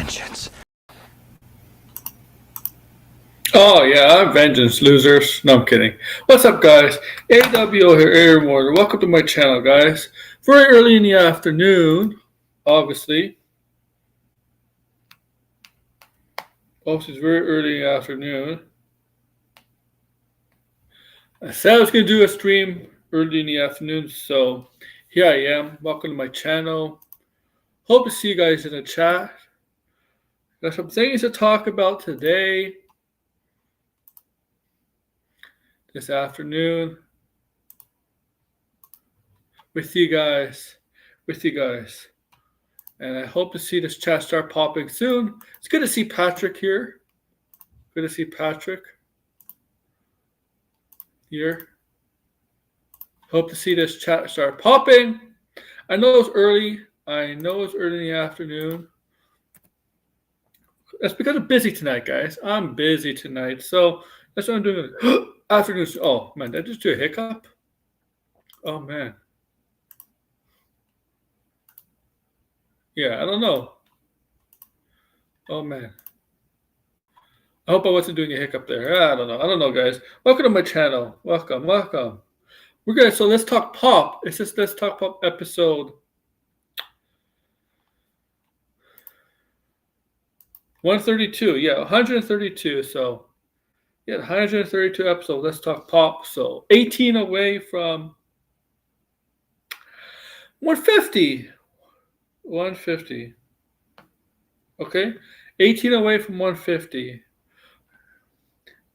vengeance. Oh yeah, I'm vengeance, losers. No, I'm kidding. What's up, guys? AWO here, Air Warrior. Welcome to my channel, guys. Very early in the afternoon, obviously. Obviously, it's very early in the afternoon. I said I was going to do a stream early in the afternoon, so here I am. Welcome to my channel. Hope to see you guys in the chat. Got some things to talk about today, this afternoon, with you guys. And I hope to see this chat start popping soon. It's good to see Patrick here. Good to see Patrick here. Hope to see this chat start popping. I know it's early. in the afternoon. That's because I'm busy tonight, guys. I'm busy tonight. So that's what I'm doing. Afternoon. Oh, man. Did I just do a hiccup? Oh, man. Yeah, I don't know. Oh, man. I hope I wasn't doing a hiccup there. I don't know, guys. Welcome to my channel. Welcome. We're good. So let's talk pop. It's just Let's Talk Pop episode 132. Yeah, 132. So, yeah, 132 episodes. Let's talk pop. So, 18 away from 150. 150. Okay, 18 away from 150.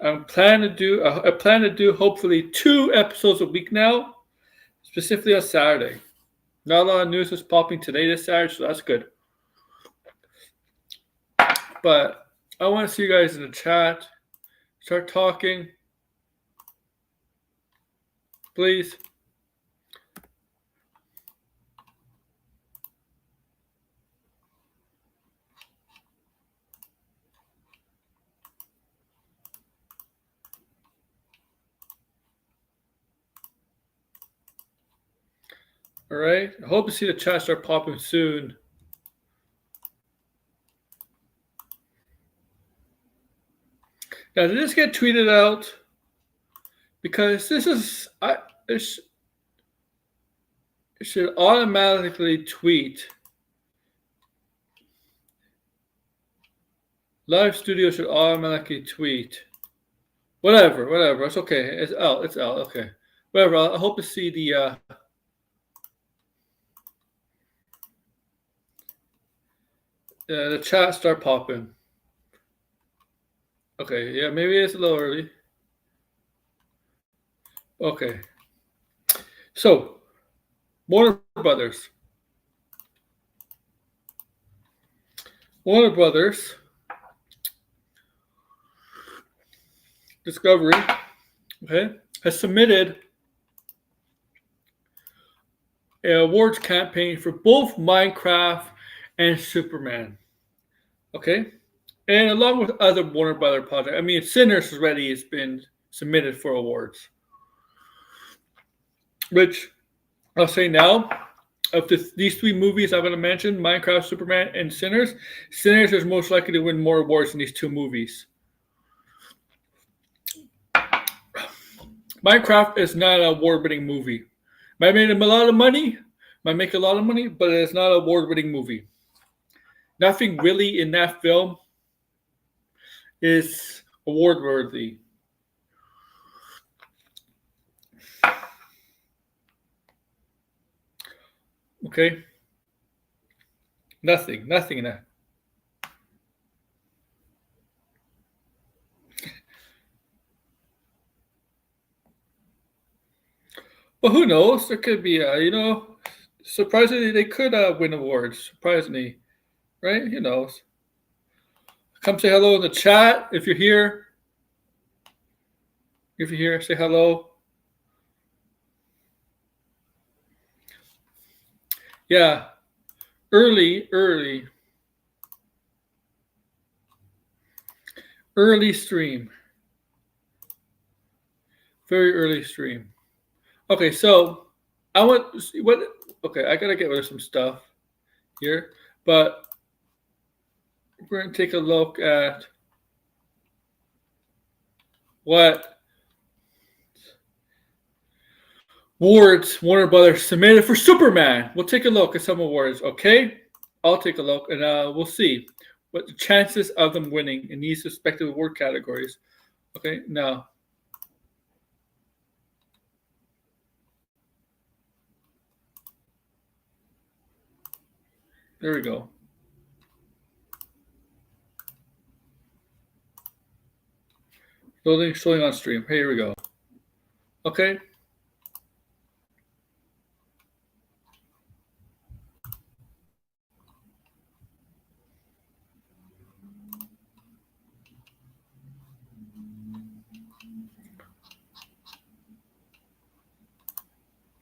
I plan to do hopefully 2 episodes a week now, specifically on Saturday. Not a lot of news is popping today this Saturday, so that's good. But I want to see you guys in the chat. Start talking, please. All right. I hope to see the chat start popping soon. Now, did this get tweeted out? Because it should automatically tweet. Live Studio should automatically tweet. Whatever. It's okay. It's out. Okay. Whatever. I hope to see the chat start popping. Okay, yeah, maybe it's a little early. Okay. So, Warner Brothers. Discovery, okay, has submitted an awards campaign for both Minecraft and Superman. Okay, and along with other Warner Brothers projects. I mean, Sinners already has been submitted for awards. Which I'll say now, of these 3 movies I'm going to mention, Minecraft, Superman, and Sinners is most likely to win more awards than these 2 movies. Minecraft is not an award-winning movie. Might make a lot of money, but it's not an award-winning movie. Nothing really in that film is award-worthy. Okay? Nothing in that. Well, who knows? There could be, surprisingly, they could win awards. Surprisingly, right? Who knows? Come say hello in the chat if you're here. If you're here, say hello. Yeah, early stream. Very early stream. Okay, so I gotta get rid of some stuff here, but we're going to take a look at what awards Warner Brothers submitted for Superman. We'll take a look at some awards, okay? I'll take a look, and we'll see what the chances of them winning in these respective award categories. Okay, now. There we go. Loading, showing on stream. Here we go. Okay.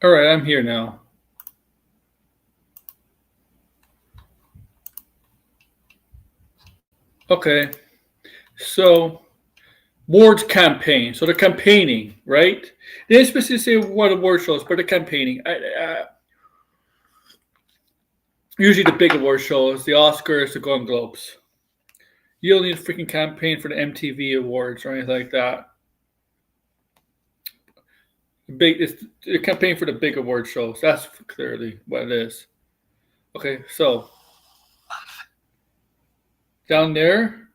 All right, I'm here now. Okay. So, Ward's campaign. So they're campaigning, right? They didn't specifically say what award shows, but they're campaigning. Usually the big award shows, the Oscars, the Golden Globes. You don't need a freaking campaign for the MTV Awards or anything like that. It's the campaign for the big award shows. That's clearly what it is. Okay, so down there,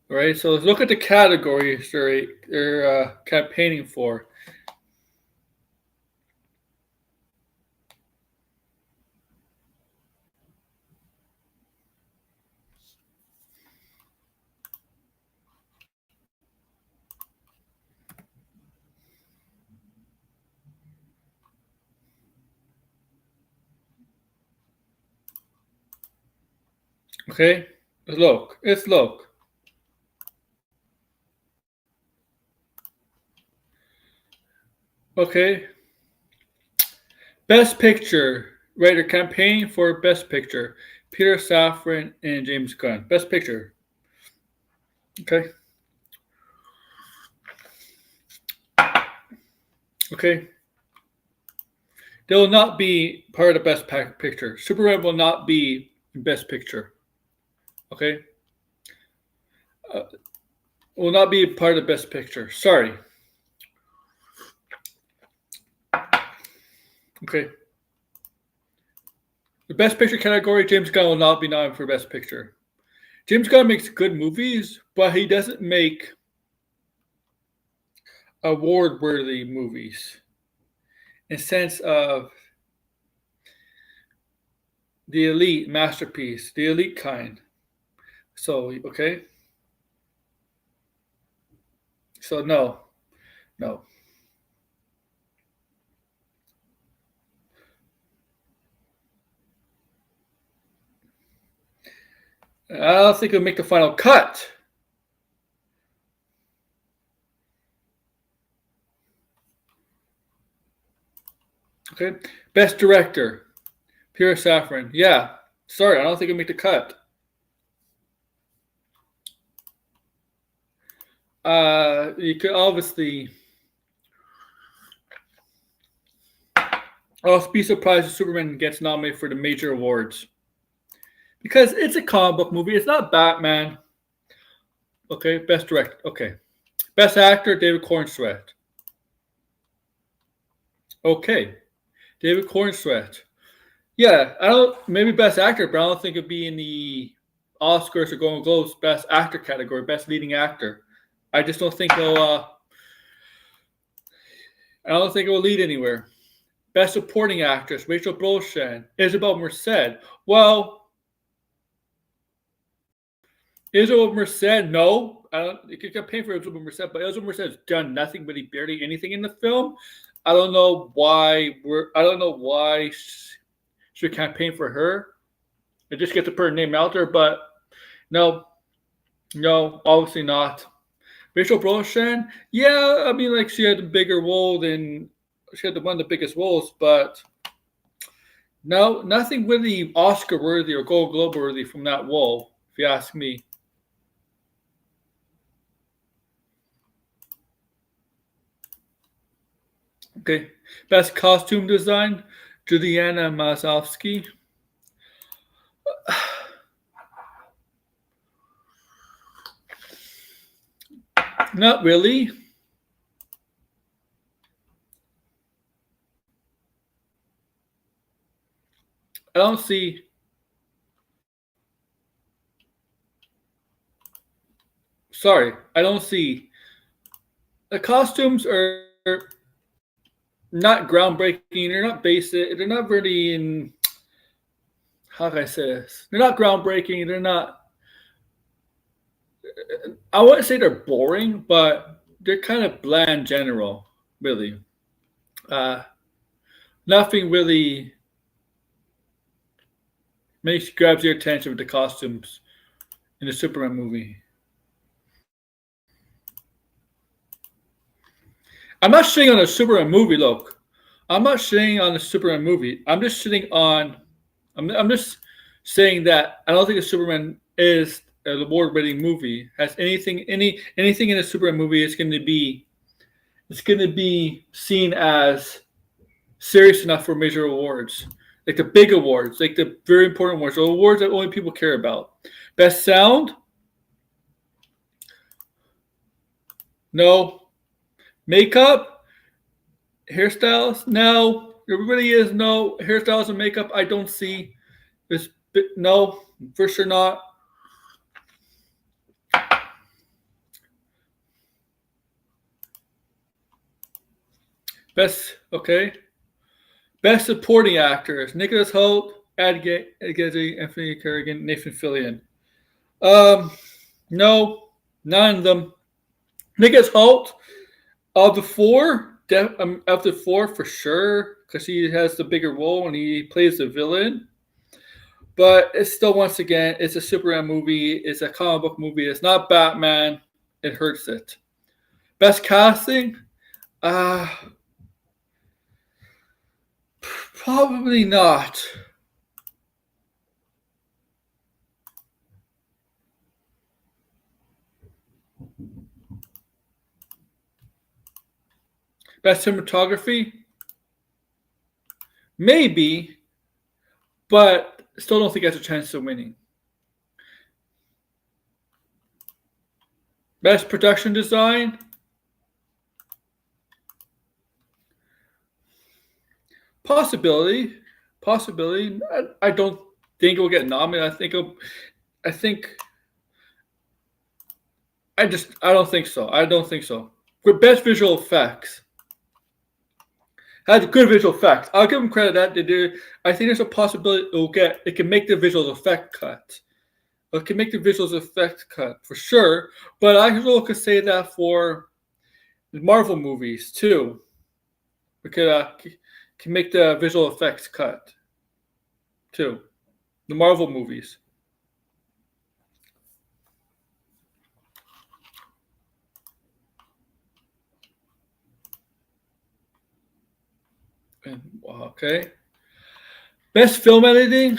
right? So let's look at the categories they're campaigning for. Okay, let's look. Let's look. Okay. Best Picture. Right, they're campaigning for Best Picture. Peter Safran and James Gunn. Best Picture. Okay. Okay. They will not be part of the Best Picture. Superman will not be in Best Picture. Okay. Will not be part of the Best Picture. Sorry. Okay. The Best Picture category, James Gunn will not be nominated for Best Picture. James Gunn makes good movies, but he doesn't make award-worthy movies. In sense of the elite masterpiece, the elite kind. So, okay. So, no. I don't think it'll make the final cut. Okay. Best Director, Peter Safran. Yeah. Sorry, I don't think it'll make the cut. You could obviously. I'll be surprised if Superman gets nominated for the major awards. Because it's a comic book movie. It's not Batman. Okay, Best Director. Okay. Best Actor, David Cornsweet. Okay. David Cornsweet. Yeah, maybe Best Actor, but I don't think it'd be in the Oscars or Golden Globes Best Actor category, Best Leading Actor. I just don't think I don't think it will lead anywhere. Best Supporting Actress, Rachel Brosnan, Isabel Merced. Well, Isabel Merced, no. You could campaign for Isabel Merced, but Isabel Merced has done nothing but barely anything in the film. I don't know why should campaign for her. I just get to put her name out there, but no, obviously not. Rachel Brosnan, yeah, I mean, like she had a bigger role she had one of the biggest roles, but no, nothing really Oscar worthy or Gold Globe worthy from that role, if you ask me. Okay, best costume design, Juliana Mazovsky. Not really. I don't see. Sorry, I don't see. The costumes are not groundbreaking. They're not basic. They're not really in. How can I say this? They're not groundbreaking. They're not. I wouldn't say they're boring, but they're kind of bland general, really. Uh, Nothing really grabs your attention with the costumes in the Superman movie. I'm not shitting on a Superman movie. Look, I'm not shitting on the Superman movie. I'm just shitting on. I'm just saying that I don't think a Superman is an award-winning movie. Has anything in a Superman movie is going to be seen as serious enough for major awards, like the big awards, like the very important awards, or awards that only people care about. Best sound? No. Makeup? Hairstyles? No. It really is no. Hairstyles and makeup, I don't see. This no, for sure not. Best okay. Best supporting actors: Nicholas Hoult, Ed Gedsey, Anthony Kerrigan, Nathan Fillion. Um, no, none of them. Nicholas Hoult of the four, of the four for sure, because he has the bigger role and he plays the villain. But it's still, once again, it's a Superman movie. It's a comic book movie. It's not Batman. It hurts it. Best casting? Uh, Probably not. Best cinematography? Maybe, but still don't think it has a chance of winning. Best production design? Possibility. Possibility. I don't think it will get nominated. I think I don't think so. I don't think so. For best visual effects. Had good visual effects. I'll give them credit that they do. I think there's a possibility it can make the visuals effect cut. It can make the visuals effect cut for sure. But I also could say that for the Marvel movies too. We can make the visual effects cut too. The Marvel movies. Okay. Best film editing?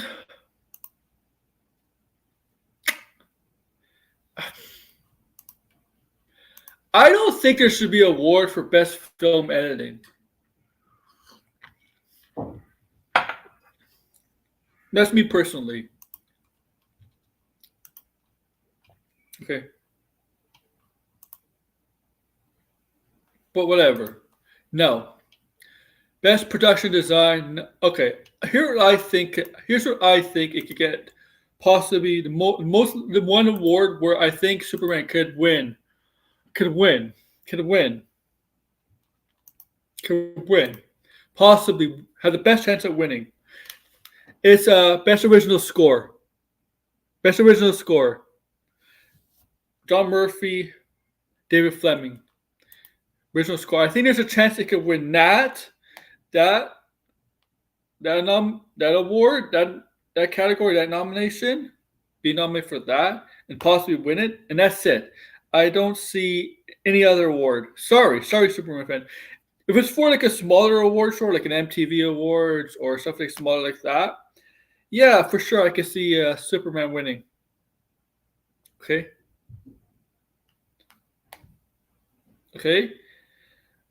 I don't think there should be an award for best film editing. That's me personally. Okay. But whatever. No. Best production design. Okay. Here's what I think it could get. Possibly the one award where I think Superman could win. Could win. Could win. Could win. Possibly have the best chance at winning. It's best original score. Best original score. John Murphy, David Fleming. Original score. I think there's a chance it could win that award, that category, that nomination, be nominated for that, and possibly win it, and that's it. I don't see any other award. Sorry, Superman fan. If it's for like a smaller award show, like an MTV Awards or something smaller like that, yeah, for sure I can see Superman winning. Okay. Okay.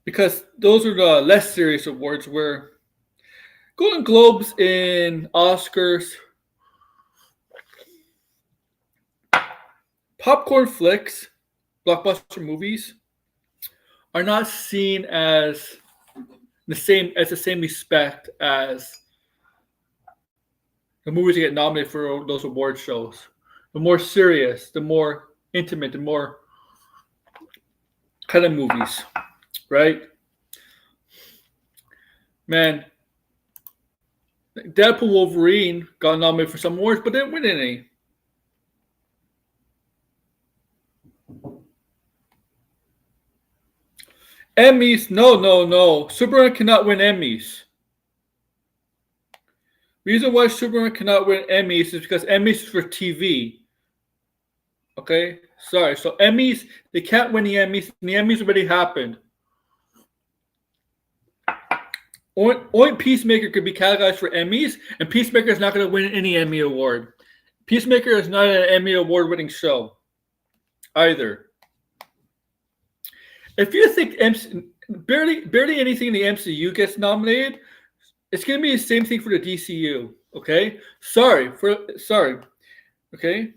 Because those are the less serious awards where Golden Globes and Oscars, popcorn flicks, blockbuster movies are not seen as the same respect as the movies that get nominated for those award shows. The more serious, the more intimate, the more kind of movies, right? Man, Deadpool Wolverine got nominated for some awards, but didn't win any. Emmys? No. Superman cannot win Emmys. Reason why Superman cannot win Emmys is because Emmys is for TV. Okay? Sorry. So Emmys, they can't win the Emmys, and the Emmys already happened. Only Peacemaker could be categorized for Emmys, and Peacemaker is not going to win any Emmy award. Peacemaker is not an Emmy award-winning show either. If you think barely anything in the MCU gets nominated, it's going to be the same thing for the DCU. Okay, sorry. Okay,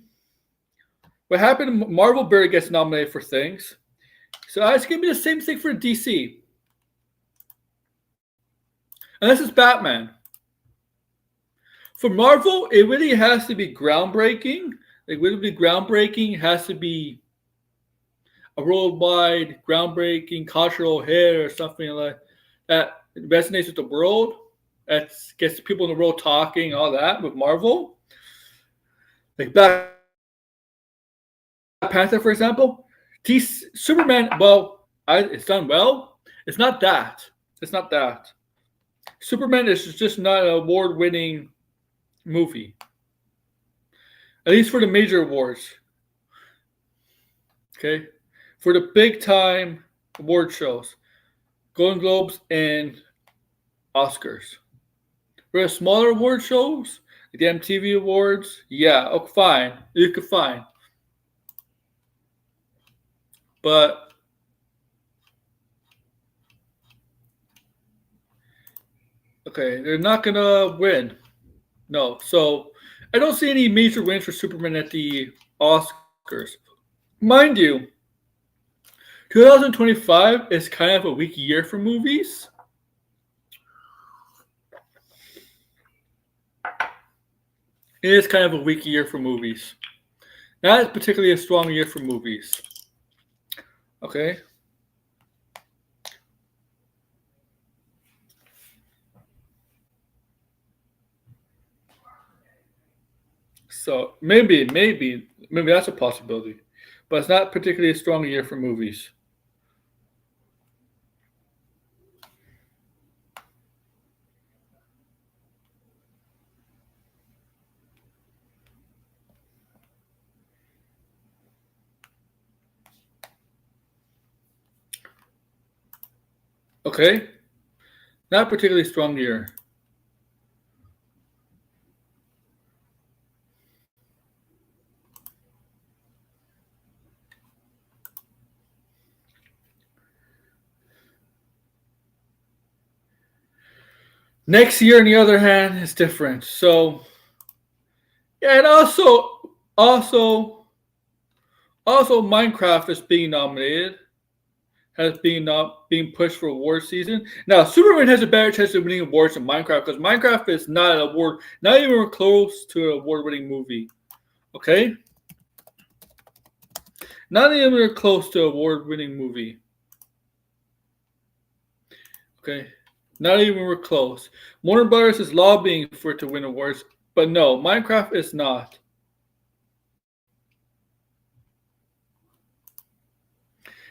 what happened? Marvel barely gets nominated for things, so it's going to be the same thing for DC. Unless it's Batman. For Marvel, it really has to be groundbreaking. It really be groundbreaking. It has to be a worldwide, groundbreaking cultural hit or something like that resonates with the world. That gets people in the world talking, all that with Marvel. Like Black Panther, for example. Superman, well, it's done well. It's not that. Superman is just not an award-winning movie. At least for the major awards. Okay? For the big-time award shows. Golden Globes and Oscars. For the smaller award shows, like the MTV Awards, yeah, okay, fine. You could fine. But okay, they're not gonna win. No. So I don't see any major wins for Superman at the Oscars. Mind you, 2025 is kind of a weak year for movies. It is kind of a weak year for movies. Not particularly a strong year for movies. Okay. So maybe that's a possibility. But it's not particularly a strong year for movies. Okay? Not particularly strong year. Next year, on the other hand, is different. So, yeah, and also, Minecraft is being nominated, has been being pushed for award season. Now, Superman has a better chance of winning awards than Minecraft because Minecraft is not an award, not even close to an award-winning movie. Okay, not even close to an award-winning movie. Okay. Not even close. Warner Brothers is lobbying for it to win awards, but no, Minecraft is not.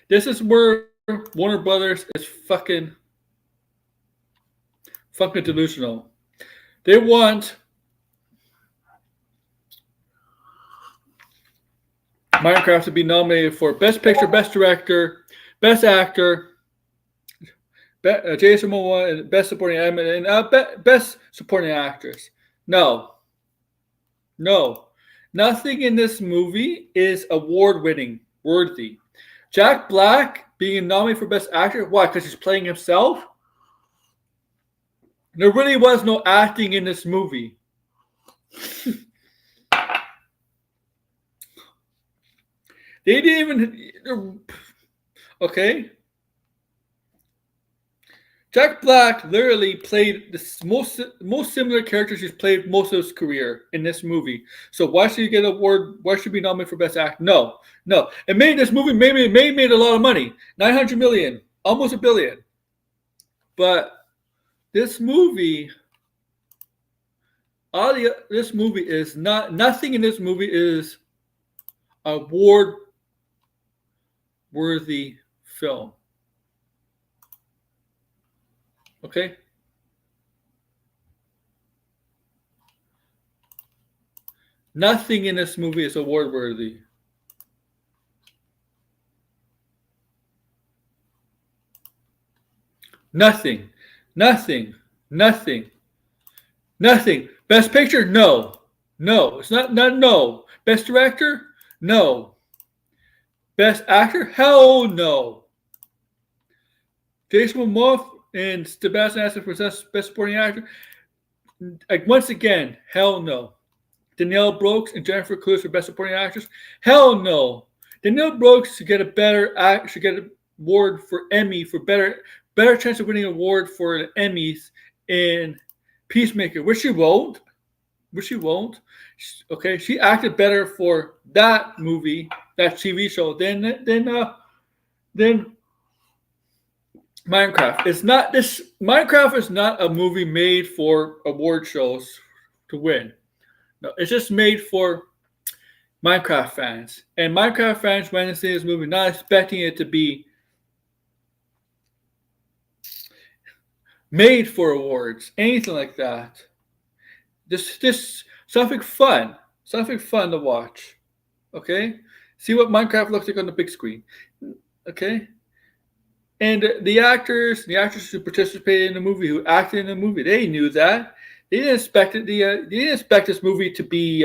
This is where Warner Brothers is fucking delusional. They want Minecraft to be nominated for Best Picture, Best Director, Best Actor, Jason Momoa, and Best Supporting Actor, and Best Supporting Actress. No. Nothing in this movie is award-winning, worthy. Jack Black being nominated for Best Actor. Why? Because he's playing himself? There really was no acting in this movie. They didn't even. Okay. Jack Black literally played the most similar characters he's played most of his career in this movie. So why should he get an award? Why should he be nominated for Best Actor? No, no. It made this movie made a lot of money, 900 million, almost $1 billion. But this movie, this movie is not. Nothing in this movie is award worthy film. Okay. Nothing in this movie is award worthy. Nothing. Nothing. Nothing. Nothing. Best picture? No. No. It's not no. Best director? No. Best actor? Hell no. Jason Momoa and Sebastian Stan for best supporting actor? Like, once again, hell no. Danielle Brooks and Jennifer Coolidge for best supporting actress? Hell no. Danielle Brooks should get an award for Emmy for better chance of winning an award for the Emmys in Peacemaker, which she won't. Okay, she acted better for that movie, that TV show, than Minecraft. Minecraft is not a movie made for award shows to win. No, it's just made for Minecraft fans. And Minecraft fans went to see this movie not expecting it to be made for awards, anything like that. Just something fun to watch. Okay, see what Minecraft looks like on the big screen. Okay, and the actors who participated in the movie, who acted in the movie, they knew that. They didn't expect it. They didn't expect this movie to be.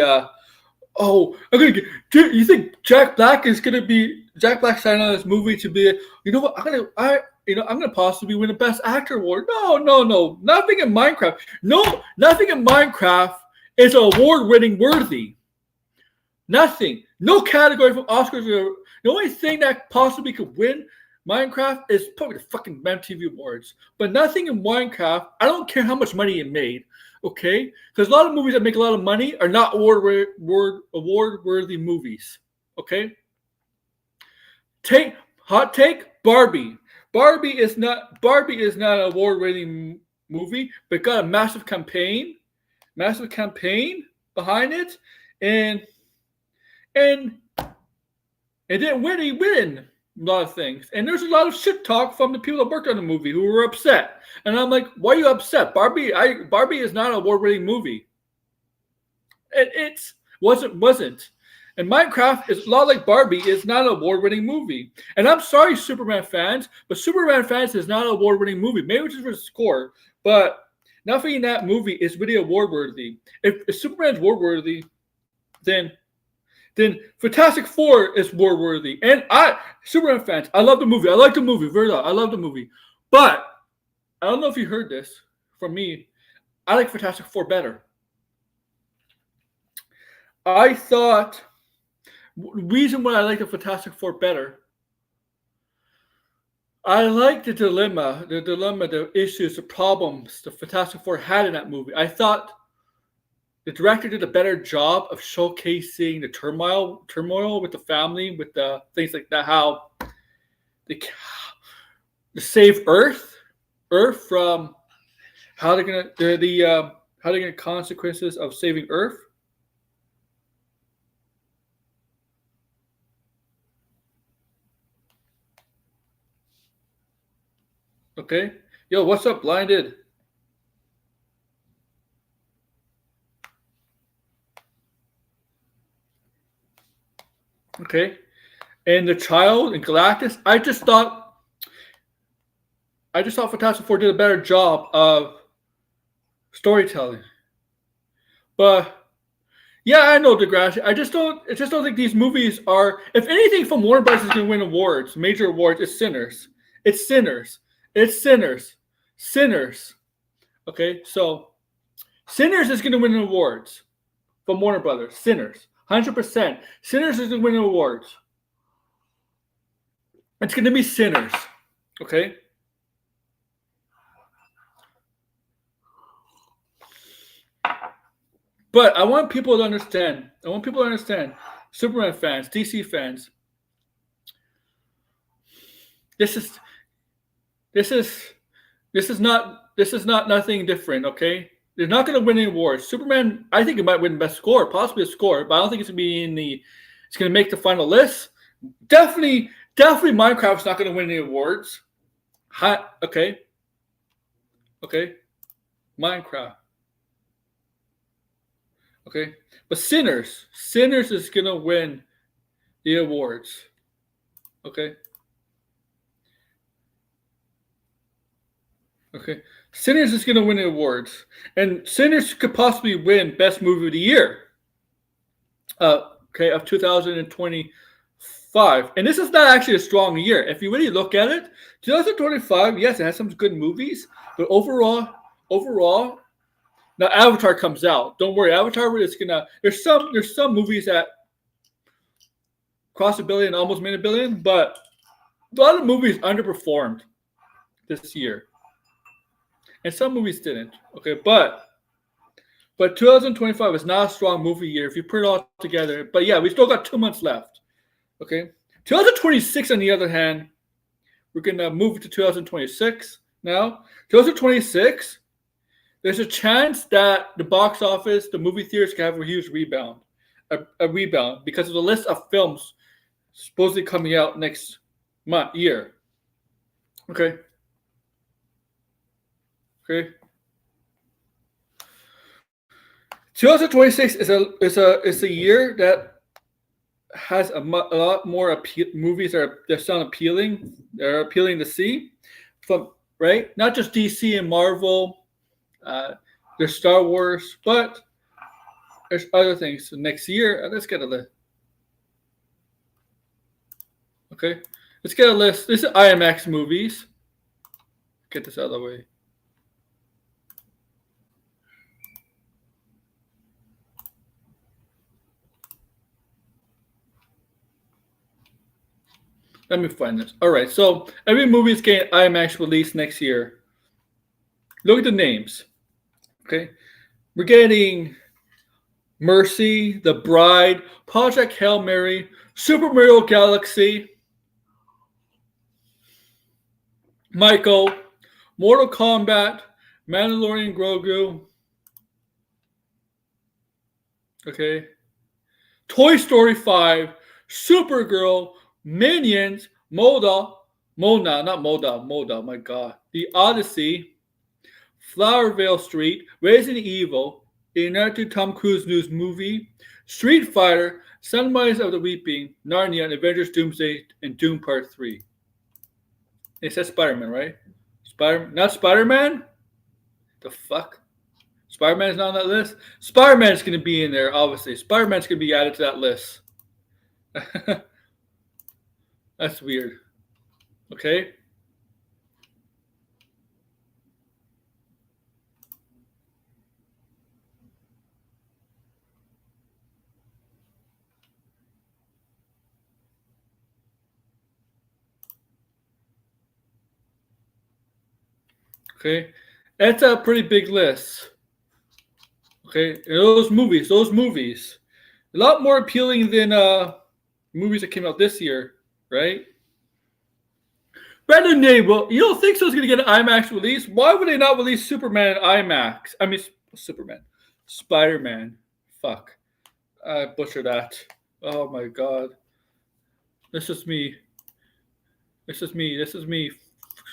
Oh, I'm gonna get. You think Jack Black signed on this movie to be? You know what? I'm gonna possibly win a Best Actor award. No. Nothing in Minecraft. No, nothing in Minecraft is award-winning worthy. Nothing. No category from Oscars. The only thing that possibly could win Minecraft is probably the fucking MTV Awards. But nothing in Minecraft. I don't care how much money it made. Okay, because a lot of movies that make a lot of money are not award-worthy movies. Okay. Hot take. Barbie. Barbie is not an award-winning movie, but got a massive campaign behind it, and it didn't win a lot of things. And there's a lot of shit talk from the people that worked on the movie who were upset. And I'm like, why are you upset? Barbie is not an award-winning movie. It wasn't. And Minecraft is a lot like Barbie, is not an award-winning movie. And I'm sorry, Superman fans, but Superman fans is not an award-winning movie. Maybe it's just for the score, but nothing in that movie is really award-worthy. If Superman's award-worthy, then Fantastic Four is award-worthy. And Superman fans, I love the movie. I like the movie. Very well. I love the movie. But I don't know if you heard this from me. I like Fantastic Four better. I thought the reason why I like the Fantastic Four better, I like the dilemma, the issues, the problems the Fantastic Four had in that movie. I thought the director did a better job of showcasing the turmoil with the family, with the things like that, how to save Earth from how they're gonna consequences of saving Earth. Okay. Yo, what's up, Blinded? Okay. And the child and Galactus, I just thought Fantastic Four did a better job of storytelling. But yeah, I know Degrassi. I just don't think these movies are, if anything from Warner Bros. Is gonna win awards, major awards, it's Sinners. It's Sinners. Okay, so Sinners is going to win awards from Warner Brothers. Sinners, 100%. Sinners is going to win awards. It's going to be Sinners. Okay? But I want people to understand. Superman fans, DC fans. This is nothing different, okay? They're not going to win any awards. Superman, I think it might win best score, possibly a score, but I don't think it's going to be it's going to make the final list. Definitely Minecraft's not going to win any awards. Okay. Minecraft. Okay. But Sinners is going to win the awards. Okay. Sinners is going to win the awards. And Sinners could possibly win Best Movie of the Year. Of 2025. And this is not actually a strong year. If you really look at it, 2025, yes, it has some good movies. But overall, now Avatar comes out. Don't worry, Avatar is going to... There's some movies that crossed $1 billion, almost made $1 billion. But a lot of movies underperformed this year. And some movies didn't. Okay, but 2025 is not a strong movie year if you put it all together. But yeah, we still got 2 months left. Okay, 2026, on the other hand, we're gonna move to 2026 now. 2026, there's a chance that the box office, the movie theaters, can have a huge rebound, a rebound because of the list of films supposedly coming out next year. Okay. 2026 is a year that has a lot more movies that sound appealing. They're appealing to see, right? Not just DC and Marvel. There's Star Wars, but there's other things. So next year, let's get a list. Okay, let's get a list. This is Imax movies. Get this out of the way. Let me find this. All right, so every movie is getting IMAX release next year. Look at the names. Okay, we're getting Mercy, The Bride, Project Hail Mary, Super Mario Galaxy, Michael, Mortal Kombat, Mandalorian Grogu. Okay, Toy Story 5, Supergirl, Minions, Moda, my God. The Odyssey, Flowervale Street, Resident Evil, the United Tom Cruise news movie, Street Fighter, Sunrise of the Weeping, Narnia, and Avengers Doomsday, and Doom Part 3. It says Spider-Man, right? Not Spider-Man? The fuck? Spider-Man's not on that list? Spider-Man's going to be in there, obviously. Spider-Man's going to be added to that list. That's weird. Okay. Okay. That's a pretty big list. Okay. And those movies. A lot more appealing than movies that came out this year. Right? Brandon Nabel, you don't think so? It's going to get an IMAX release? Why would they not release Superman in IMAX? I mean, Spider-Man. Fuck. I butchered that. Oh my God. This is me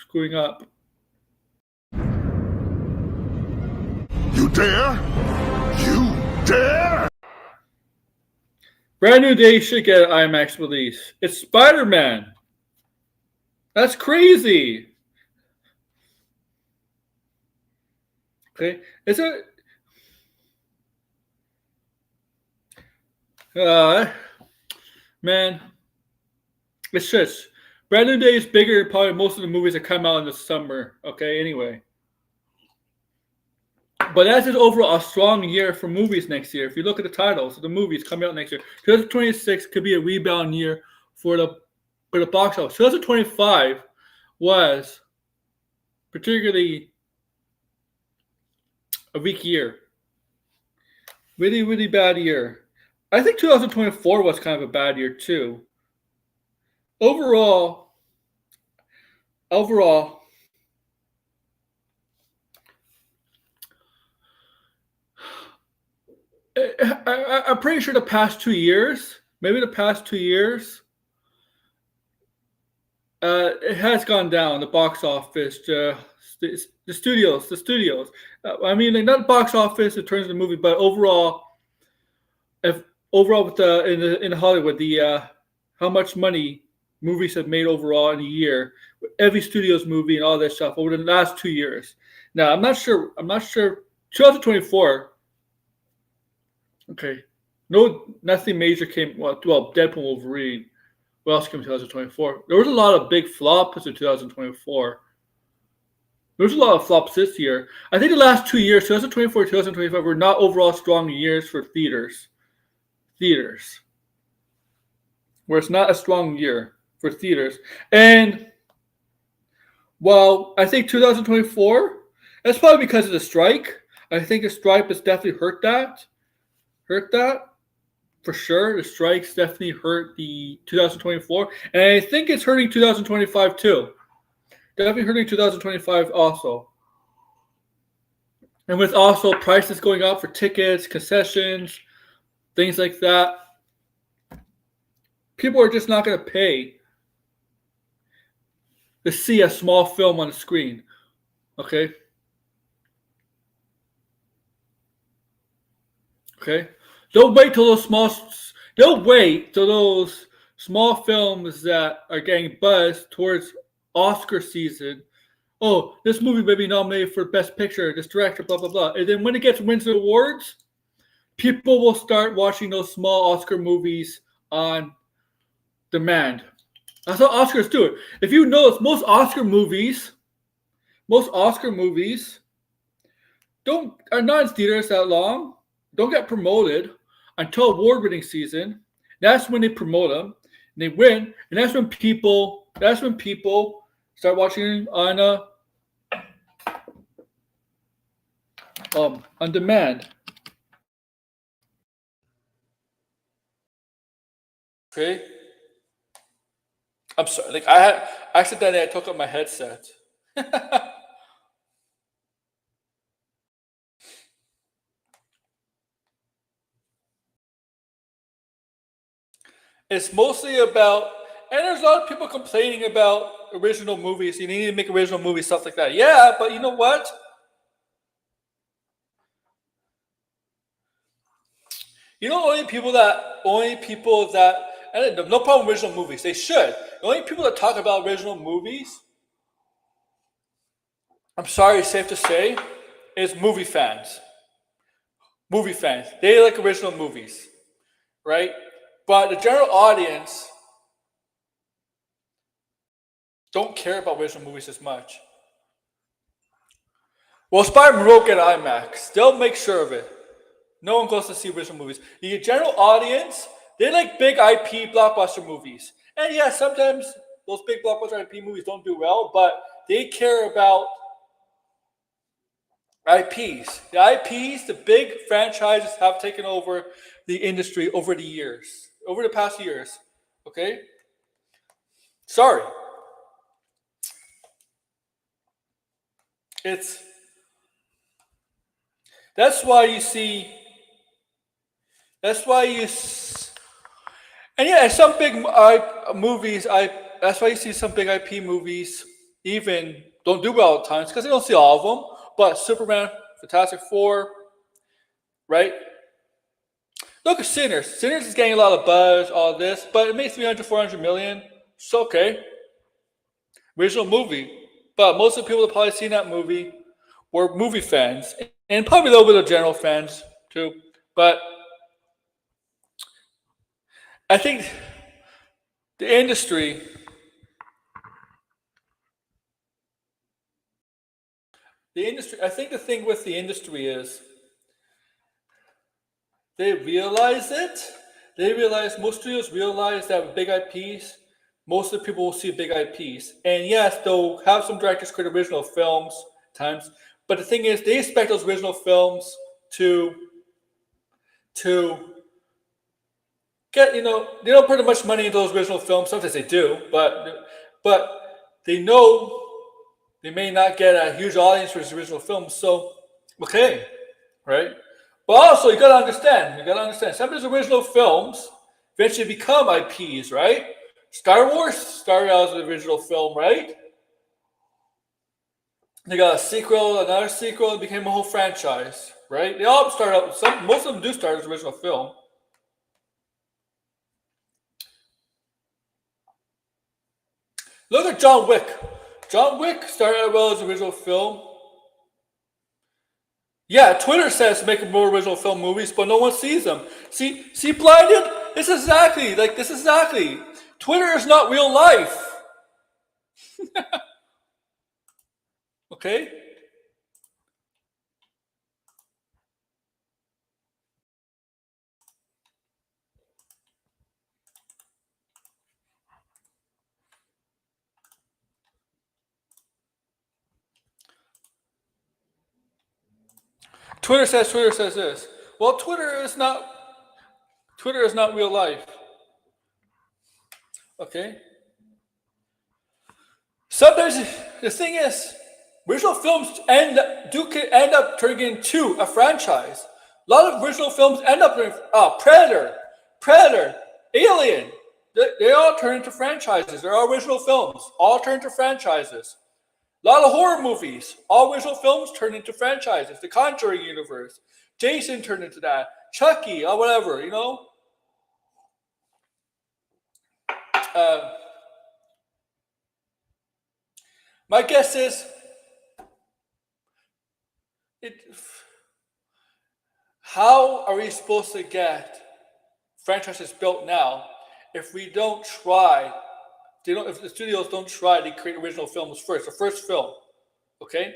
screwing up. You dare? Brand New Day should get an IMAX release. It's Spider-Man. That's crazy. Okay, it's man. It's just Brand New Day is bigger than probably most of the movies that come out in the summer. Okay, anyway. But that's just overall a strong year for movies next year. If you look at the titles of the movies coming out next year, 2026 could be a rebound year for the for the box office. 2025 was particularly a weak year. Really, really bad year. I think 2024 was kind of a bad year too. Overall, I'm pretty sure the past 2 years, maybe the past 2 years, it has gone down. The box office, the studios. I mean, like, not the box office in terms of the movie, but overall, if overall with the in Hollywood, the how much money movies have made overall in a year, every studio's movie and all that stuff over the last 2 years. Now, I'm not sure. 2024. Okay, nothing major came. Well, Deadpool, Wolverine. What else came in 2024? There was a lot of big flops in 2024. There was a lot of flops this year. I think the last 2 years, 2024, 2025, were not overall strong years for theaters. Where it's not a strong year for theaters. And while I think 2024, that's probably because of the strike. I think the strike has definitely hurt that. For sure. The strikes definitely hurt the 2024. And I think it's hurting 2025 too. Definitely hurting 2025 also. And with also prices going up for tickets, concessions, things like that, people are just not going to pay to see a small film on the screen. Okay? They'll wait till those small films that are getting buzzed towards Oscar season. Oh, this movie may be nominated for Best Picture, this director, blah, blah, blah. And then when it wins the awards, people will start watching those small Oscar movies on demand. That's how Oscars do it. If you notice, most Oscar movies are not in theaters that long, don't get promoted until award-winning season. That's when they promote them, and they win, and that's when people start watching on demand. Okay. I'm sorry. Like, I took up my headset. It's mostly about, and there's a lot of people complaining about original movies. You need to make original movies, stuff like that. Yeah, but you know what? You know, only people that, and no problem with original movies. They should. The only people that talk about original movies, I'm sorry, it's safe to say, is movie fans. Movie fans. They like original movies, right? But the general audience don't care about original movies as much. Well, Spider-Man will get IMAX. They'll make sure of it. No one goes to see original movies. The general audience, they like big IP blockbuster movies. And yeah, sometimes those big blockbuster IP movies don't do well, but they care about IPs. The IPs, the big franchises have taken over the industry over the past years. Okay? Sorry. That's why you see, and yeah, some big movies, that's why you see some big IP movies even don't do well at times, because they don't see all of them. But Superman, Fantastic Four, right? Look at Sinners. Sinners is getting a lot of buzz, all this, but it made 300, 400 million. It's okay. Original movie. But most of the people that probably seen that movie were movie fans, and probably a little bit of general fans too. But I think the industry, I think the thing with the industry is they realize it. Most studios realize that with big IPs, most of the people will see big IPs. And yes, they'll have some directors create original films times, but the thing is, they expect those original films to get, they don't put much money into those original films. Sometimes they do, but they know they may not get a huge audience for these original films. So, okay, right? But also, you gotta understand, some of these original films eventually become IPs, right? Star Wars started out as an original film, right? They got a sequel, another sequel, it became a whole franchise, right? They all start out, most of them do start as original film. Look at John Wick. John Wick started out well as an original film. Yeah, Twitter says make more original film movies, but no one sees them. See, Blinded? This is exactly. Twitter is not real life. Okay? Twitter says this. Well, Twitter is not real life. Okay? Sometimes the thing is, original films end up turning into a franchise. A lot of original films end up doing Predator, Alien. They all turn into franchises. They're all original films. All turn into franchises. A lot of horror movies. All original films turn into franchises. The Conjuring universe. Jason turned into that. Chucky, or whatever, My guess is how are we supposed to get franchises built now if we don't try? If the studios don't try to create original films first, the first film, okay?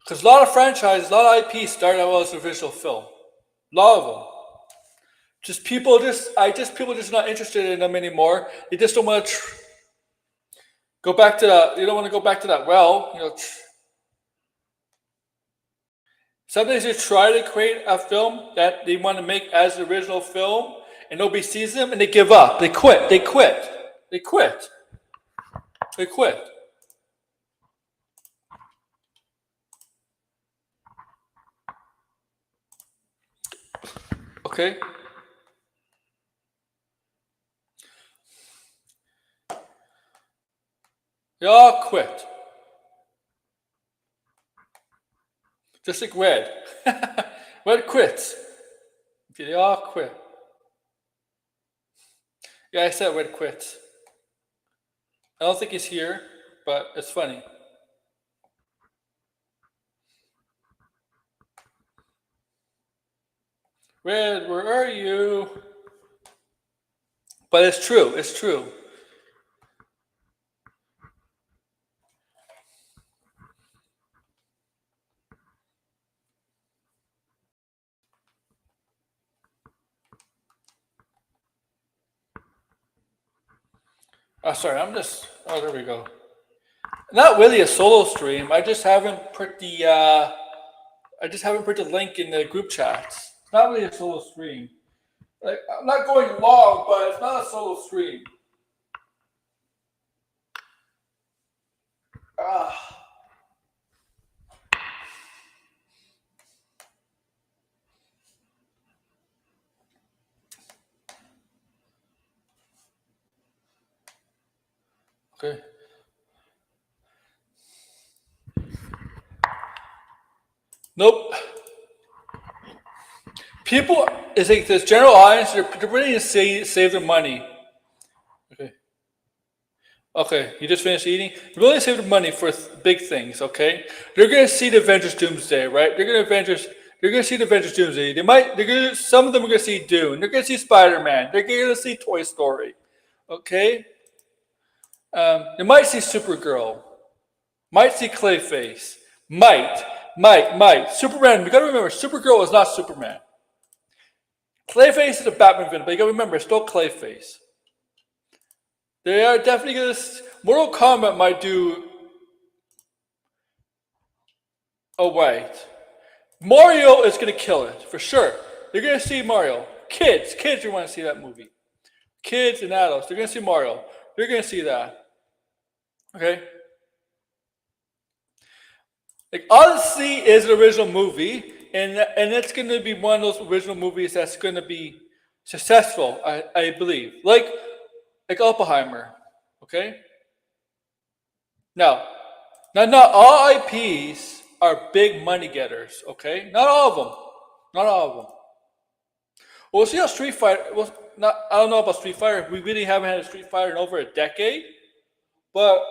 Because a lot of franchises, a lot of IPs started out as an original film. A lot of them. People just not interested in them anymore. They just don't want to go back to that. They don't want to go back to that. Well, sometimes they try to create a film that they want to make as the original film, and nobody sees them, and they give up. They quit. Okay? They all quit. Just like Red. Red quits. They all quit. Yeah, I said Red quits. I don't think he's here, but it's funny. Red, where are you? But it's true. Oh, sorry, there we go. Not really a solo stream. I just haven't put the link in the group chats. It's not really a solo stream. Like, I'm not going long, but it's not a solo stream. Okay. Nope. People, it's like this general audience, they're willing to save their money. Okay, you just finished eating? They're willing to save their money for big things, okay? They're going to see the Avengers Doomsday, right? They're going to see the Avengers Doomsday. Some of them are going to see Dune. They're going to see Spider-Man. They're going to see Toy Story, okay? They might see Supergirl. Might see Clayface. Might. Superman, we got to remember, Supergirl is not Superman. Clayface is a Batman villain, but you got to remember, it's still Clayface. They are definitely gonna. Mortal Kombat might do. Oh wait, Mario is gonna kill it for sure. You're gonna see Mario. Kids, you want to see that movie. Kids and adults, they're gonna see Mario. You're gonna see that. Okay. Like Odyssey is an original movie, and it's gonna be one of those original movies that's gonna be successful. I believe. Like Oppenheimer. Okay. Now, not all IPs are big money getters. Okay, not all of them. Not all of them. We'll see how Street Fighter. Well, not. I don't know about Street Fighter. We really haven't had a Street Fighter in over a decade. But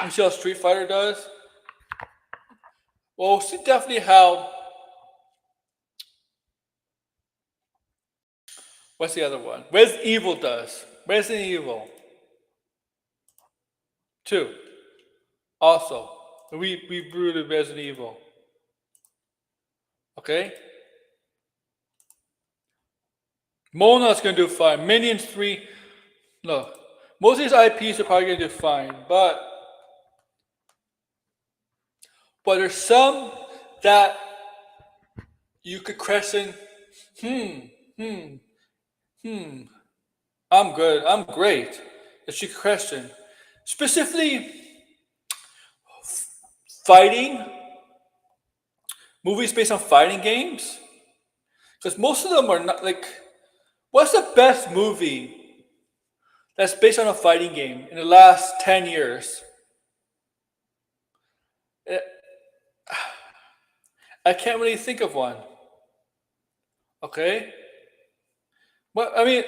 we'll see how Street Fighter does. Well, we'll see definitely how. What's the other one? Resident Evil does. Resident Evil 2. Also, we brewed Resident Evil. Okay. Mona's gonna do fine. Minions 3. No. Most of these IPs are probably gonna do fine, but there's some that you could question. Hmm, hmm, hmm. I'm good. I'm great. That you could question. Specifically, fighting movies based on fighting games, because most of them are not like. What's the best movie that's based on a fighting game in the last 10 years? Eh, I can't really think of one. Okay, but I mean,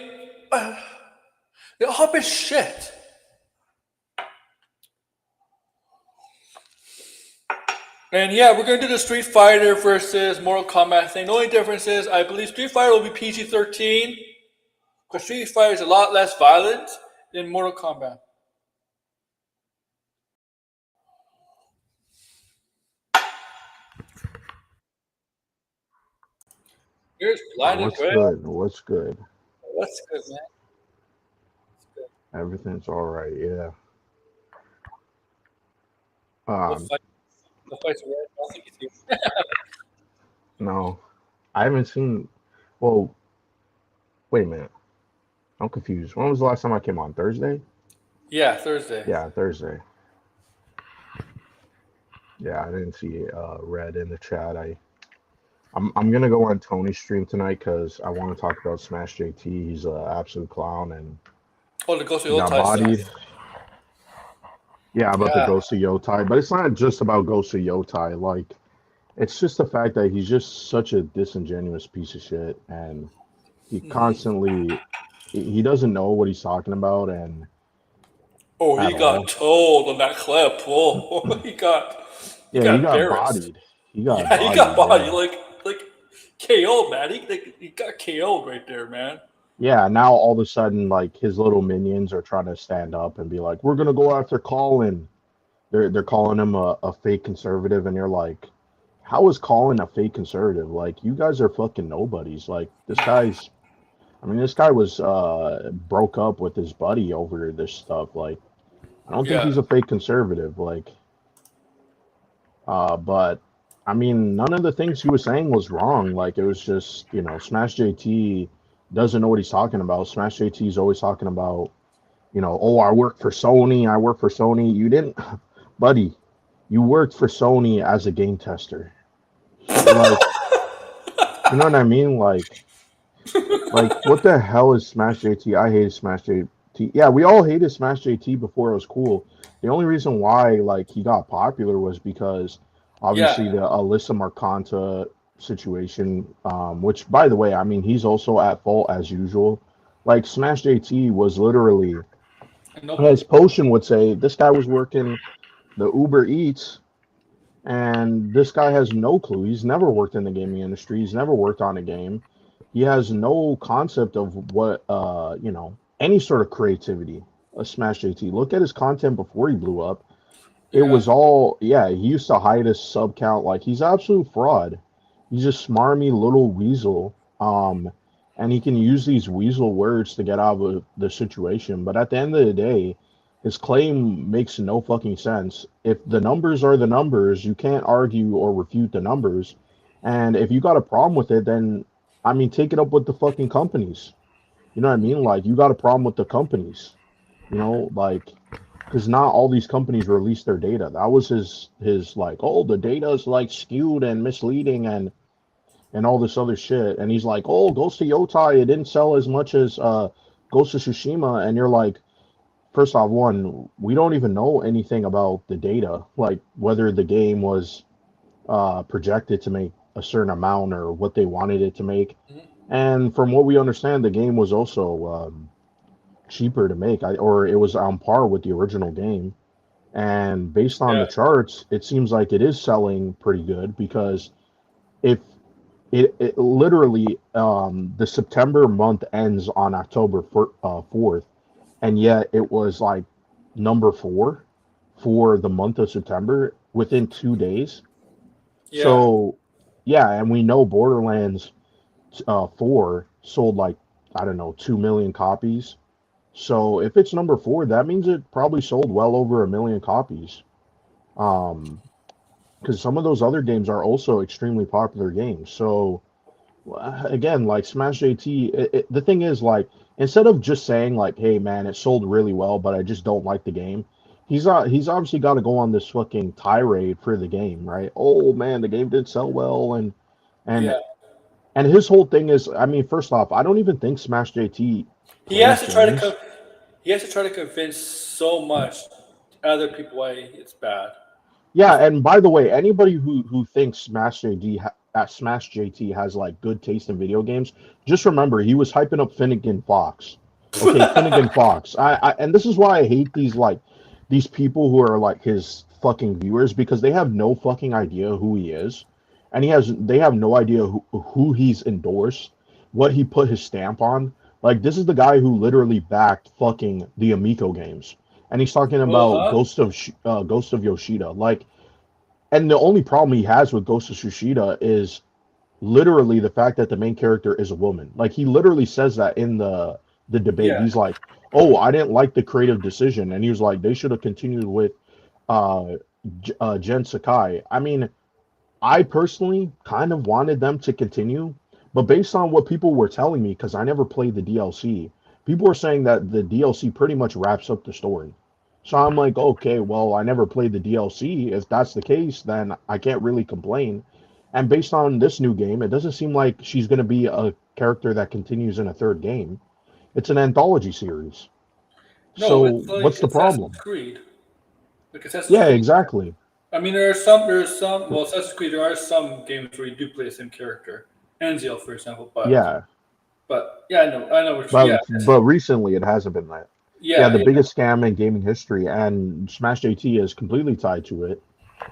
they all been shit. And yeah, we're gonna do the Street Fighter versus Mortal Kombat thing. The only difference is I believe Street Fighter will be PG-13 because Street Fighter is a lot less violent than Mortal Kombat. Here's Blinded What's Grail. good? What's good? What's good, man? Everything's all right. Yeah. No Um, fight. No fights. I don't think it's you. no, I haven't seen. Well, wait a minute. I'm confused. When was the last time I came on? Thursday? Yeah, Thursday. Yeah, Thursday. Yeah, I didn't see Red in the chat. I'm gonna go on Tony's stream tonight because I want to talk about Smash JT. He's an absolute clown and Oh, the Ghost of he got Yotai bodied. stuff. Yeah, about the Yeah. Ghost of Yotai, but it's not just about Ghost of Yotai. Like, it's just the fact that he's just such a disingenuous piece of shit, and he constantly he doesn't know what he's talking about and Oh, he at got all. told on that clip. Oh, he Yeah, he got got embarrassed. bodied. He got Yeah, he got bodied. body Yeah. like KO'd, man. He got KO'd right there, man. Yeah, now all of a sudden, like his little minions are trying to stand up and be like, "We're gonna go after Colin." They're calling him a fake conservative, and you're like, "How is Colin a fake conservative? Like, you guys are fucking nobodies. Like, this guy's. I mean, this guy was broke up with his buddy over this stuff. Like, I don't think Yeah. he's a fake conservative. Like, but I mean, none of the things he was saying was wrong. Like, it was just, Smash JT doesn't know what he's talking about. Smash JT is always talking about, oh, I work for Sony. I work for Sony. You didn't, buddy. You worked for Sony as a game tester. Like, you know what I mean? Like what the hell is Smash JT? I hated Smash JT. Yeah, we all hated Smash JT before it was cool. The only reason why like he got popular was because obviously Yeah. the Alyssa Marcanta situation, which by the way, I mean he's also at fault as usual. Like Smash JT was literally, as Nobody. Potion would say, this guy was working the Uber Eats, and this guy has no clue. He's never worked in the gaming industry. He's never worked on a game. He has no concept of what any sort of creativity. A Smash JT. Look at his content before he blew up. It Yeah. was all, yeah, he used to hide his sub count. Like, he's absolute fraud. He's a smarmy little weasel. and he can use these weasel words to get out of the situation. But at the end of the day, his claim makes no fucking sense. If the numbers are the numbers, you can't argue or refute the numbers. And if you got a problem with it, then I mean, take it up with the fucking companies. You know what I mean? Like, you got a problem with the companies. You know, like, because not all these companies release their data. That was his like, oh, the data is like skewed and misleading and all this other shit. And he's like, oh, Ghost of Yotai, it didn't sell as much as Ghost of Tsushima. And you're like, first off, one, we don't even know anything about the data, like whether the game was projected to make a certain amount or what they wanted it to make. And from what we understand, the game was also cheaper to make, or it was on par with the original game. And based on Yeah. the charts, it seems like it is selling pretty good because if it literally the September month ends on October 4th, and yet it was like number 4 for the month of September within 2 days. Yeah. So yeah, and we know Borderlands 4 sold like, I don't know, 2 million copies. So if it's number 4, that means it probably sold well over 1 million copies. Um, because some of those other games are also extremely popular games. So again, like Smash JT, the thing is, like, instead of just saying like, "Hey man, it sold really well, but I just don't like the game," he's obviously got to go on this fucking tirade for the game, right? Oh man, the game did sell well, and Yeah. and his whole thing is, I mean, first off, I don't even think Smash JT He has plays to try to games. he has to try to convince so much other people why it's bad. Yeah, and by the way, anybody who thinks Smash JT has like good taste in video games, just remember he was hyping up Finnegan Fox. Okay, Finnegan Fox. And this is why I hate these people who are like his fucking viewers because they have no fucking idea who he is, and they have no idea who he's endorsed, what he put his stamp on. Like, this is the guy who literally backed fucking the Amico games, and he's talking about Huh? Ghost of Yoshida. Like, and the only problem he has with Ghost of Tsushima is literally the fact that the main character is a woman. Like, he literally says that in the debate. Yeah. He's like, "Oh, I didn't like the creative decision," and he was like, "They should have continued with uh, Jen Sakai." I mean, I personally kind of wanted them to continue, but based on what people were telling me, because I never played the DLC, people were saying that the DLC pretty much wraps up the story. So I'm like, okay, well, I never played the DLC. If that's the case, then I can't really complain. And based on this new game, it doesn't seem like she's going to be a character that continues in a third game. It's an anthology series. No, So it's like what's the Assassin's problem? Creed. Like Assassin's Yeah, Creed. exactly. I mean, well, Assassin's Creed, there are some games where you do play the same character. Enziel, for example, Yeah, but yeah, I know, yeah, but recently it hasn't been that. Yeah, yeah, the yeah, biggest scam in gaming history, and Smash JT is completely tied to it.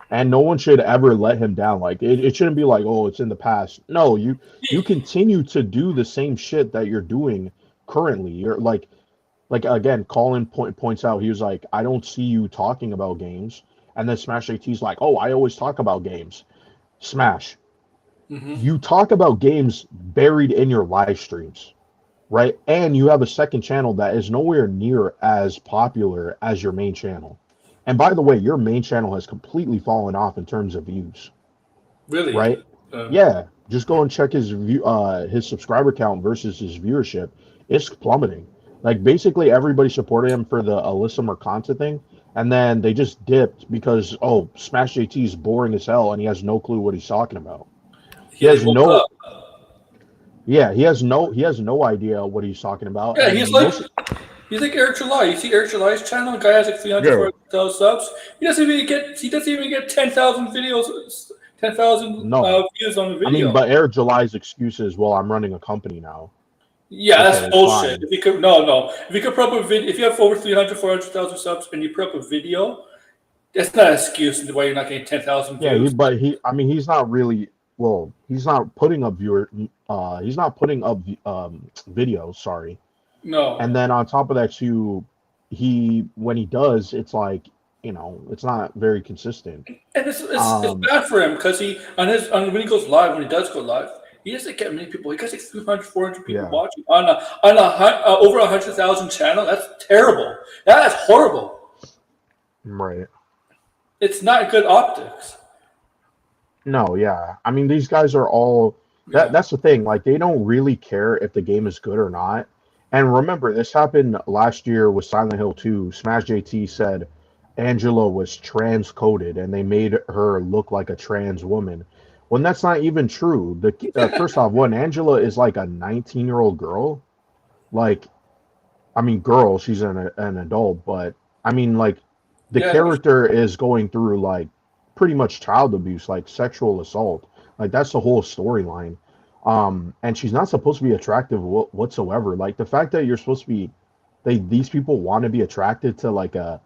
And no one should ever let him down. Like, it shouldn't be like, oh, it's in the past. No, you continue to do the same shit that you're doing currently. You're like again, points out, he was like, I don't see you talking about games. And then Smash JT's like, oh, I always talk about games. Smash, hmm you talk about games buried in your live streams, right? And you have a second channel that is nowhere near as popular as your main channel. And by the way, your main channel has completely fallen off in terms of views, really. right? Yeah, just go and check his subscriber count versus his viewership. It's plummeting. Like, basically everybody supported him for the Alyssa Mercanta thing, and then they just dipped because, oh, Smash JT is boring as hell and he has no clue what he's talking about. He Yeah, they has woke no up. Yeah, he has no idea what he's talking about, Yeah, and most he's like Eric July. You see Eric July's channel? The guy has like 300, yeah 400,000 subs. He doesn't even get 10,000 videos, 10,000 no, views on the I mean, video. but Eric July's excuse is, well, I'm running a company now. Yeah, Okay, that's it's bullshit. fine. If you could put up a video, if you have over 300, 400,000 subs and you put up a video, that's not an excuse why you're not getting 10,000 Yeah, views. I mean, he's not really, well, he's not putting up videos, sorry. No. And then on top of that too, when he does, it's like, it's not very consistent. And it's Um, bad for him because when he goes live, when he does go live, He doesn't get many people. He got like 300, 400 people Yeah, watching over 100,000 channel. That's terrible. That is horrible. right. It's not good optics. No, yeah. I mean, these guys are all Yeah. that's the thing. Like they don't really care if the game is good or not. And remember, this happened last year with Silent Hill 2. Smash JT said Angela was transcoded and they made her look like a trans woman. When that's not even true. The first off, one Angela is like a 19-year-old girl. Like, I mean, girl, she's an adult, but I mean, like, the Yeah. character is going through like pretty much child abuse, like sexual assault. Like that's the whole storyline. And she's not supposed to be attractive whatsoever. Like the fact that you're supposed to be, these people want to be attracted to like a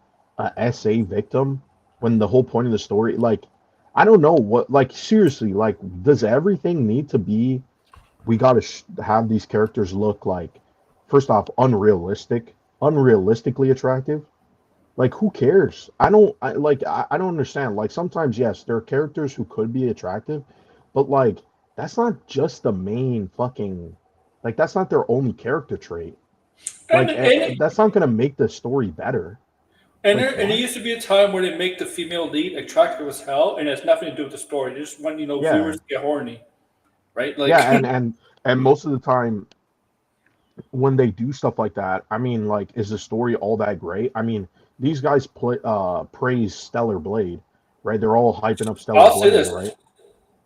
SA victim when the whole point of the story, like, I don't know what, like seriously, like, does everything need to be? We got to have these characters look like, first off, unrealistically attractive. Like who cares? I don't understand. Like sometimes yes, there are characters who could be attractive, but like that's not just the main fucking, like that's not their only character trait. And Like and that's not gonna make the story better. and Like there what? used to be a time where they make the female lead attractive as hell, and it has nothing to do with the story. They just want Yeah. viewers to get horny, right? Like Yeah, and most of the time when they do stuff like that, I mean, like, is the story all that great? I mean, these guys praise Stellar Blade, right? They're all hyping up Stellar I'll say Blade, this: right?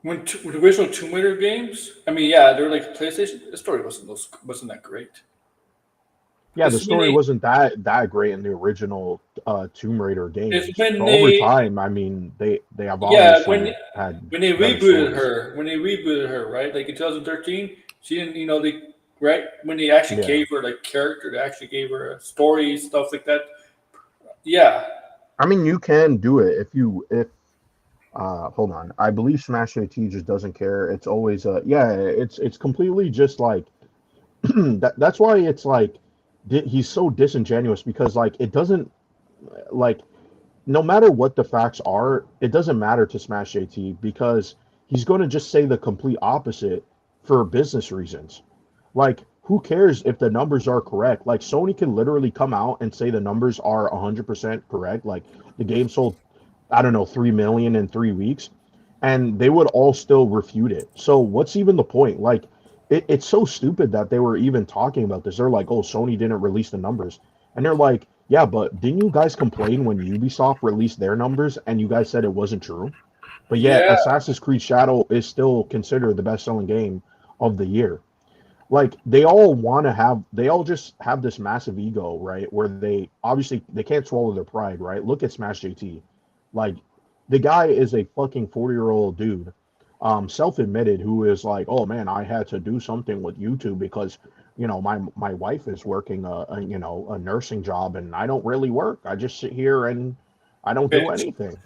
when the original Tomb Raider games, I mean, yeah, they were like PlayStation. The story wasn't that great. Yeah, the It's when story they wasn't that great in the original Tomb Raider it's games, when but over they time, I mean, they have yeah obviously had when they better rebooted stories. her right, like in 2013, she didn't, they right when they actually Yeah, gave her like character, they actually gave her a story, stuff like that. Yeah, I mean, you can do it if hold on, I believe Smash AT just doesn't care. It's always yeah, it's completely just like that's why it's like he's so disingenuous because like it doesn't, like, no matter what the facts are, it doesn't matter to Smash JT because he's going to just say the complete opposite for business reasons. Like, who cares if the numbers are correct? Like, Sony can literally come out and say the numbers are 100% correct. Like, the game sold, I don't know, 3 million in 3 weeks, and they would all still refute it. So, what's even the point? Like, it's so stupid that they were even talking about this. They're like, oh, Sony didn't release the numbers. And they're like, yeah, but didn't you guys complain when Ubisoft released their numbers and you guys said it wasn't true? But yet, yeah, Assassin's Creed Shadow is still considered the best selling game of the year. Like they all want to have, they all just have this massive ego, right? Where they obviously they can't swallow their pride, right? Look at Smash JT. Like the guy is a fucking 40-year-old dude, self-admitted, who is like, oh man, I had to do something with YouTube because my wife is working a nursing job and I don't really work. I just sit here and I don't do bitch. anything.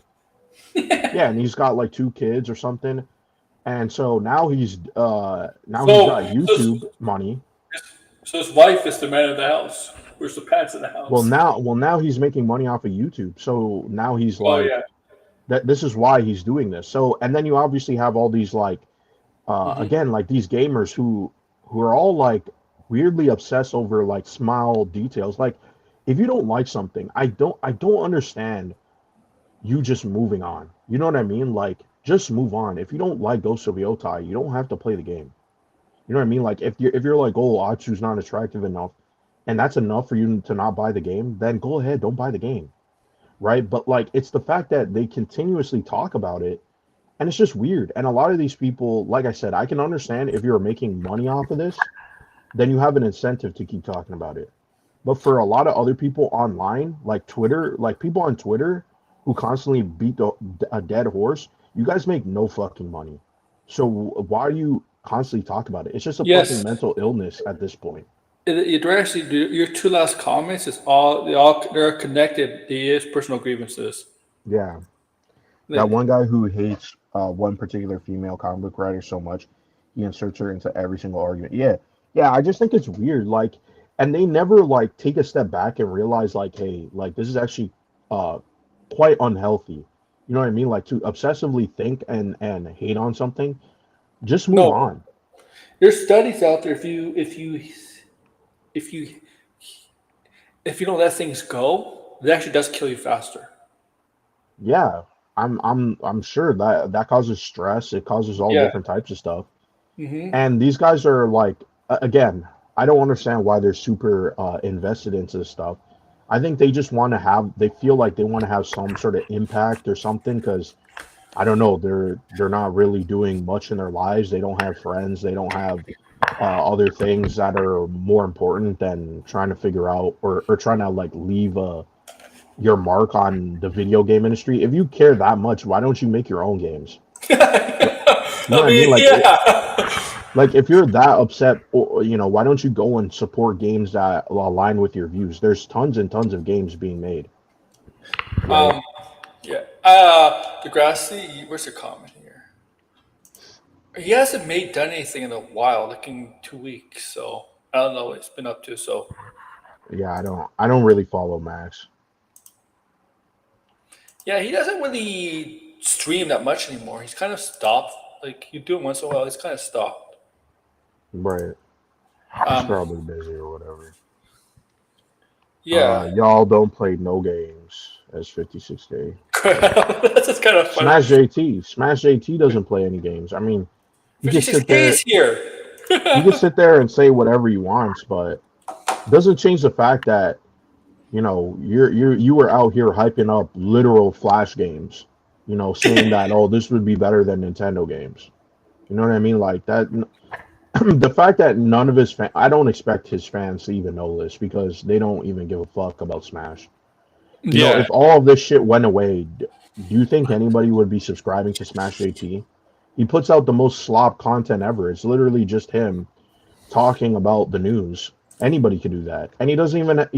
Yeah, and he's got like two kids or something. And so now he's So, got so, YouTube money. so his wife is the man of the house. Where's the pants in the Well, house? now he's making money off of YouTube. So now he's Oh like yeah. that. This is why he's doing this. So, and then you obviously have all these like Hmm. again, like these gamers who are all like weirdly obsessed over like small details. Like if you don't like something, I don't understand you just moving on. You know what I mean? Like just move on. If you don't like Ghost of Yotai, you don't have to play the game. You know what I mean? Like if you're like, oh, Atsu's not attractive enough, and that's enough for you to not buy the game, then go ahead, don't buy the game, right? But like it's the fact that they continuously talk about it, and it's just weird. And a lot of these people, like I said, I can understand if you're making money off of this, then you have an incentive to keep talking about it. But for a lot of other people online, like Twitter, like people on Twitter who constantly beat a dead horse, you guys make no fucking money. So why do you constantly talk about it? It's just a fucking Yes, mental illness at this point. they're actually your two last comments is they're connected. They is personal grievances. Yeah. That They- one guy who hates one particular female comic book writer so much, he inserts her into every single argument. Yeah, yeah. I just think it's weird. Like, and they never like take a step back and realize, like, hey, like this is actually uh quite unhealthy. You know what I mean? Like to obsessively think and hate on something. Just move no, on. There's studies out there. If you if you don't let things go, it actually does kill you faster. Yeah, I'm sure that that causes stress. It causes all Yeah. different types of stuff. Hmm. And these guys are like, again, I don't understand why they're super invested into this stuff. I think they just want to have, they feel like they want to have some sort of impact or something because I don't know, they're not really doing much in their lives. They don't have friends. They don't have other things that are more important than trying to figure out or trying to like leave your mark on the video game industry. If you care that much, why don't you make your own games? Like, you know I what I mean? mean, yeah. Like if you're that upset, or, why don't you go and support games that align with your views? There's tons and tons of games being made, right? Um, yeah. Degrassi, where's the comment here? He hasn't done anything in a while, like in 2 weeks. So I don't know what he's been up to. So Yeah, I don't really follow Max. yeah, he doesn't really stream that much anymore. He's kind of stopped. Like you do it once in a while. He's kind of stopped. Right. He's Um, probably busy or whatever. yeah, Y'all don't play no games as 56K. that's just kind of funny. Smash JT doesn't play any games. I mean, he can sit 56K there is here. he can sit there and say whatever he wants, but doesn't change the fact that you were out here hyping up literal flash games, saying that, oh, this would be better than Nintendo games. You know what I mean? Like that. The fact that none of his fans, I don't expect his fans to even know this because they don't even give a fuck about Smash. Yeah. If all of this shit went away, do you think anybody would be subscribing to Smash JT? He puts out the most slop content ever. It's literally just him talking about the news. Anybody could do that. And he's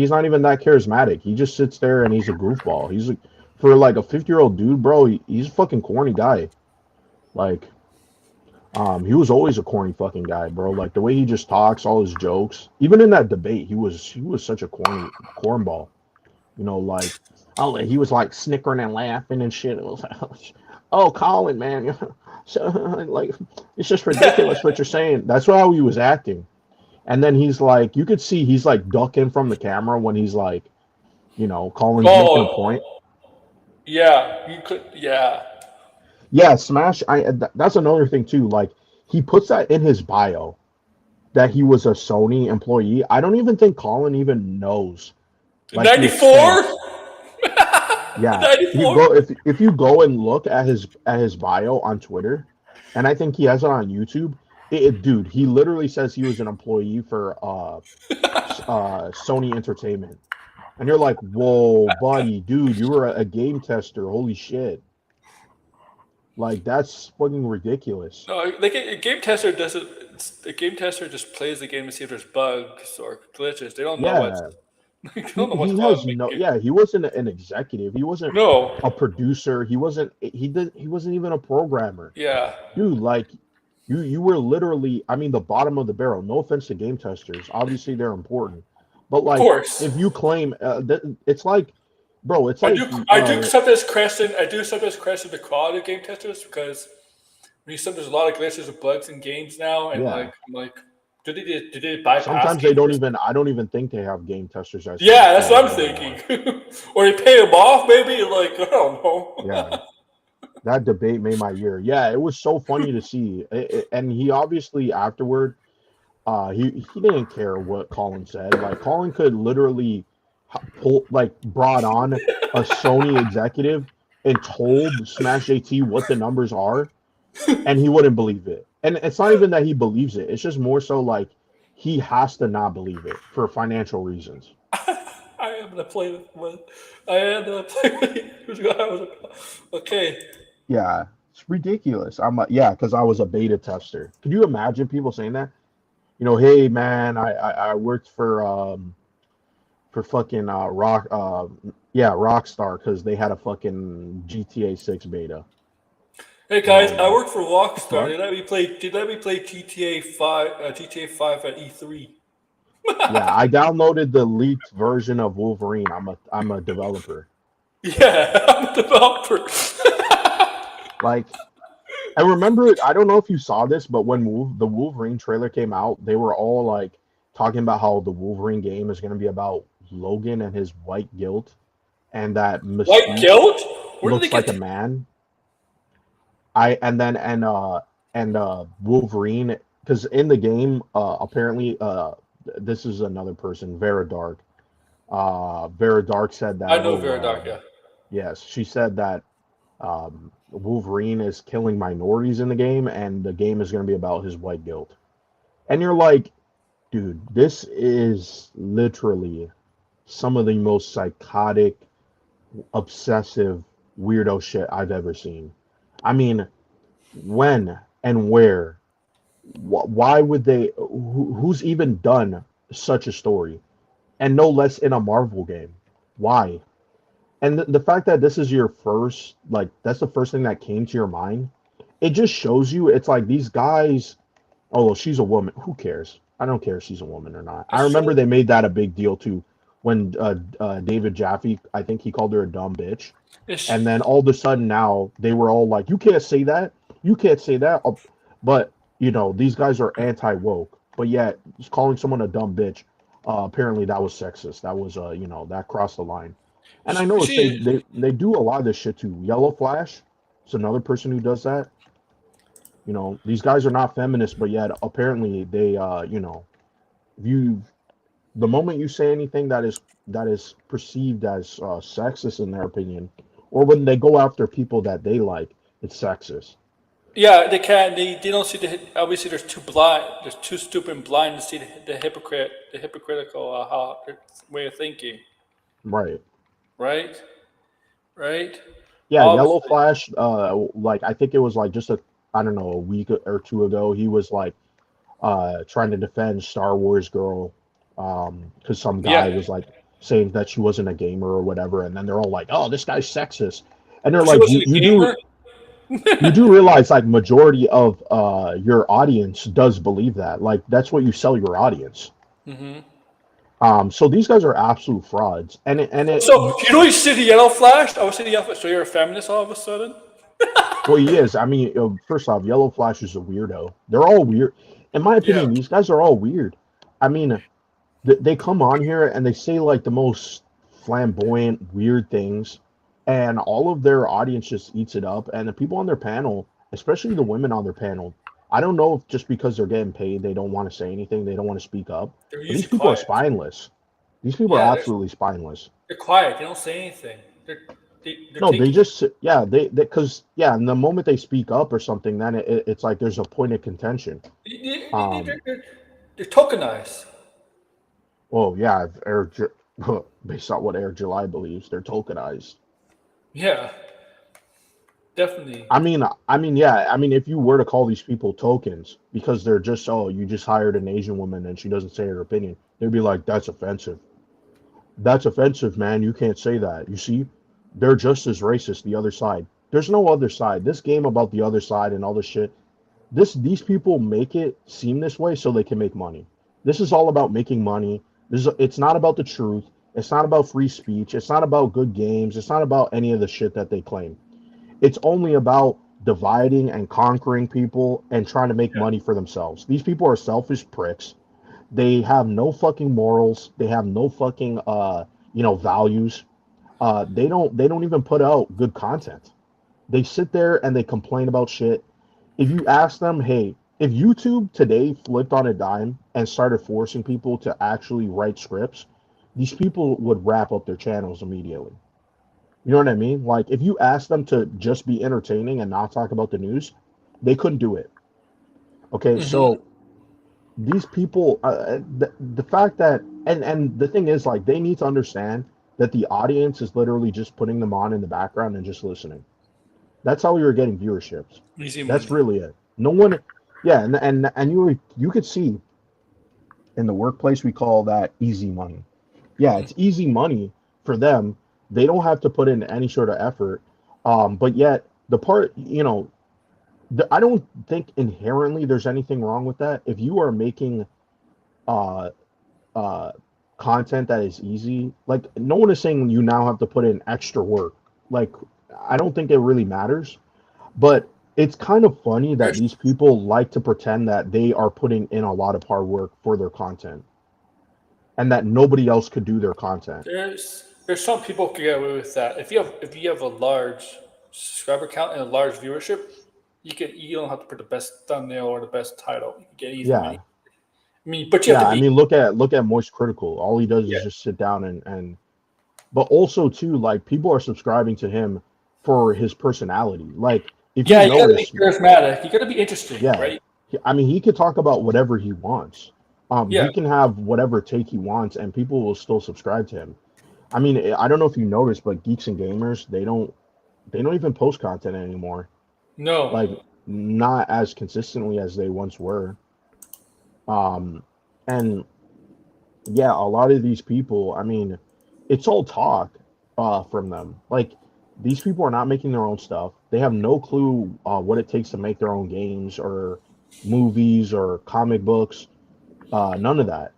not even that charismatic. He just sits there and he's a goofball. For like a 50-year-old dude, bro, he's a fucking corny guy. Like, he was always a corny fucking guy, bro. Like the way he just talks, all his jokes. Even in that debate, he was such a corny cornball. Like, oh, he was like snickering and laughing and shit. It was like, oh, Colin, man, so like it's just ridiculous what you're saying. That's how he was acting. And then he's like, you could see he's like ducking from the camera when he's like, Colin's making a point. Oh, yeah. You could. Yeah. Yeah, Smash. That's another thing too. Like he puts that in his bio that he was a Sony employee. I don't even think Colin even knows like the extent. 94. Yeah, you 94. go if you go and look at his bio on Twitter, and I think he has it on YouTube. Dude, he literally says he was an employee for Sony Entertainment, and you're like, whoa, buddy, dude, you were a game tester. Holy shit! Like that's fucking ridiculous. No, like a game tester doesn't. A game tester just plays the game to see if there's bugs or glitches. They don't know what's. Yeah, They he don't know what's he going on has in the no. game. Yeah, he wasn't an executive. He wasn't No. a producer. He wasn't even a programmer. Yeah. Dude, like you were literally, I mean, the bottom of the barrel. No offense to game testers, obviously they're important, but Of like course. if you claim it's like, bro, it's I like do. I do sometimes question. I do sometimes question the quality of game testers because when you said there's a lot of glitches and bugs in games now, and yeah. like I'm like, did they bypass Sometimes they game don't testers? even. I don't even think they have game testers as Yeah, that's what I'm employees anymore. thinking. Or they pay them off, maybe. Like I don't Yeah, know. that debate made my year. Yeah, it was so funny to see, and he obviously afterward, he didn't care what Colin said. Like Colin could literally brought on a Sony executive and told Smash JT what the numbers are, and he wouldn't believe it. And it's not even that he believes it. It's just more so like he has to not believe it for financial reasons. I am gonna play with. I am gonna play with. Okay. Yeah, it's ridiculous. I'm like, yeah, because I was a beta tester. Could you imagine people saying that? Hey man, I worked for fucking Rockstar because they had a fucking GTA 6 beta. Hey guys, I Like work for the Rockstar. fuck? They let me play. They let me play GTA 5. GTA 5 at E3. Yeah, I downloaded the leaked version of Wolverine. I'm a developer. Yeah, I'm a developer. Like I remember, I don't know if you saw this, but when the Wolverine trailer came out, they were all like talking about how the Wolverine game is going to be about Logan and his white guilt, and that White Mystique guilt? Where did they looks get like a that? man. I and then and Wolverine, because in the game, apparently, this is another person, Vera Dark. Vera Dark said I that, know oh, Viradok, yeah. yes, she said that Wolverine is killing minorities in the game, and the game is going to be about his white guilt. And you're like, dude, this is literally some of the most psychotic, obsessive, weirdo shit I've ever seen. I mean, when and where? Why would they? Who's even done such a story? And no less in a Marvel game. Why? And the fact that this is your first, like, that's the first thing that came to your mind, it just shows you it's like these guys, oh, well, she's a woman. Who cares? I don't care if she's a woman or not. I That's remember true. they made that a big deal too when David Jaffe, I think he called her a dumb bitch. It's, And then all of a sudden now they were all like, you can't say that. You can't say that. But, these guys are anti woke. But yet, just calling someone a dumb bitch, apparently that was sexist. That was, that crossed the line. And I noticed they, she, they, they do a lot of this shit too. Yellow Flash is another person who does that. These guys are not feminists, but yet apparently they, if you, the moment you say anything that is perceived as sexist in their opinion, or when they go after people that they like, it's sexist. yeah, they can't. They don't see the. Obviously, they're too blind. They're too stupid and blind to see the hypocritical way of thinking. Right. Right, right. Yeah, Yellow Obviously, Flash, like I think it was like just I don't know, a week or two ago, he was like trying to defend Star Wars girl, because some guy yeah. was like saying that she wasn't a gamer or whatever, and then they're all like, "Oh, this guy's sexist," and they're She like, wasn't "You a you do gamer. you do realize like majority of your audience does believe that, like that's what you sell your audience." So these guys are absolute frauds, So you know you see the yellow flash. I would say the yellow flash. So you're a feminist all of a sudden. well, he is. I mean, first off, Yellow Flash is a weirdo. They're all weird, in my Yeah. opinion. These guys are all weird. I mean, they come on here and they say like the most flamboyant, weird things, and all of their audience just eats it up. And the people on their panel, especially the women on their panel, I don't know if just because they're getting paid, they don't want to say anything, they don't want to speak up. They're But these usually people are quiet. spineless. These people are Yeah, absolutely spineless. they're quiet. They don't say anything. They're No, they taking. just yeah because yeah, and the moment they speak up or something, then it's like there's a point of contention. Um, They're tokenized. well, yeah, if based on what Air July believes, they're tokenized. Yeah, definitely. Yeah. I mean, if you were to call these people tokens because they're just, oh, you just hired an Asian woman and she doesn't say her opinion, they'd be like, that's offensive. That's offensive, man. You can't say that. You see, they're just as racist. The other side. There's no other side. This game about the other side and all this shit. These people make it seem this way so they can make money. This is all about making money. It's not about the truth. It's not about free speech. It's not about good games. It's not about any of the shit that they claim. It's only about dividing and conquering people and trying to make Yeah. money for themselves. These people are selfish pricks. They have no fucking morals. They have no fucking values. They don't even put out good content. They sit there and they complain about shit. If you ask them, hey, if YouTube today flipped on a dime and started forcing people to actually write scripts, these people would wrap up their channels immediately. You know what I mean? Like if you ask them to just be entertaining and not talk about the news, they couldn't do it. Okay, so these people, the fact that and the thing is, like, they need to understand that the audience is literally just putting them on in the background and just listening. That's how we were getting viewerships. Easy That's money. really it. No one, yeah, and you could see in the workplace we call that easy money. Yeah, it's easy money for them. They don't have to put in any sort of effort. But yet the part, I don't think inherently there's anything wrong with that. If you are making uh uh content that is easy, like no one is saying you now have to put in extra work. Like I don't think it really matters. But it's kind of funny that There's these people like to pretend that they are putting in a lot of hard work for their content and that nobody else could do their content. there's some people who can get away with that. If you have a large subscriber count and a large viewership, you don't have to put the best thumbnail or the best title. You can get easy money. Yeah. I mean, but you have Yeah, to I be mean look at Moist Critical. All he does yeah is just sit down and but also too, like, people are subscribing to him for his personality. Like, if you yeah. You got to be notice, charismatic. You got to be interesting, yeah, right? I mean, he could talk about whatever he wants. Yeah. He can have whatever take he wants, and people will still subscribe to him. I mean, I don't know if you noticed, but Geeks and Gamers, they don't even post content anymore. No. Like, not as consistently as they once were. Um, and yeah, a lot of these people, I mean, it's all talk from them. Like, these people are not making their own stuff. They have no clue what it takes to make their own games or movies or comic books. None of that.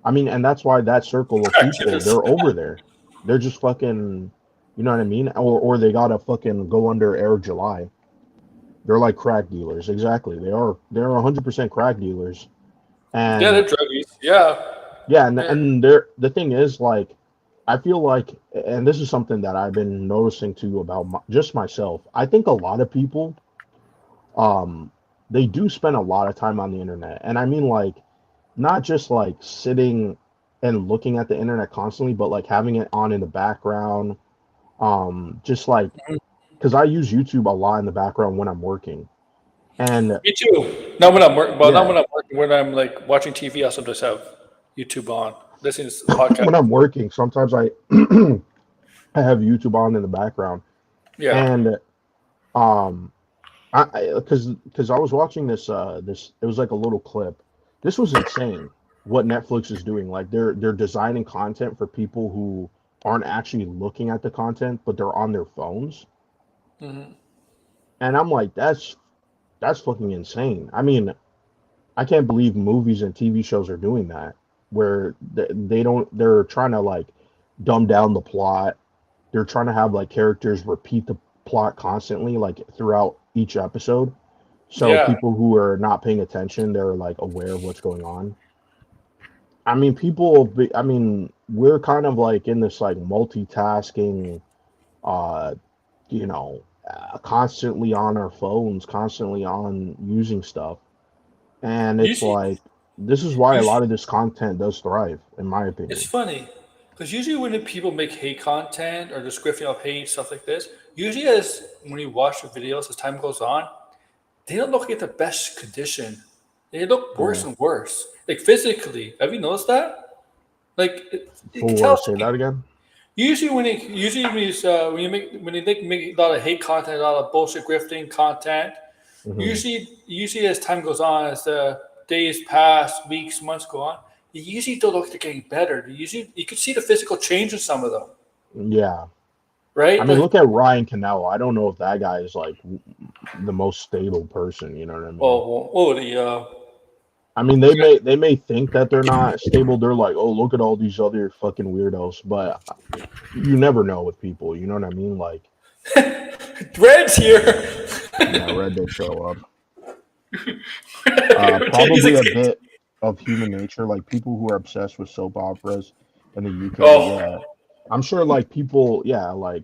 I mean, and that's why that circle of people, Activists. they're over there. They're just fucking, you know what I mean? Or they gotta fucking go under Air July. They're like crack dealers. Exactly. They're 100% crack dealers. Yeah, they're And druggies. Yeah. yeah, and They're, and they're the thing is, like, I feel like, and this is something that I've been noticing too about just myself. I think a lot of people, um, they do spend a lot of time on the internet, and I mean, like, not just like sitting and looking at the internet constantly, but like having it on in the background. Just like, because I use YouTube a lot in the background when I'm working, and me too. Not when I'm working. Well, not yeah, when I'm working. When I'm like watching TV, I also just have YouTube on, listening to podcast. when I'm working, sometimes I I have YouTube on in the background, Yeah. and um because I was watching this it was like a little clip. This was insane what Netflix is doing. Like, they're designing content for people who aren't actually looking at the content, but they're on their phones. Hmm. And I'm like, that's fucking insane. I mean, I can't believe movies and TV shows are doing that, where they don't, they're trying to like dumb down the plot. They're trying to have like characters repeat the plot constantly, like throughout each episode. So Yeah. people who are not paying attention, they're like aware of what's going on. I mean, I mean, we're kind of like in this like multitasking, uh, constantly on our phones, constantly on using stuff. And it's Usually, like, this is why a usually lot of this content does thrive, in my it's opinion. funny because usually when the people make hate content or description of hate stuff like this, usually as when you watch the videos as time goes on, they don't look at the best condition. They look worse Yeah. and worse, like physically. Have you noticed that? Like you can For tell. say that again. Usually when you make a lot of hate content, a lot of bullshit grifting content, Hmm. usually as time goes on, as the days pass, weeks, months go on, you usually don't look like they're getting better. You can see the physical change in some of them, Yeah. I right? mean, Like, look at Ryan Canelo. I don't know if that guy is like the most stable person. You know what I mean? the I mean, they may think that they're not stable. They're like, oh, look at all these other fucking weirdos. But you never know with people. You know what I mean? Like, Red's here. yeah, Red did show up. He's Probably like, a bit of human nature, like people who are obsessed with soap operas in the UK. oh Yeah, I'm sure, like, people, yeah, like,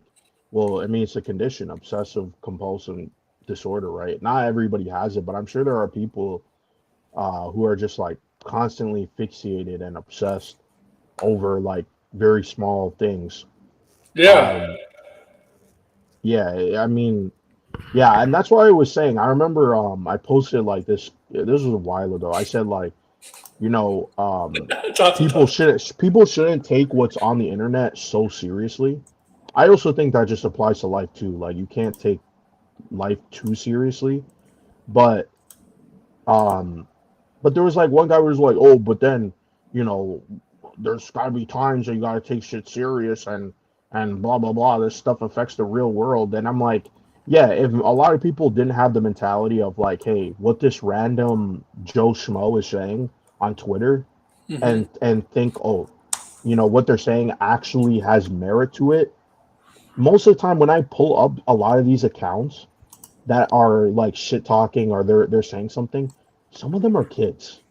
well, I mean, it's a condition, obsessive compulsive disorder, right? Not everybody has it, but I'm sure there are people who are just like constantly fixated and obsessed over like very small things. yeah. Um, yeah, I mean, yeah, and that's why I was saying. I remember I posted like this. This was a while ago. I said, like, you know, Johnson talk. people shouldn't take what's on the internet so seriously. I also think that just applies to life too. Like, you can't take life too seriously. But um but there was like one guy who was like, oh, but then, you know, there's gotta be times that you gotta take shit serious, and blah blah blah. This stuff affects the real world. And I'm like, yeah, if a lot of people didn't have the mentality of like, hey, what this random Joe Schmo is saying on Twitter, and think, oh, what they're saying actually has merit to it. Most of the time when I pull up a lot of these accounts, that are like shit talking or they're saying something, some of them are kids.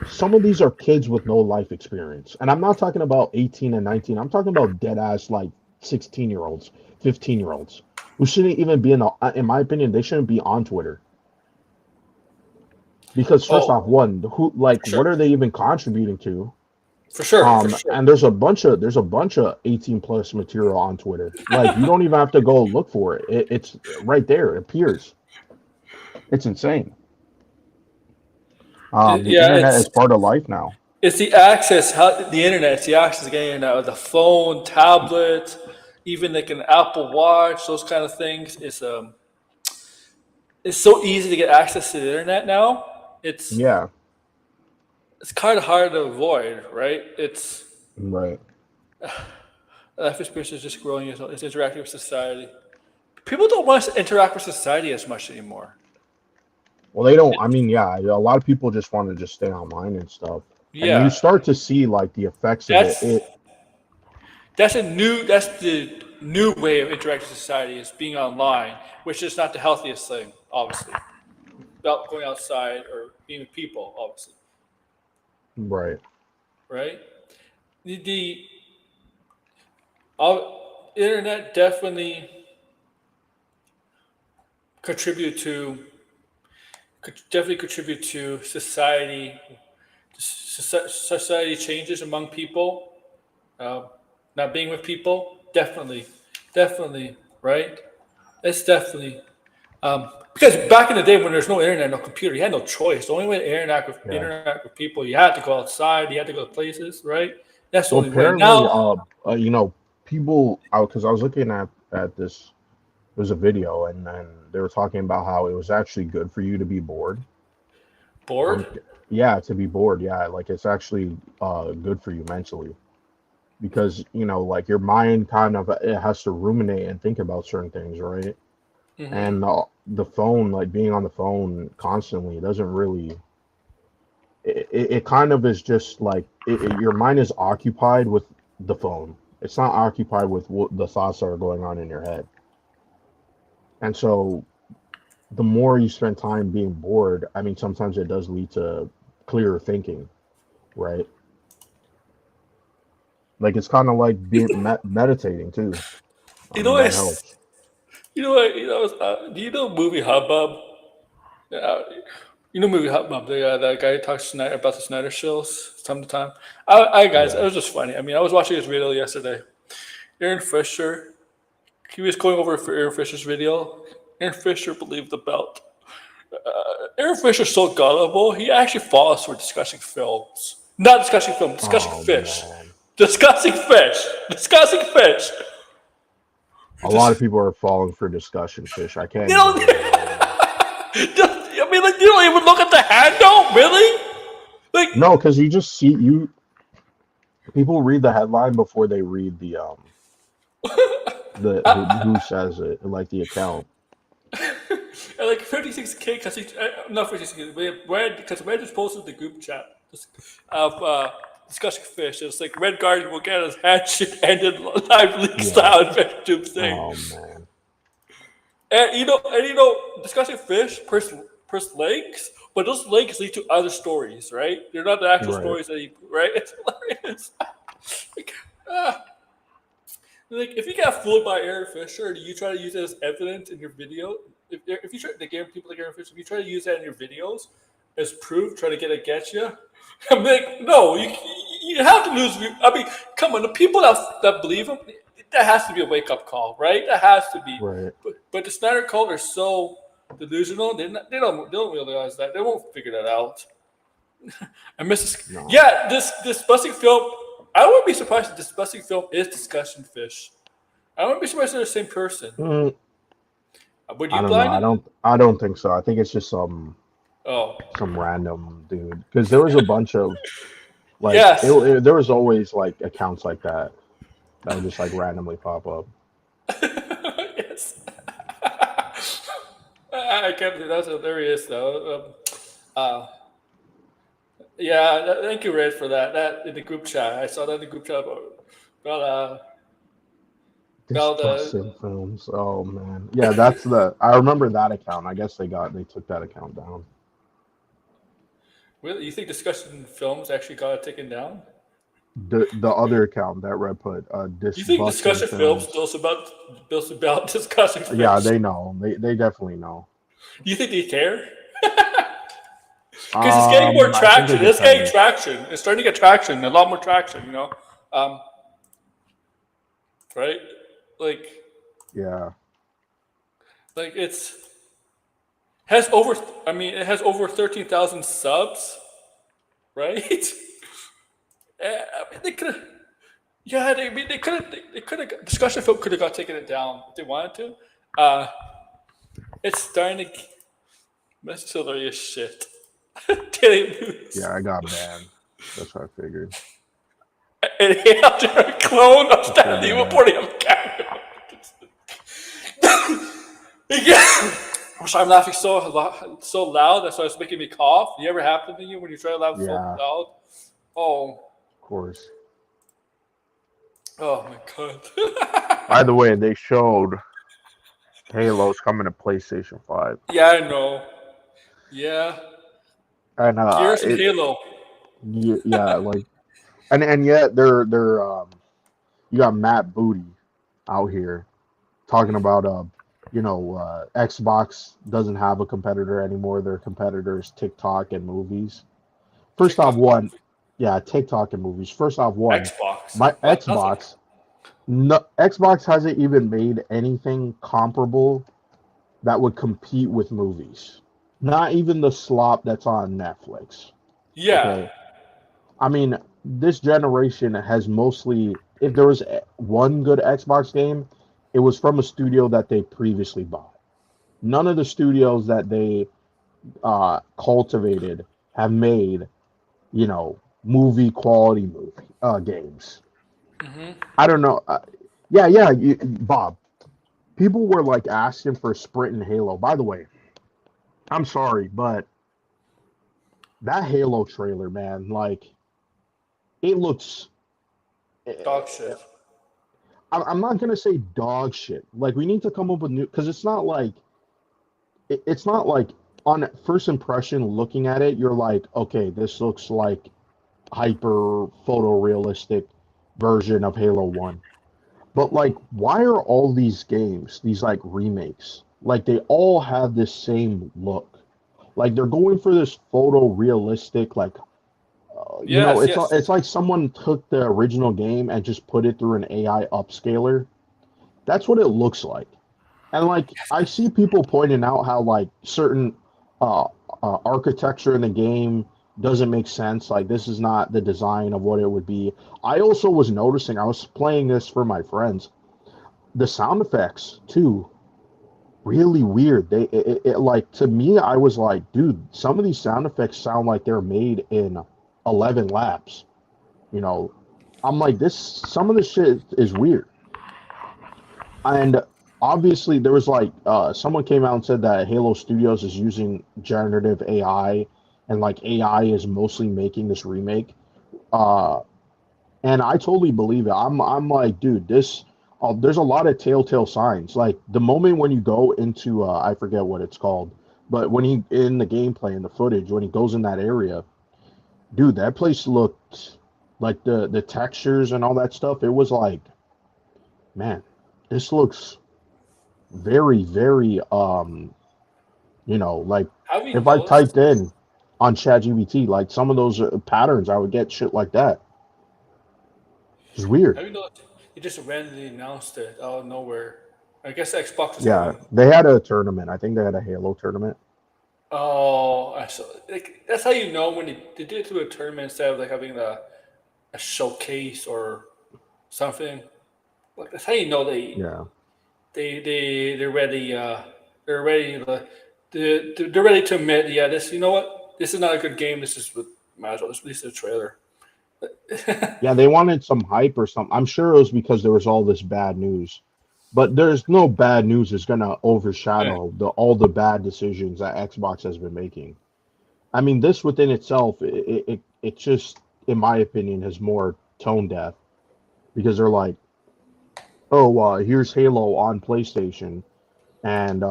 Some of these are kids with no life experience. And I'm not talking about 18 and 19. I'm talking about dead ass like 16-year-olds, 15-year-olds who shouldn't even be in my opinion, they shouldn't be on Twitter. Because first off, Oh, one, who like for what sure, are they even contributing to? for sure, for sure. And there's a bunch of 18 plus material on Twitter. Like you don't even have to go look for it. It's right there. It appears. It's insane. The Yeah, internet is part of life now. it's the access, how the internet, it's the access getting the phone, tablet, even like an Apple Watch, those kind of things. It's so easy to get access to the internet now. It's Yeah, it's kind of hard to avoid, right? It's right. life experience is just growing. It's interacting with society. People don't want to interact with society as much anymore. Well, they don't. I mean, yeah, a lot of people just want to just stay online and stuff, and you Yeah, start to see like the effects of it. that's that's the new way of interacting with society is being online, which is not the healthiest thing, obviously. About going outside or being with people, obviously, Right. right? The internet definitely contribute to could definitely contribute to society changes among people, uh, not being with people. Definitely, right? It's definitely because back in the day when there's no internet, no computer, you had no choice. The only way to Yeah. interact with people, you had to go outside, you had to go to places, right? That's the Well, only way. apparently, Now, people, because I was looking at this, there was a video, and they were talking about how it was actually good for you to be bored. bored. Um, yeah, to be bored. Yeah, like it's actually good for you mentally because like your mind kind of it has to ruminate and think about certain things, right? Hmm. And the phone, like being on the phone constantly, doesn't really. It kind of is just like your mind is occupied with the phone. It's not occupied with what the thoughts that are going on in your head. And so the more you spend time being bored, I mean, sometimes it does lead to clearer thinking, right? Like it's kind of like being meditating too. I You know, mean, that helps. you know what? Do you know movie Hubbub? Uh, you know movie Hubbub, that guy who talks about the Snyder shows time to time. Guys, it Yeah. was just funny. I mean, I was watching his video yesterday. Aaron Fisher, he was going over for Aaron Fisher's video. Aaron Fisher believed the belt. Aaron Fisher's so gullible, he actually falls for discussing films. Not discussing film, discussing Oh fish. man, Discussing fish. Discussing fish. a lot Just, of people are falling for discussion fish. I can't you even know, believe it, man. I mean, like, you don't even look at the handle, really? Like, No, because you just see you people read the headline before they read the who says it, like the account. like 56K, because not 56K, Red, because Red just posted the group chat of discussing fish. It's like Red Guardian will get his hand shit ended live leak Yeah. style in Doomsday. Oh man. Discussing fish purse legs, but those legs lead to other stories, right? They're not the actual Right. stories that he, right? It's hilarious. like, ah. Like, if you get fooled by Aaron Fisher, do you try to use it as evidence in your video? If you try to get people like Aaron Fisher, if you try to use that in your videos as proof, try to get against you, I'm like, no, you have to lose. I mean, come on, the people that believe him, that has to be a wake up call, right? That has to be. Right. But the Snyder cult are so delusional. They don't realize that. They won't figure that out. And Mrs. No. Yeah, this busing film. I wouldn't be surprised if this busing film is discussion fish. I wouldn't be surprised if they're the same person. Mm, Would I you don't know. blind I it? don't. I don't think so. I think it's just Oh, some random dude because there was a bunch of like yes. there was always like accounts like that would just like randomly pop up. Yes. I can't believe that's hilarious though. Uh, yeah, thank you, Red, for that. That in the group chat. I saw that in the group chat about Now Discussing films. Oh man, yeah, that's the. I remember that account. I guess they took that account down. really, you think discussion films actually got it taken down? The other account that Red put, You think discussing discussion films films. built about discussing Yeah, films? they know. They definitely know. You think they care? Because it's getting more I think it traction. It's getting depends. traction. It's starting to get traction. A lot more traction. Um, right? Like, Yeah, it's has over. I mean, it has over 13,000 subs. Right? I mean, they could have. Yeah, I mean, they could have. They could have. Discussion film could have got taken it down if they wanted to. Uh, it's starting to. That's hilarious shit. Daily yeah, news. I got banned. That's what I figured. And after a clone of I Stanley figured that. reporting on camera. Yeah. I'm sorry, I'm laughing so loud. That's why it's making me cough. You ever happen to you when you try to laugh so Yeah, loud? Oh, of course. oh my god. By the way, they showed Halo's coming to PlayStation 5. Yeah, I know. Yeah, And Gears and Halo. yeah, like and yet they're you got Matt Booty out here talking about Xbox doesn't have a competitor anymore. Their competitor is TikTok and movies. First off, TikTok and one, movie. yeah, TikTok and movies. First off, one, Xbox. my What? Nothing. Xbox, no, Xbox hasn't even made anything comparable that would compete with movies. Not even the slop that's on Netflix. Yeah. Okay, I mean, this generation has mostly, if there was one good Xbox game, it was from a studio that they previously bought. None of the studios that they cultivated have made, movie quality games. I don't know. Yeah, Bob. People were like asking for Sprint and Halo. By the way, I'm sorry, but that Halo trailer, man, like it looks. Dog shit. I'm not gonna say dog shit. Like we need to come up with new because it's not like on first impression looking at it, you're like, okay, this looks like hyper photorealistic version of Halo 1. But like, why are all these games, these like remakes, like they all have this same look? Like they're going for this photorealistic, like Yes, yes. it's like someone took the original game and just put it through an AI upscaler. That's what it looks like. And like I see people pointing out how like certain uh, architecture in the game doesn't make sense. Like this is not the design of what it would be. I also was noticing. I was playing this for my friends. The sound effects too, really weird. It like to me, I was like, dude, some of these sound effects sound like they're made in 11 laps. You know, I'm like this. Some of this shit is weird. And obviously there was like someone came out and said that Halo Studios is using generative AI and like AI is mostly making this remake. Uh and I totally believe it. I'm like, dude, this there's a lot of telltale signs. Like the moment when you go into I forget what it's called, but when he in the gameplay and the footage when he goes in that area, dude, that place looked like the textures and all that stuff. It was like, man, this looks very, very like Have you if I noticed? typed in on ChatGPT like some of those patterns, I would get shit like that. It's weird. Have you noticed? They just randomly announced it out of nowhere. I guess Xbox is Yeah, having. they had a tournament. I think they had a Halo tournament. Oh, I saw. Like, that's how you know when they did it through a tournament instead of like having a showcase or something. Like that's how you know Yeah, they're ready. They're ready. They're ready to admit. Yeah, this. You know what? This is not a good game. This is might as well just release a trailer. yeah, they wanted some hype or something. I'm sure it was because there was all this bad news, but there's no bad news is gonna Yeah. overshadow the all the bad decisions that Xbox has been making. I mean, this within itself, it just, in my opinion, has more tone deaf because they're like, oh, here's Halo on PlayStation, and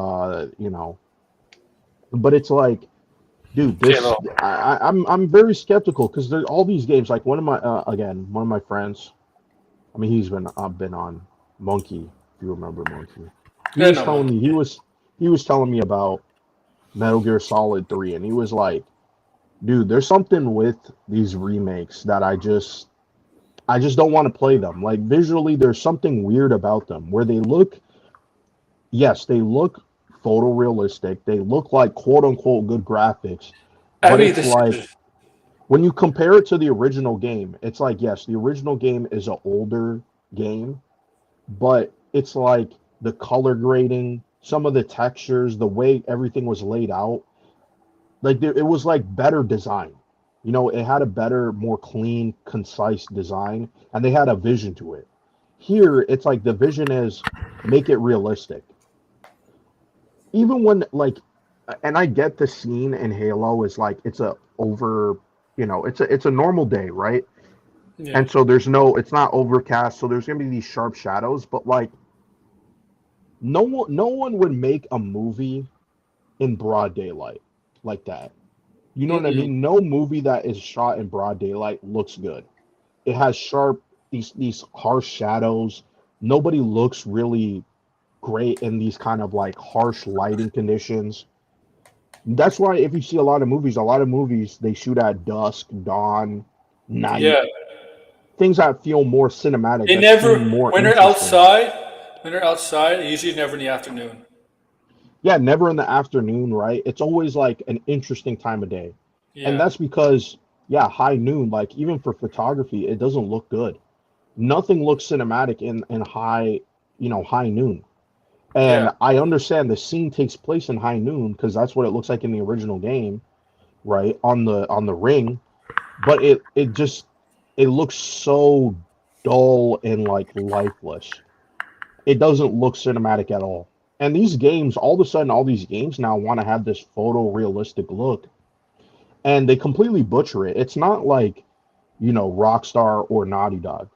but it's like, dude, Halo. I'm very skeptical because there all these games. Like one of my friends. I mean, he's been on Monkey, if you remember Monkey. He Yeah, was no telling monkey. me he was telling me about Metal Gear Solid 3, and he was like, dude, there's something with these remakes that I just don't want to play them. Like visually, there's something weird about them where they look, yes, they look photorealistic. They look like quote unquote good graphics, I but mean, it's this like is when you compare it to the original game, it's like yes, the original game is an older game, but it's like the color grading, some of the textures, the way everything was laid out, like it was like better design. You know, it had a better, more clean, concise design, and they had a vision to it. Here, it's like the vision is make it realistic. Even when like, and I get the scene in Halo is like it's a over, it's a normal day, right? yeah. And so it's not overcast, so there's gonna be these sharp shadows, but like no one would make a movie in broad daylight like that. You know what I Mm-mm. mean? No movie that is shot in broad daylight looks good. It has sharp these harsh shadows. Nobody looks really great in these kind of like harsh lighting conditions. That's why if you see a lot of movies they shoot at dusk, dawn, night, Yeah. things that feel more cinematic, They that never seem more when they're interesting. outside. When they're outside, usually never in the afternoon. Yeah, never in the afternoon, right? It's always like an interesting time of day. And Yeah. that's because, yeah, high noon, like even for photography, it doesn't look good. Nothing looks cinematic in high noon. Yeah. And I understand the scene takes place in high noon because that's what it looks like in the original game, right? On the ring, but it looks so dull and like lifeless. It doesn't look cinematic at all. And these games, all of a sudden, all these games now want to have this photorealistic look, and they completely butcher it. It's not like Rockstar or Naughty Dog.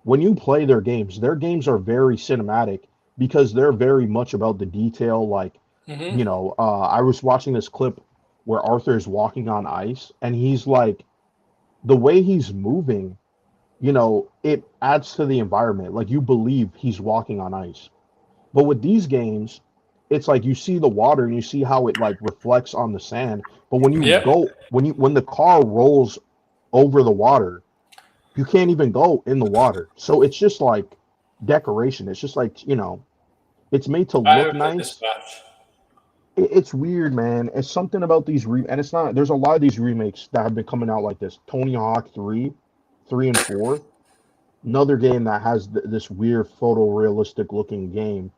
When you play their games are very cinematic because they're very much about the detail. Like, Hmm. I was watching this clip where Arthur is walking on ice, and he's like, the way he's moving, it adds to the environment. Like, you believe he's walking on ice. But with these games, it's like you see the water and you see how it like reflects on the sand. But Yep. when the car rolls over the water, you can't even go in the water. So it's just like decoration. It's just like, it's made to I look haven't played this nice. match. It's weird, man. It's something about and it's not. There's a lot of these remakes that have been coming out like this. Tony Hawk 3 and 4, another game that has this weird photorealistic looking game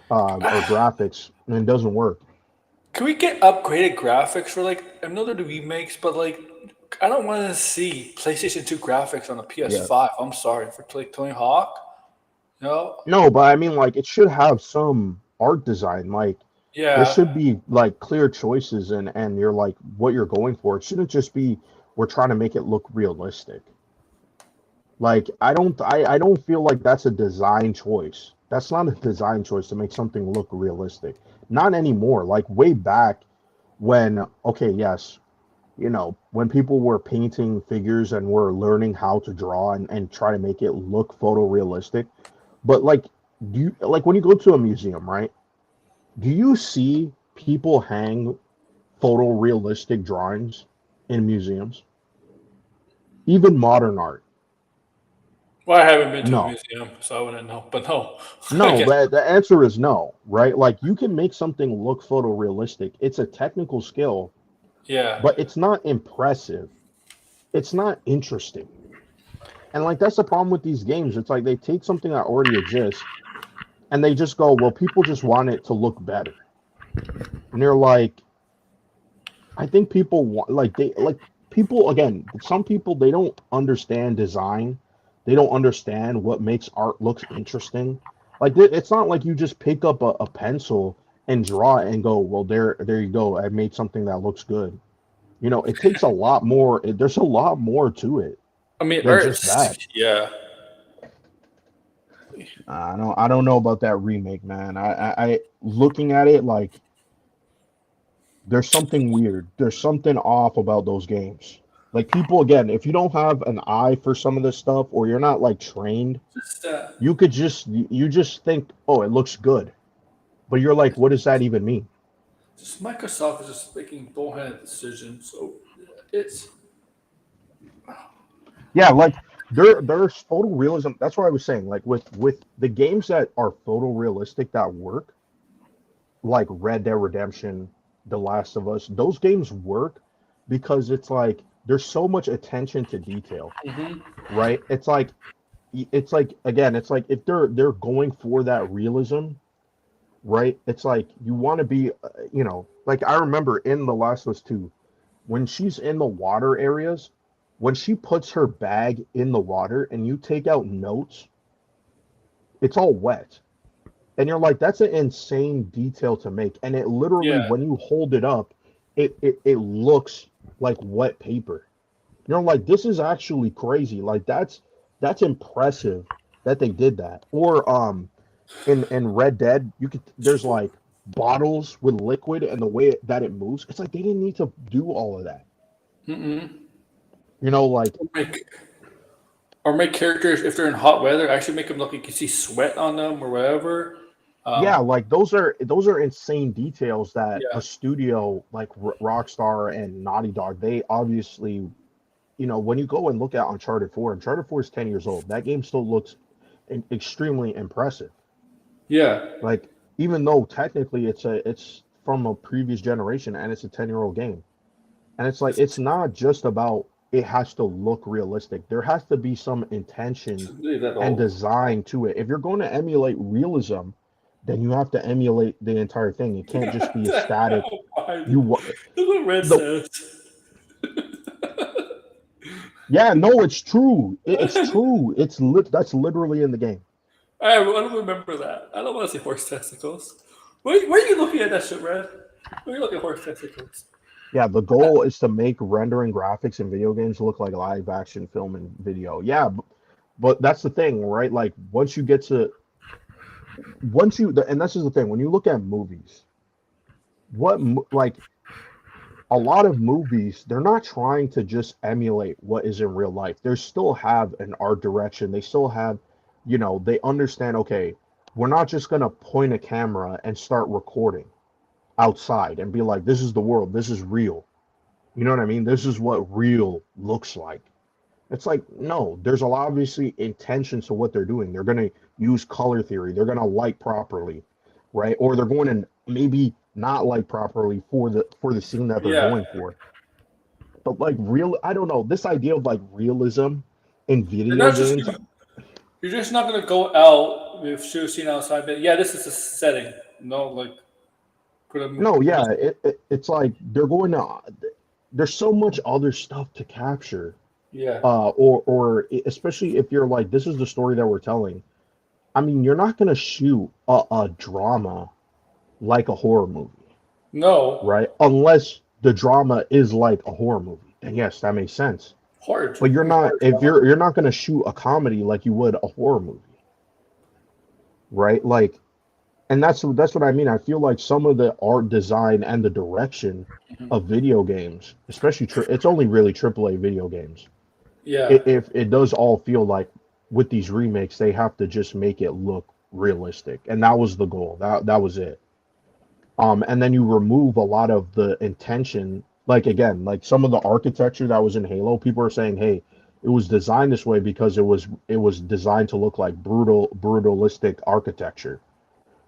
or graphics, and it doesn't work. Can we get upgraded graphics for like? I know they're the remakes, but like, I don't want to see PlayStation 2 graphics on a Yeah. PS5. I'm sorry for like Tony Hawk. No. No, but I mean, like, it should have some art design. Like, there Yeah. should be like clear choices, and you're like what you're going for. It shouldn't just be we're trying to make it look realistic. Like, I don't feel like that's a design choice. That's not a design choice to make something look realistic. Not anymore. Like way back when, okay, yes, when people were painting figures and were learning how to draw and try to make it look photorealistic. But like, do you like when you go to a museum, right? Do you see people hang photorealistic drawings in museums? Even modern art? Well, I haven't been to a No. museum, so I wouldn't know. But no, I No, guess. the answer is no, right? Like you can make something look photorealistic. It's a technical skill, Yeah. but it's not impressive. It's not interesting. And like that's the problem with these games. It's like they take something that already exists and they just go, well, people just want it to look better. And they're like, I think people want like people again, some people they don't understand design. They don't understand what makes art looks interesting. Like it's not like you just pick up a pencil and draw it and go, well, there you go. I made something that looks good. It takes a lot more. There's a lot more to it I mean, than just that. yeah. I don't know about that remake, man. I looking at it like there's something weird. There's something off about those games. Like people, again, if you don't have an eye for some of this stuff, or you're not like trained, Just, you just think, oh, it looks good, but you're like, what does that even mean? just Microsoft is just making bullheaded decisions. So it's Yeah, like there's photorealism. That's what I was saying. Like with the games that are photorealistic that work, like Red Dead Redemption, The Last of Us, those games work because it's like there's so much attention to detail, mhm. right? It's like again, it's like if they're going for that realism, right? It's like you want to be, like I remember in The Last of Us 2, when she's in the water areas, when she puts her bag in the water and you take out notes, it's all wet. And you're like, that's an insane detail to make. And it literally, Yeah, when you hold it up, it looks like wet paper. You're like, this is actually crazy. Like that's impressive that they did that. Or in Red Dead, there's like bottles with liquid and the way that it moves. It's like they didn't need to do all of that. mm-mm. Like Make or make characters if they're in hot weather actually make them look like you can see sweat on them or whatever. yeah, Um, like those are insane details that a yeah, studio like Rockstar and Naughty Dog, they obviously, when you go and look at Uncharted 4 is 10 years old. That game still looks extremely impressive. yeah. Like even though technically it's from a previous generation and it's a 10-year-old game. And it's like it's not just about it has to look realistic. There has to be some intention Shouldn't be that and old. design to it. If you're going to emulate realism, then you have to emulate the entire thing. It can't just be a static. Look You wa- what Red the says. Yeah, no, it's true. It's true. That's literally in the game. I don't remember that. I don't want to see horse testicles. Where are you looking at that shit, Red? Where are you looking at horse testicles? Yeah, the goal is to make rendering graphics in video games look like live action film and video. Yeah, but that's the thing, right? Like and this is the thing, when you look at movies, like a lot of movies, they're not trying to just emulate what is in real life. They still have an art direction. They still have, they understand, okay, we're not just going to point a camera and start recording outside and be like, this is the world, this is real. You know what I mean? This is what real looks like. It's like, no, there's a lot obviously intention to what they're doing. They're going to use color theory. They're going to light properly, right? Or they're going to maybe not light properly for the scene that they're Yeah, going for. But like I don't know, this idea of like realism in you're video not just games. you're just not gonna go out with shoes seen outside. But yeah, this is a setting. No, like put a No, yeah, it's like they're going to. There's so much other stuff to capture, yeah. especially if you're like, this is the story that we're telling. I mean, you're not going to shoot a drama like a horror movie, No, right? Unless the drama is like a horror movie. And yes, that makes sense. horror. But you're not Horror if drama. you're not going to shoot a comedy like you would a horror movie, right? Like, and that's what I mean. I feel like some of the art design and the direction Mhm. of video games, especially it's only really AAA video games. Yeah, If it does all feel like with these remakes, they have to just make it look realistic, and that was the goal. That was it. And then you remove a lot of the intention. Like again, like some of the architecture that was in Halo, people are saying, hey, it was designed this way because it was designed to look like brutalistic architecture,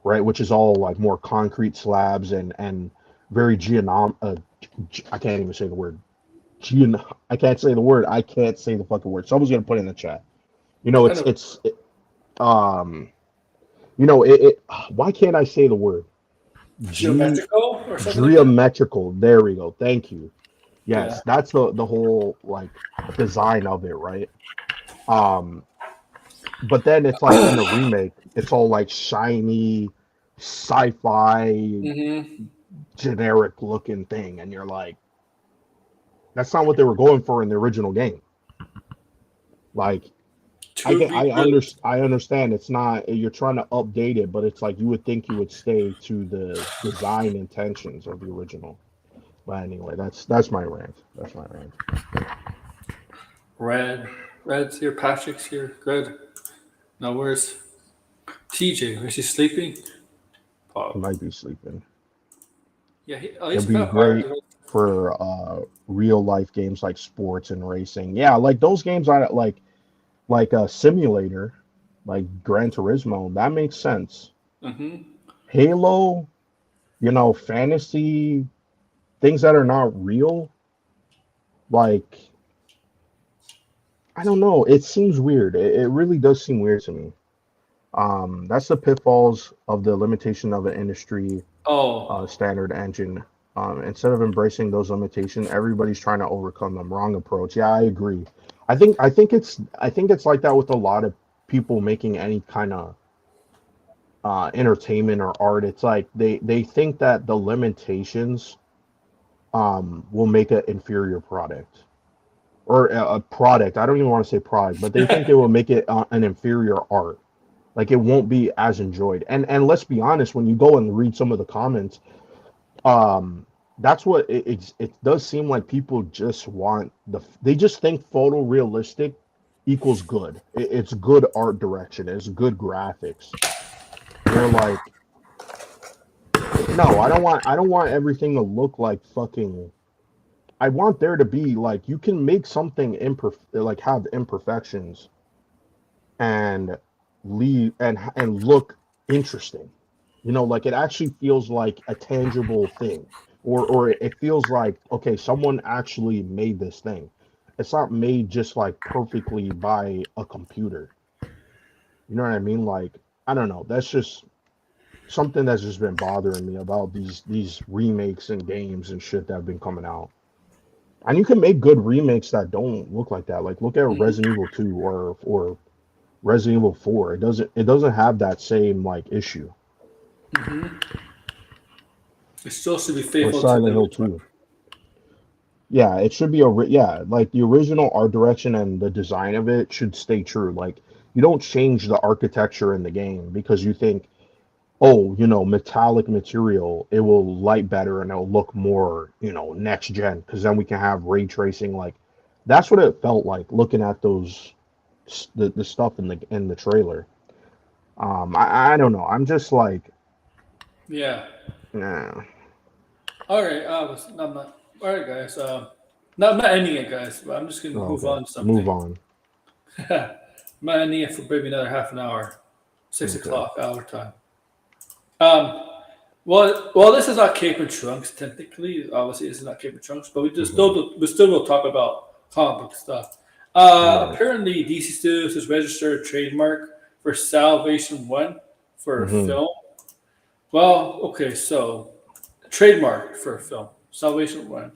right? Which is all like more concrete slabs and very I can't even say the word. I can't say the word. I can't say the fucking word. Someone's gonna put it in the chat. You know, I know. um, it. Why can't I say the word? Ge Geometrical or something like that. Geometrical. There we go. Thank you. Yeah, Yes, that's the whole like design of it, right? Um, but then it's like in the remake, it's all like shiny, sci-fi, hmm generic looking thing, and you're like, that's not what they were going for in the original game. Like, I to get, be released. I understand. It's not you're trying to update it, but it's like you would think you would stay to the design intentions of the original. But anyway, that's my rant. That's my rant. Red's here, Patrick's here. Good. Now where's TJ? Is he sleeping? He Oh, might be sleeping. yeah. It'd He's be kind of hard. great for real life games like sports and racing. Yeah, like those games I like a simulator, like Gran Turismo. That makes sense. Mm-hmm. Halo, fantasy things that are not real, like I don't know. It seems weird. It really does seem weird to me. That's the pitfalls of the limitation of an industry Oh, standard engine. Instead of embracing those limitations, everybody's trying to overcome them. Wrong approach. Yeah, I agree. I think it's like that with a lot of people making any kind of entertainment or art. It's like they think that the limitations will make an inferior product or a product. I don't even want to say product, but they think it will make it an inferior art. Like it won't be as enjoyed. And let's be honest, when you go and read some of the comments, um, that's what it does seem like people just want they just think photorealistic equals good. It's good art direction. It's good graphics. They're like, no, I don't want everything to look like fucking. I want there to be like you can make something like have imperfections and leave and look interesting. Like it actually feels like a tangible thing, or it feels like okay, someone actually made this thing. It's not made just like perfectly by a computer. You know what I mean? Like I don't know. That's just something that's just been bothering me about these remakes and games and shit that have been coming out. And you can make good remakes that don't look like that. Like look at mm-hmm. Resident Evil 2 or Resident Evil 4. It doesn't have that same like issue. Mm-hmm. It still should be Or faithful to Silent the Hill original. 2. Yeah, it should be yeah, like the original art direction and the design of it should stay true. Like you don't change the architecture in the game because you think, oh, metallic material, it will light better and it'll look more, next gen because then we can have ray tracing. Like that's what it felt like looking at those the stuff in the trailer. I don't know. I'm just like, Yeah. nah. All right. All right, guys. I'm not ending it, guys. But I'm just gonna Oh, move okay, on to move something. on. I'm not ending it for maybe another half an hour. Six Okay. o'clock our time. Um. Well, this is not Cape and Trunks. Technically, obviously, this is not Cape and Trunks, but Hmm. we still will talk about comic book stuff. Right. Apparently, DC Studios has registered a trademark for Salvation One for a Hmm. film. Well, okay, so trademark for a film, Salvation One.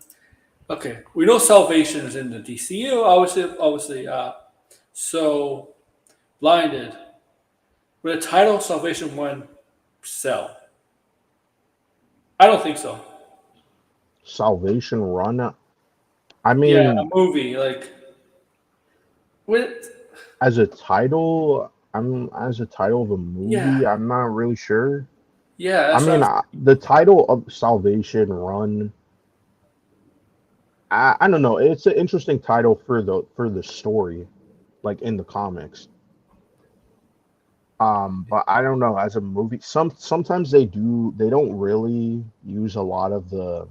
Okay, we know Salvation is in the DCU, obviously. So blinded. Would the title Salvation One sell? I don't think so. Salvation Run. I Yeah, mean, a movie like with as a title of a yeah, movie, I'm not really sure. yeah. I That's what mean, I'm. the title of Salvation Run. I don't know. It's an interesting title for the story, like in the comics. But I don't know. As a movie, sometimes they don't really use a lot of the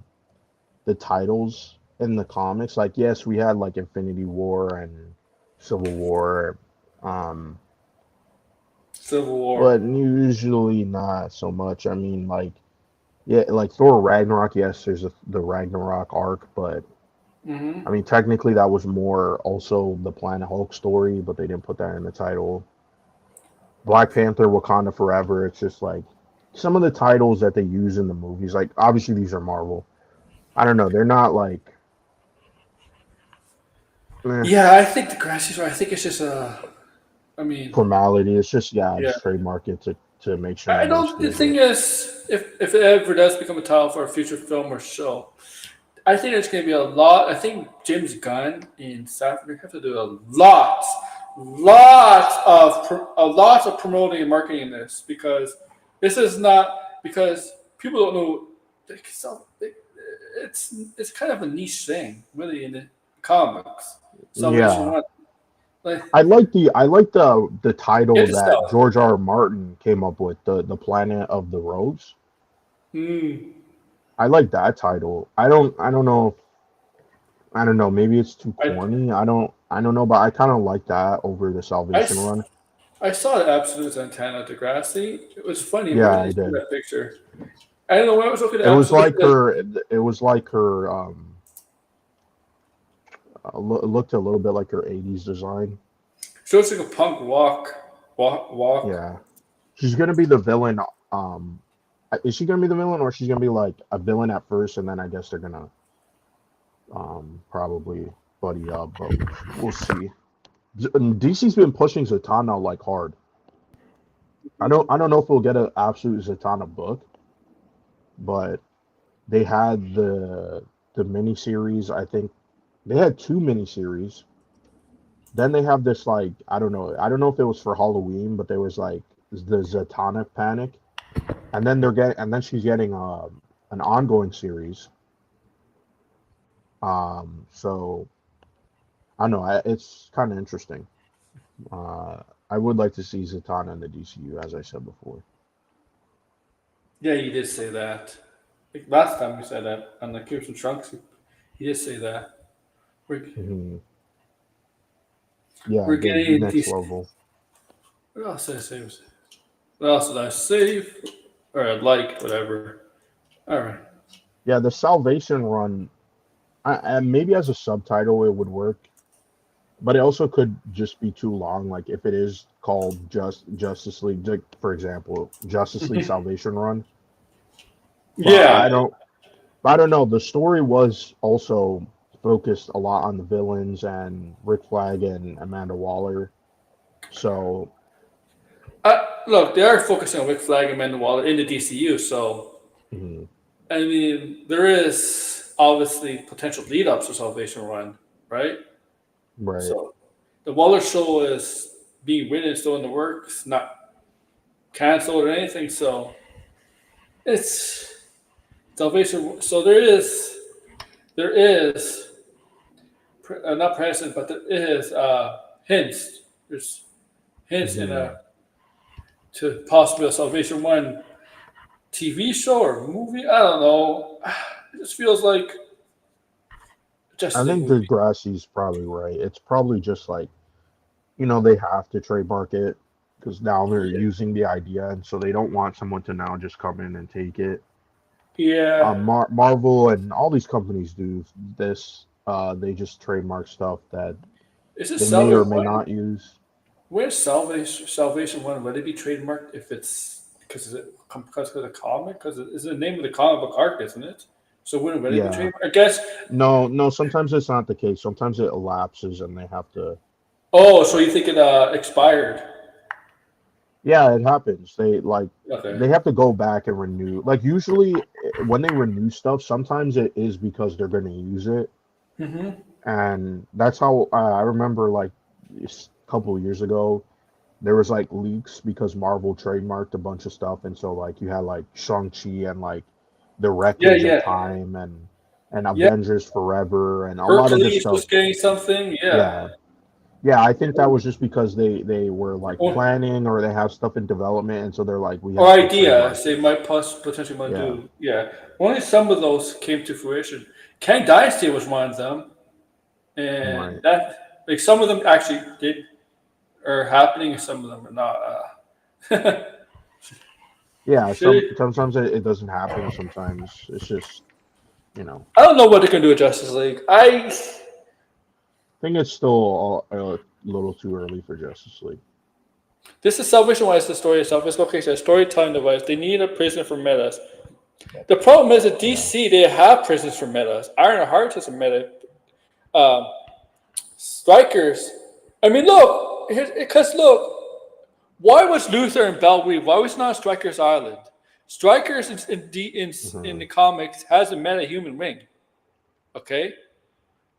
titles in the comics. Like, yes, we had like Infinity War and Civil War, um, Civil War. but usually not so much. I mean, like, yeah, like Thor Ragnarok. Yes, there's the Ragnarok arc, but I Mm-hmm. mean, technically that was more also the Planet Hulk story, but they didn't put that in the title. Black Panther, Wakanda Forever. It's just like some of the titles that they use in the movies. Like, obviously these are Marvel. I don't know. They're not like. Eh, Yeah, I think the grass is right. I think it's just I mean, formality. It's just yeah, yeah. just trademark it to make sure I nobody don't. The steals thing it. is, if it ever does become a title for a future film or show, I think there's going to be a lot. I think James Gunn and Safran have to do a lot lots of promoting and marketing this, because this is not, because people don't know. It's kind of a niche thing, really, in the comics. Salvation Yeah. Run, like I like the title get that itself. George R. R. Martin came up with, the Planet of the Rogues. Mm. I like that title. I don't know, maybe it's too I, corny. I don't know, but I kind of like that over the I, Salvation s- Run. I saw the Absolute Antenna Degrassi. It was funny. Where Yeah, did you I see did. that picture? I don't know when I was looking at It was Absolute. like her. It was like her. It looked a little bit like her '80s design. So it's like a punk walk. Yeah, she's gonna be the villain. Um, is she gonna be the villain, or she's gonna be like a villain at first, and then I guess they're gonna probably buddy up, but we'll see. DC's been pushing Zatanna like hard. I don't know if we'll get an absolute Zatanna book, but they had the miniseries. I think they had two miniseries. Then they have this, like, I don't know if it was for Halloween, but there was like the Zatanna Panic, and then she's getting an ongoing series. So I don't know. It's kind of interesting. Uh, I would like to see Zatanna in the DCU, as I said before. Yeah, you did say that. Like last time we said that on the Crimson Trunks, you did say that. We're, Hmm. Yeah, we're the getting next these. level. What else did I save? What else did I save? Or I'd like, whatever. All right. Yeah, the Salvation Run. Maybe as a subtitle it would work, but it also could just be too long. Like if it is called just Justice League, like, for example, Justice League Salvation Run. But Yeah. I don't know. The story was also focused a lot on the villains and Rick Flag and Amanda Waller. So, Look, they are focusing on Rick Flag and Amanda Waller in the DCU, so mhm, I mean, there is obviously potential lead ups to Salvation Run, right? right. So the Waller show is being written, still in the works, not canceled or anything. So it's Salvation. So there is not precedent, but there is hints. There's hints in Hmm. a to possibly a Salvation One TV show or movie. I don't know. It just feels like I Justice League think movie. Degrassi's probably right. It's probably just like, they have to trademark it because now they're Yeah. using the idea, and so they don't want someone to now just come in and take it. Yeah. Marvel and all these companies do this. They just trademark stuff that Is it they may or Salvation may One? not use. Where's Salvation One? Would it be trademarked if it's because of the comic? Because it's the name of the comic book arc, isn't it? So wouldn't it really be Yeah. trademarked? I guess. No, no, sometimes it's not the case. Sometimes it elapses and they have to. Oh, so you think it expired? Yeah, it happens. They Okay. have to go back and renew. Like usually when they renew stuff, sometimes it is because they're going to use it. Mm-hmm. And that's how I remember, like, a couple of years ago there was like leaks because Marvel trademarked a bunch of stuff, and so like you had like Shang-Chi and like the Yeah, Wreckage of yeah, Time and yeah. Avengers Forever and a lot of this Hercules stuff. was getting something. Yeah. Yeah. Yeah, I think that was just because they were like Or, planning or they have stuff in development, and so they're like, we or have to trademark ideas they it. might potentially want to Yeah, do. Yeah. Only some of those came to fruition. Kang Dynasty was one of them, and right. that like some of them actually did are happening, and some of them are not. Yeah, Should sometimes it doesn't happen. Sometimes it's just, I don't know what they can do with Justice League. I think it's still a little too early for Justice League. This is Salvation Wise, the story itself. It's location, a storytelling device. They need a prison for metas. The problem is that Yeah. DC they have prisons for metas. Iron Heart is a meta. Um, Strikers. I mean, look, because look, why was Luther in Bellweave? Why was not Strikers Island? Strikers in Hmm. the comics has a meta human wing. Okay,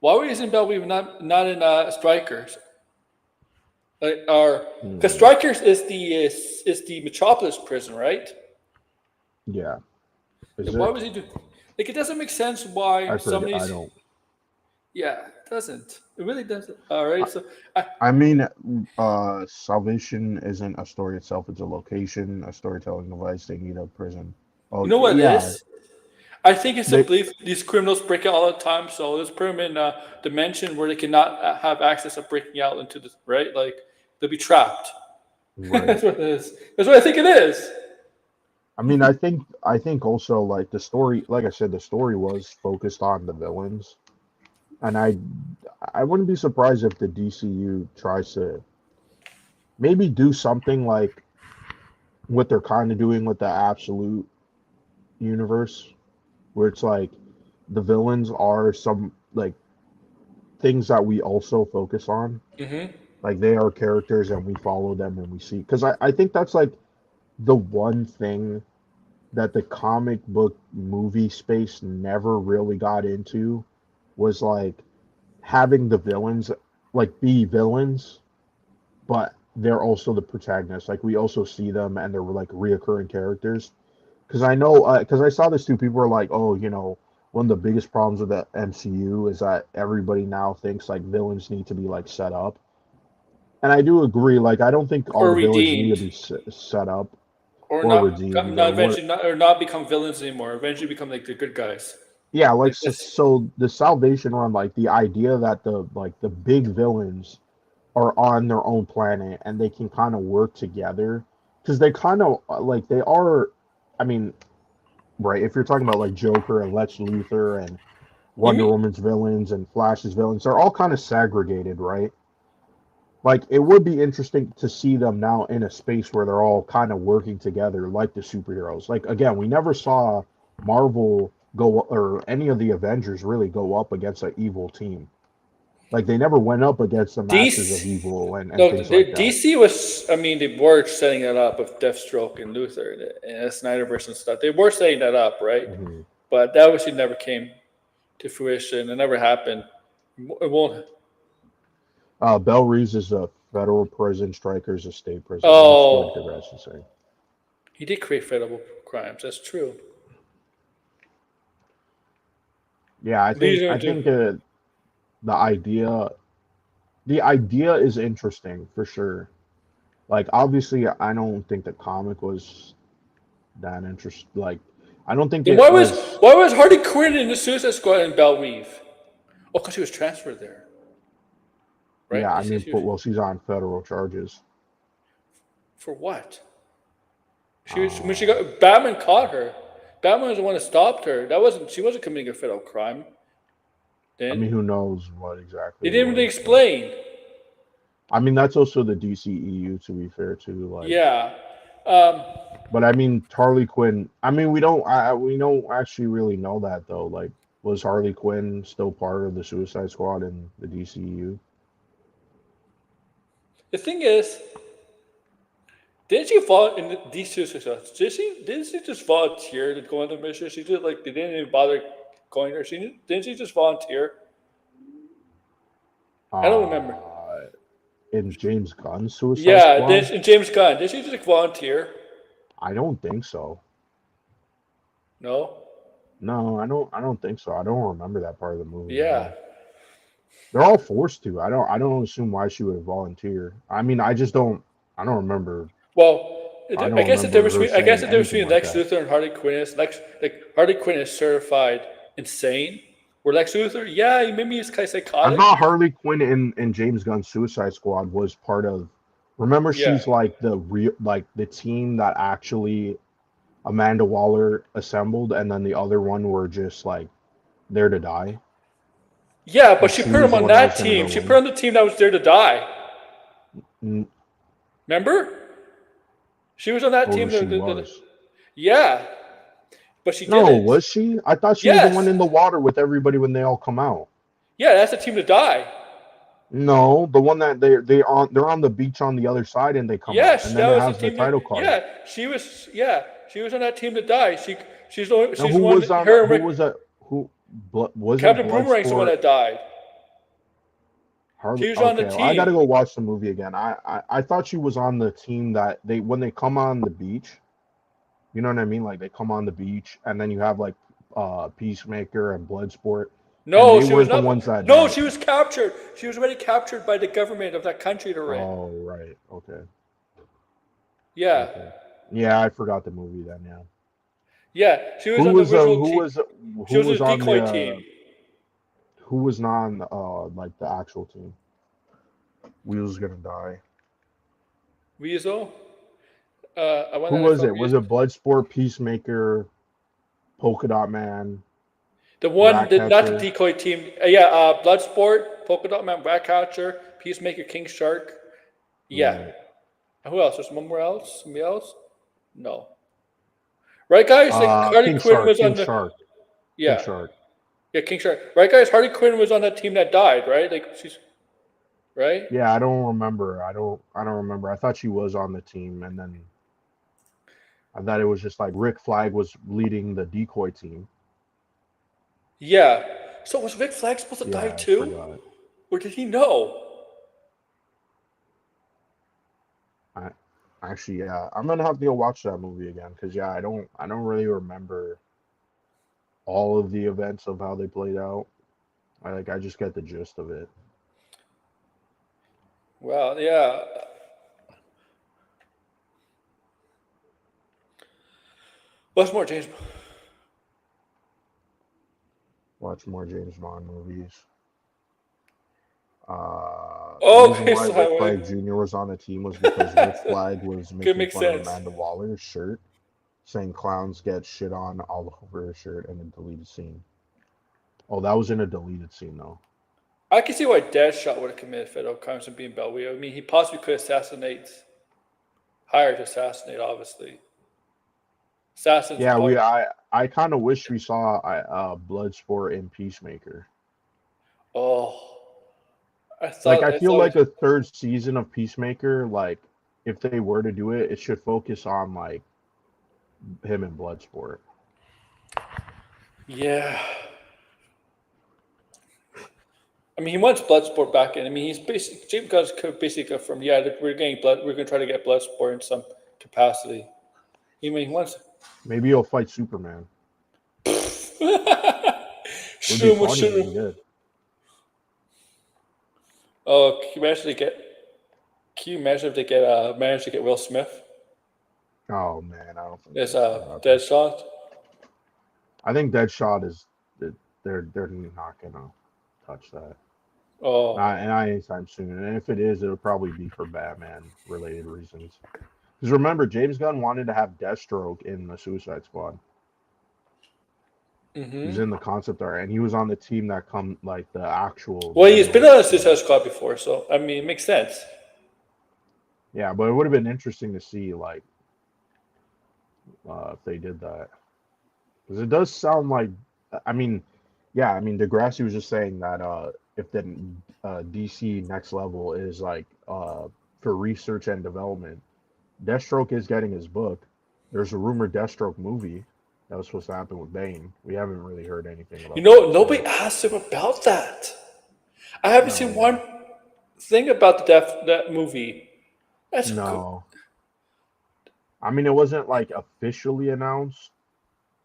why was in Bellweave not in Strikers? Because Strikers is the Metropolis prison, right? Yeah. Is Why it? was he do? Like, it doesn't make sense why I some of forget. I these. don't. Yeah, it doesn't. It really doesn't. All right, so I mean, Salvation isn't a story itself. It's a location, a storytelling device. They need a prison. you Oh, know what it yeah. is? I think it's a They belief these criminals break out all the time. So let's put them in a dimension where they cannot have access of breaking out into this, right? Like, they'll be trapped. right. That's what it is. That's what I think it is. I mean, I think also like the story, like I said, the story was focused on the villains, and I wouldn't be surprised if the DCU tries to maybe do something like what they're kind of doing with the Absolute universe, where it's like the villains are some like things that we also focus on. Mm-hmm. Like they are characters and we follow them and we see. Because I think that's like the one thing that the comic book movie space never really got into was like having the villains like be villains, but they're also the protagonists. Like we also see them and they're like reoccurring characters. Because I know, because I saw this too. People were like, "Oh, you know, one of the biggest problems with the MCU is that everybody now thinks like villains need to be like set up." And I do agree. Like, I don't think all Or the villains need to redeemed. be set up Or or not, redeemed not or what. eventually, not become villains anymore. Eventually become like the good guys. Yeah, like Like so, this. so the Salvation Run, like the idea that the big villains are on their own planet and they can kind of work together because they kind of like they are. I mean, right? If you're talking about like Joker and Lex Luthor and You Wonder mean Woman's villains and Flash's villains, they're all kind of segregated, right? Like it would be interesting to see them now in a space where they're all kind of working together like the superheroes. Like again, we never saw Marvel go or any of the Avengers really go up against an evil team. Like they never went up against the Masters of DC? Evil and No, things like that. DC was. I mean, they were setting it up with Deathstroke and Luther and Snyderverse and stuff. They were setting that up, right? Hmm. But that obviously never came to fruition. It never happened. It won't. Bell Reeves is a federal prison, Stryker's a state prison. I just feel like the Oh, rest the same. he did create federal crimes. That's true. Yeah, These are I do. think the idea the idea is interesting for sure. Like obviously, I don't think the comic was that interest. Like I don't think Then it was. why was Hardy Quinn in the Suicide Squad in Belle Reve? Oh, because she was transferred there, Yeah, right? I They said mean, she was but well, she's on federal charges. for what? She was when she Uh, got Batman caught her. Batman was the one that stopped her. That wasn't she wasn't committing a federal crime. I mean, Then who knows what exactly they it didn't really was, but explain. I mean, that's also the DCEU to be fair too. Like, Yeah, um, but I mean, Harley Quinn. I mean, we don't actually really know that though. Like, was Harley Quinn still part of the Suicide Squad in the DCEU? the thing is, didn't she fall in these two success? Didn't she just volunteer to go on the mission? She did like they didn't even bother going there. Didn't she just volunteer? I don't remember. Uh, in James Gunn's Suicide Yeah, Squad? and James Gunn. Did she just volunteer? I don't think so. No. No, I don't think so. I don't remember that part of the movie. Yeah. No, they're all forced to. I don't assume why she would volunteer. I mean, I just don't. I don't remember. Well, I I don't guess the remember difference her between I guess saying the difference anything between like Lex that. Luthor and Harley Quinn is Harley Quinn is certified insane. Where Lex Luthor, yeah, maybe he's kind of I psychotic. thought Harley Quinn in James Gunn's Suicide Squad was part of. Remember, Yeah. she's like the real, like the team that actually Amanda Waller assembled, and then the other one were just like there to die. Yeah, but Like she she put was him the on one that was that gonna team. go She put in. on the team that was there to die. Mm. Remember? She was on that Oh, team. she was. Yeah, but she No, didn't. was she? I thought she was the one Yes. in the water with everybody when they all come out. Yeah, that's the team to die. No, the one that they're on the beach on the other side and they come out, Yes, and then that it was the has the team that. title card. Yeah, she was. Yeah, she was on that team to die. She's the Now, she's the one. Her who and was that? Who wasn't Captain Boomerang's the one Bloodsport? that died. Harley. She was on the Okay, well, I gotta team. go watch the movie again. I thought she was on the team that when they come on the beach. You know what I mean? Like they come on the beach, and then you have like Peacemaker and Bloodsport, and No, they she was weren't the not. ones that No, died. she was captured. She was already captured by the government of that country they're in. Oh, right. Okay. Yeah, Okay. Yeah, I forgot the movie then. Yeah. yeah. She was on the original team. She who was was a on decoy the team. who was on like the actual team? Wheels gonna die. Weasel. I want Who that was film. it? Was it Bloodsport, Peacemaker, Polka Dot Man, The one, not the Ratcatcher? decoy team. Yeah, Bloodsport, Polka Dot Man, Ratcatcher, Peacemaker, King Shark. Yeah. Right. And who else? There's one more else? Somebody else? No. Right, guys? Like Harley King Quinn Shark, was King on the. Shark, King Yeah. Shark. Yeah, King Shark. Right, guys? Harley Quinn was on that team that died, right? Like she's. Right? Yeah, I don't remember. I don't remember. I thought she was on the team, and then I thought it was just like Rick Flag was leading the decoy team. Yeah. So was Rick Flag supposed to die Yeah, I too? forgot. Or did he know? I actually, yeah, I'm gonna have to go watch that movie again because yeah, I don't really remember all of the events of how they played out. I just get the gist of it. Well, yeah. What's more, James? Watch more James Bond movies. The reason Okay, why Rick Simon. Flag Jr. was on the team was because Rick Flag was Could making make fun of sense. Amanda Waller's shirt, saying clowns get shit on all over her shirt in a deleted scene. Oh, that was in a deleted scene though. I can see why Deadshot would have committed federal crimes and being Bellwether. I mean, he possibly could assassinate, hired to assassinate, obviously. Assassins Yeah, always. I kind of wish we saw Bloodsport in Peacemaker. Oh, I Like thought I it's feel always. like a third season of Peacemaker, like if they were to do it, it should focus on like him in Bloodsport. Yeah. I mean, he wants Bloodsport back in. I mean, he's basically James Gunn's basically confirmed. Yeah, that we're getting blood. We're going to try to get Bloodsport in some capacity. I mean, he wants. Maybe he'll fight Superman. Would be Shoot him, funny shoot if him. he did. Oh, can you imagine they get? Can you imagine if they get manage to get Will Smith Oh man, I don't think as that's gonna happen. Deadshot? I think Deadshot is they're not gonna touch that. Oh, Not anytime soon. And if it is, it'll probably be for Batman related reasons. Because remember, James Gunn wanted to have Deathstroke in the Suicide Squad. He's in the concept art, and he was on the team that come like the actual well, he's been real on a team. Suicide Squad before, so I mean, it makes sense. Yeah, but it would have been interesting to see like if they did that, because it does sound like. I mean, yeah, I mean Degrassi was just saying that if the DC Next Level is like for research and development, Deathstroke is getting his book. There's a rumored Deathstroke movie that was supposed to happen with Bane. We haven't really heard anything You about know, that. nobody asked him about that. I haven't No, seen yeah, one thing about that movie. That's good. no. I mean, it wasn't like officially announced.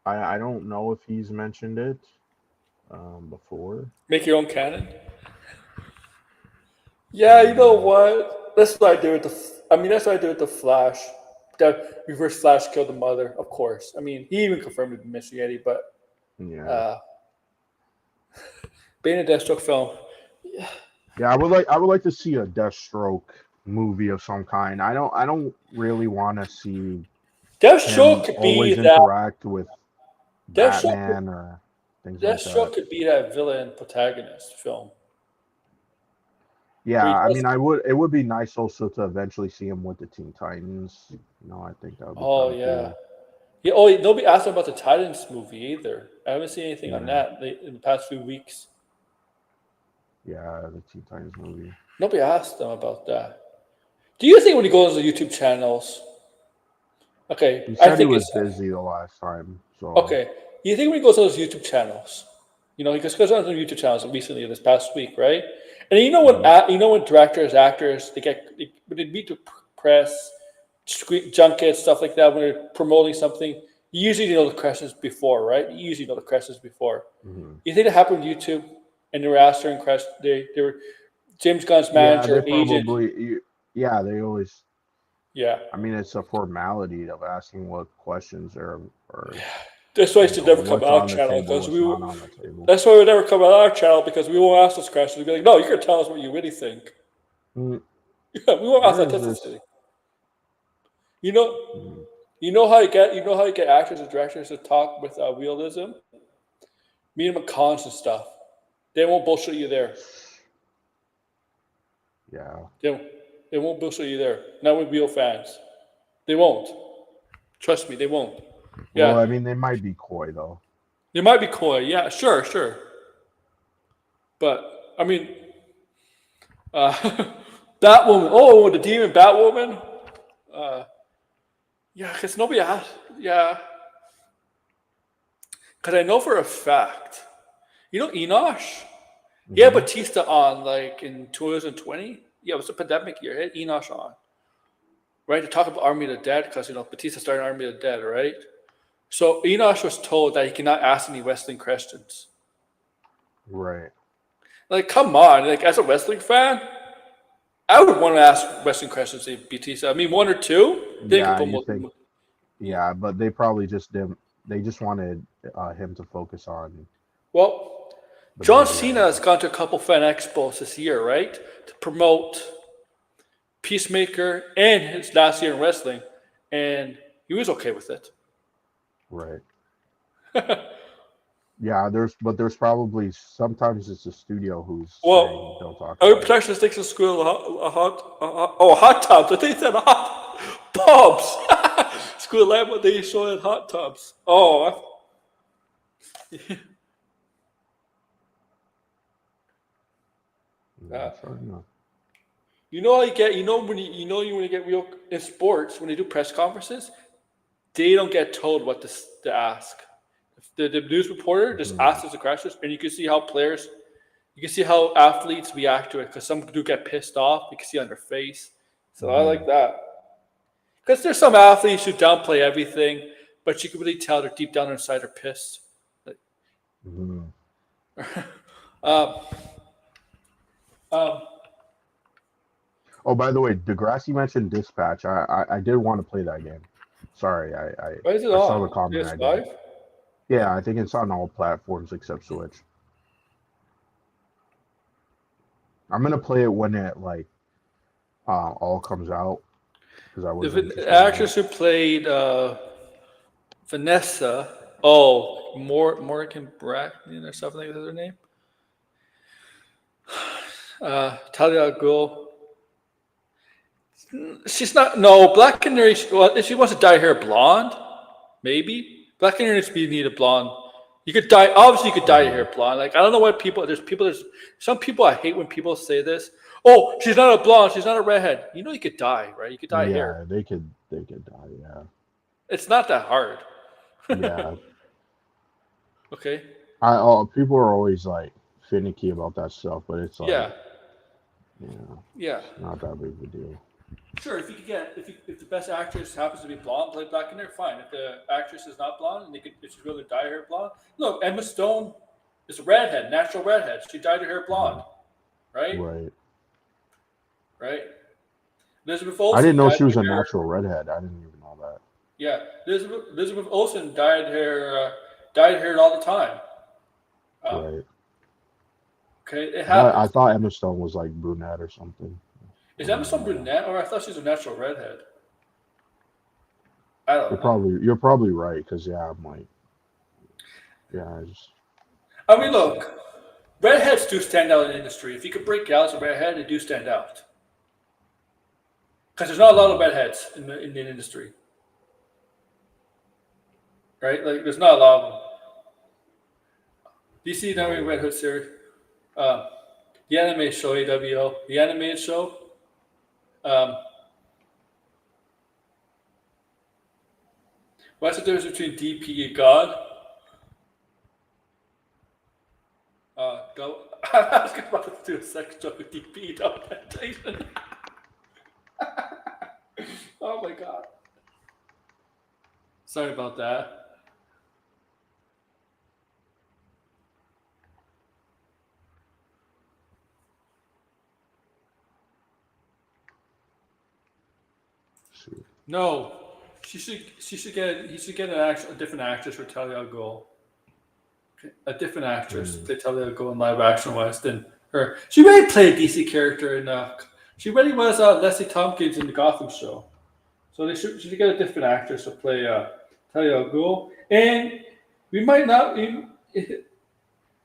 I don't know if he's mentioned it before. Make your own canon. Yeah, you know what? That's what I do with the. I mean, that's what I do with the Flash. That Reverse Flash killed the mother, of course. I mean, he even confirmed it in Mr. Yeti, but Yeah, being a Deathstroke film, yeah. I would like to see a Deathstroke movie of some kind. I don't really want to see Deathstroke him could be always that. interact with Deathstroke, Batman or things like that. Deathstroke could be that villain protagonist film. Yeah, Where he I does, mean, it would be nice also to eventually see him with the Teen Titans. You know, I think that would be oh kind of yeah, cool. yeah. Oh, nobody asked him about the Titans movie either. I haven't seen anything on Yeah, that in the past few weeks. yeah, the Teen Titans movie. Nobody asked them about that. Do you think when he goes to YouTube channels? Okay, He I said he think was it's busy the last time, so okay. You think when he goes to those YouTube channels, You know, because goes on some YouTube channels recently this past week, right? And you know Mhm. what? You know when directors, actors, when they meet the press, junkets, stuff like that, when they're promoting something, you usually know the questions before, right? You usually know the questions before. Mhm. You think it happened on YouTube, and they were asked during question, they were James Gunn's Yeah, manager, they agent, probably. Yeah, they always. yeah. I mean, it's a formality of asking what questions are That's why it should never come what's on our on the channel table, because what's not on the table. that's why we never come on our channel because we won't ask those questions. We'll be like, no, you're gonna tell us what you really think. Mm, Yeah, we won't Where is authenticity. this? You know, Mm, you know how you get actors and directors to talk with realism. Meet them at cons and stuff. They won't bullshit you there. Yeah. They, they won't bullshit you there. Not with real fans. They won't. Trust me, they won't. Well, Yeah, I mean, they might be coy though. they might be coy. Yeah, sure, sure. But I mean, uh, Batwoman. Oh, the demon Batwoman. Uh, yeah, because nobody asked. Yeah, because I know for a fact. You know Enosh. He had Hmm. Batista on like in 2020. Yeah, it was a pandemic year. He had Enosh on, right? To talk about Army of the Dead because Batista started Army of the Dead, right? So Enosh was told that he cannot ask any wrestling questions. Right. Like, come on! Like, as a wrestling fan, I would want to ask wrestling questions to Batista. I mean, one or two. Then you can Yeah, you promote. think? Yeah, but they probably just didn't. They just wanted him to focus on Well, the John movie, Cena I has guess. gone to a couple fan expos this year, right, to promote Peacemaker and his last year in wrestling, and he was okay with it. Right. Yeah, there's probably sometimes it's the studio who's saying don't Well, talk our about it. protection sticks in school hot tubs. I think they said hot pubs. School lab, but they showed hot tubs. Oh, uh, Fair enough. you know how you get. You know when you get real in sports when they do press conferences, they don't get told what to ask. The news reporter just Hmm. asks the questions, and you can see how players, you can see how athletes react to it because some do get pissed off. You can see on their face. So I Hmm. like that. Because there's some athletes who downplay everything, but you can really tell they're deep down inside they're pissed. Like, Hmm. um, um, Oh, by the way, Degrassi mentioned Dispatch. I did want to play that game. Sorry, why is it I saw the on? comment. I did. PS5? Yeah, I think it's on all platforms except Switch. I'm gonna play it when it like all comes out because I was The interested in it. actress who played Vanessa, Morgan Brackman or something like that, her name. Talia al Ghul. She's not. No, Black Canary. Well, if she wants to dye her blonde, maybe Black Canary needs to be needed blonde. You could dye. Obviously, you could dye your Hmm. hair blonde. Like I don't know why people. There's people. There's some people I hate when people say this. Oh, she's not a blonde. She's not a redhead. You know, you could dye, right? You could dye hair. Yeah, they could die. Yeah, It's not that hard. yeah. Okay. People are always like finicky about that stuff, but it's like, Yeah. yeah, Yeah. it's not that big of a deal. Sure. If you could get if the best actress happens to be blonde, play Black Canary, fine. If the actress is not blonde and if she'd rather dye her hair blonde, look, Emma Stone is a redhead, natural redhead. She dyed her hair blonde, Mhm. right? Right. Right. Elizabeth I didn't Olsen know dyed she was a her hair. natural redhead. I didn't even know that. Yeah, Elizabeth Olsen dyed hair all the time. Um, Right. okay, it I happens. thought Emma Stone was like brunette or something. I Is don't Emma know. Stone Yeah. brunette, or I thought she was a natural redhead? I don't know. You're probably right because yeah, I'm like yeah, I mean, let's see. look, redheads do stand out in the industry. If you could break out as a redhead, they do stand out. Because there's not a lot of Mhm. redheads in the industry, right? Like, there's not a lot of them. Do you see the Red No. Hood series? Um, the anime show, AWO, the animated show. Um, what's the difference between DP and God? Go. I was about to do a sex joke with DP. Don't Jason. Oh my god. Sorry about that. Shoot. No, she should get he should get a different actress for Talia al Ghul. Okay, a different actress to play Talia al Ghul in live action wise than her. She already played a DC character in. She already was Leslie Tompkins in the Gotham show, so they should get a different actress to play Talia al Ghul. And we might not,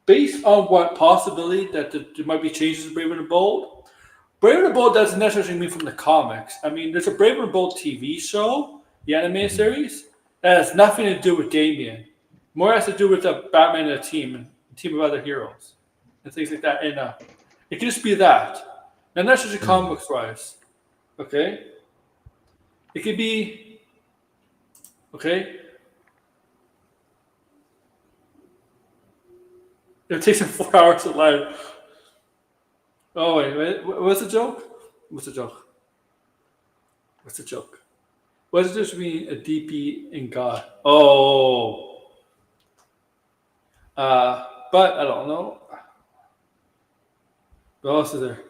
based on what possibility that there might be changes in Brave and the Bold. Brave and the Bold doesn't necessarily mean from the comics. I mean, there's a Brave and the Bold TV show, the animated series, that has nothing to do with Damian. More has to do with the Batman and a team of other heroes, and things like that. And it can just be that. And that's just a comic books wise. Okay? It could be. Okay? It takes him 4 hours to live. Oh, wait. What's the joke? What's the joke? What's the joke? What's the difference between a DP and God? Oh. But I don't know. What else is there?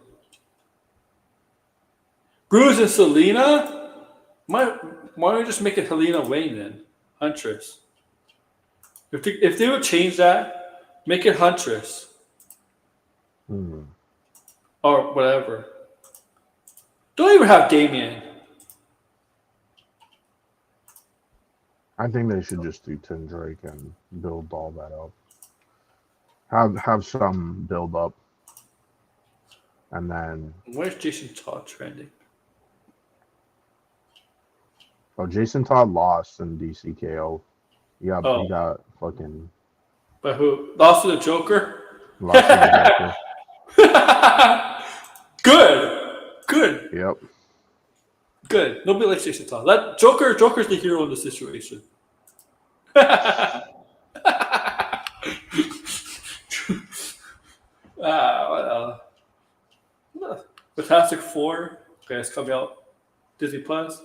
Bruce and Selena? Why don't we just make it Helena Wayne then? Huntress. If they would change that, make it Huntress. Or whatever. Don't even have Damien. I think they should just do Tim Drake and build all that up. Have some build up, and then. Where's Jason Todd trending? Oh, Jason Todd lost in DCKO. He got fucking. But who lost to the Joker? Lost to the Joker. Good. Yep. Good. Nobody likes Jason Todd. Let Joker's the hero in the situation. Fantastic Four. Okay, it's coming out Disney Plus.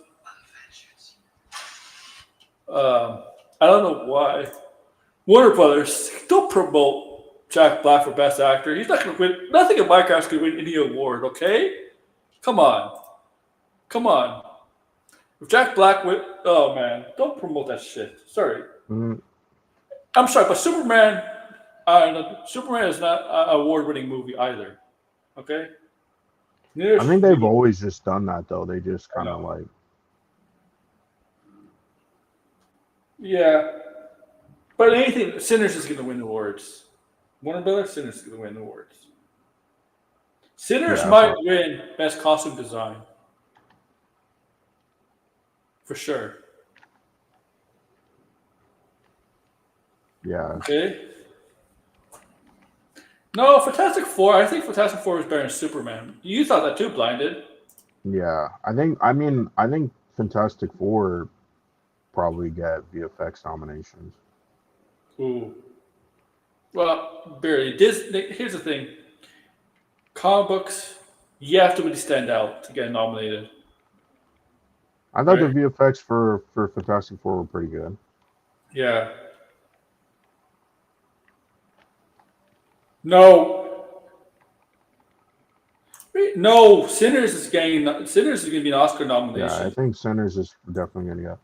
I don't know why. Warner Brothers, don't promote Jack Black for Best Actor. He's not going to win. Nothing in Minecraft's going to win any award, okay? Come on. If Jack Black win, oh man, don't promote that shit. Sorry. I'm sorry, but Superman is not an award-winning movie either. Okay? I think they've always just done that, though. They just kind of like... Yeah. But anything, Sinners is going to win awards. Warner Brothers, Sinners is going to win awards. Sinners might win Best Costume Design. For sure. Yeah. Okay. No, Fantastic Four. I think Fantastic Four is better than Superman. You thought that too, Blinded. Yeah, I think Fantastic Four probably get VFX nominations. Ooh. Well, barely. Here's the thing. Comic books, you have to really stand out to get nominated. I thought the VFX for Fantastic Four were pretty good. Yeah. No, Sinners is going to be an Oscar nomination. Yeah, I think Sinners is definitely going to get.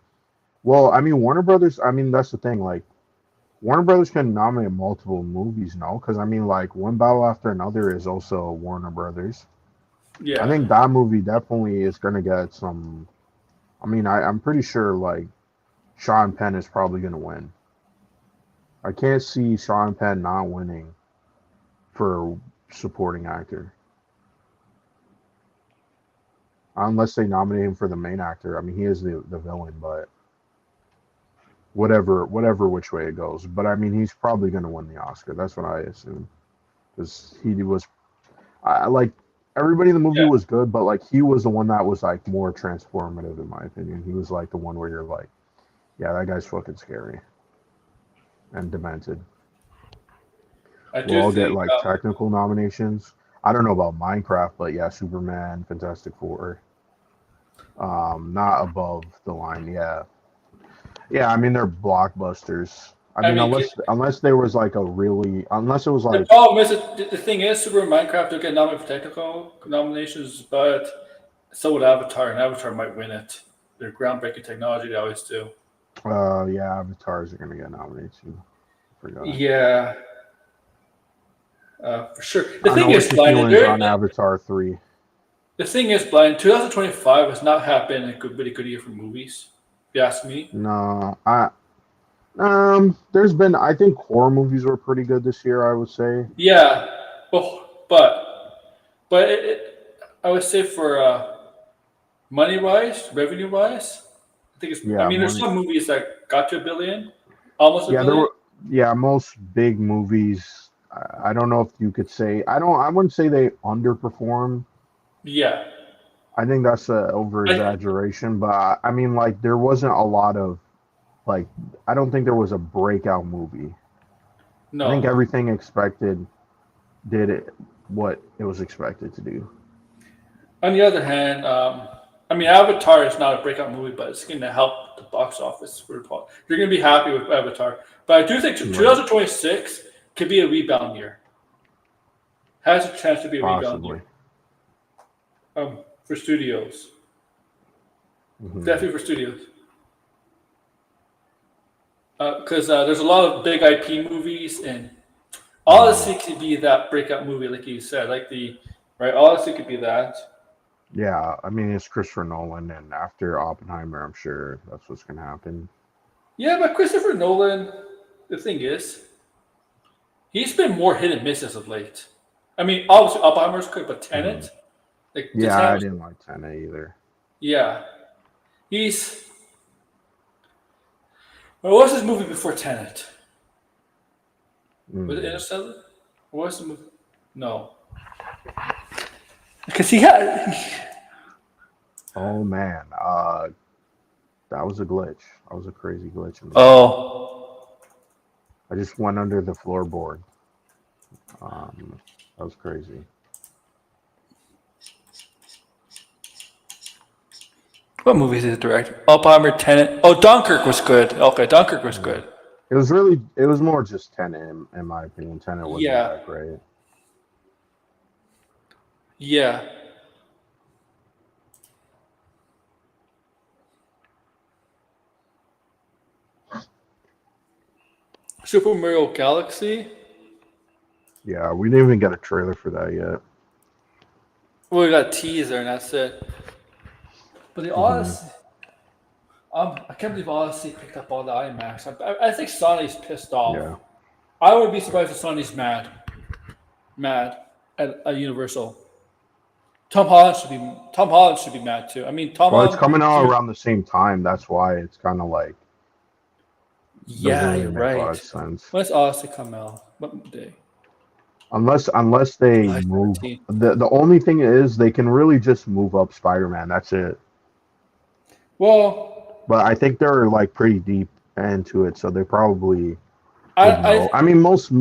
Well, I mean, Warner Brothers. I mean, that's the thing. Like, Warner Brothers can nominate multiple movies, no? Because I mean, like, One Battle After Another is also Warner Brothers. Yeah, I think that movie definitely is going to get some. I mean, I'm pretty sure like Sean Penn is probably going to win. I can't see Sean Penn not winning for supporting actor. Unless they nominate him for the main actor. I mean, he is the villain, but whatever which way it goes. But I mean, he's probably going to win the Oscar. That's what I assume. Because he was, like, everybody in the movie was good, but like he was the one that was like more transformative in my opinion. He was like the one where you're like, yeah, that guy's fucking scary and demented. I We'll do all get think like technical nominations. I don't know about Minecraft, but yeah, Superman, Fantastic Four. Not above the line. Yeah, yeah. I mean, they're blockbusters. I I mean, mean unless there was like unless it was the like problem is that the thing is Super Minecraft will get nominated for technical nominations, but so would Avatar, and Avatar might win it. They're groundbreaking technology, they always do. yeah, avatars are gonna get nominated too. Forgot. Yeah, for sure. I don't know. What's your feelings on Avatar 3? The thing is, Blind, 2025 has not have been a really good year for movies, if you ask me. No, there's been, I think horror movies were pretty good this year, I would say. Yeah, I would say for money wise, revenue wise, I think it's. I Yeah, mean, there's money. some movies that got to a billion, almost a Yeah, there billion. were. Yeah, most big movies. I don't know if you could say. I wouldn't say they underperformed. Yeah, I think that's a over I exaggeration, but I mean, like there wasn't a lot of like. I don't think there was a breakout movie. I think no. everything expected did it what it was expected to do. On the other hand, I mean, Avatar is not a breakout movie, but it's going to help the box office. You're going to be happy with Avatar, but I do think Right. 2026 could be a rebound year. Has a chance to be a rebound Possibly. year for studios. Hmm. Definitely for studios, because there's a lot of big IP movies, and Hmm. Odyssey could be that breakout movie, like you said, like the right. Odyssey could be that. Yeah, I mean it's Christopher Nolan, and after Oppenheimer, I'm sure that's what's gonna happen. Yeah, but Christopher Nolan, the thing is, he's been more hit and miss as of late. I mean, obviously Oppenheimer's good, but Hmm. Tenet, like the Yeah, Tenet I was, didn't like Tenet either. yeah, he's. What was his movie before Tenet? Was it Mm. Interstellar? What was the movie? No, because he had. Oh man, that was a glitch. That was a crazy glitch in the game. Oh, I just went under the floorboard. Um, that was crazy. what movies did it direct? Oppenheimer, Tenet. Oh, Dunkirk was good. Okay, Dunkirk was Yeah. good. It was more just Tenet in my opinion. Tenet wasn't Yeah, that great. yeah. Super Mario Galaxy. Yeah, we didn't even get a trailer for that yet. Well, we got a teaser and that's it. But the Hmm. Odyssey, I can't believe Odyssey picked up all the IMAX. I think Sony's pissed off. Yeah. I would be surprised if Sony's mad at Universal. Tom Holland should be mad too. I mean, Tom Well, it's Holland. coming out around the same time. That's why it's kind of like doesn't Yeah, really you're make a lot of right. sense. When's Odyssey come out? What day? Unless they July move 17th. the only thing is they can really just move up Spider-Man. That's it. Well, But I think they're like pretty deep into it, so they probably I, would know. I, I mean, most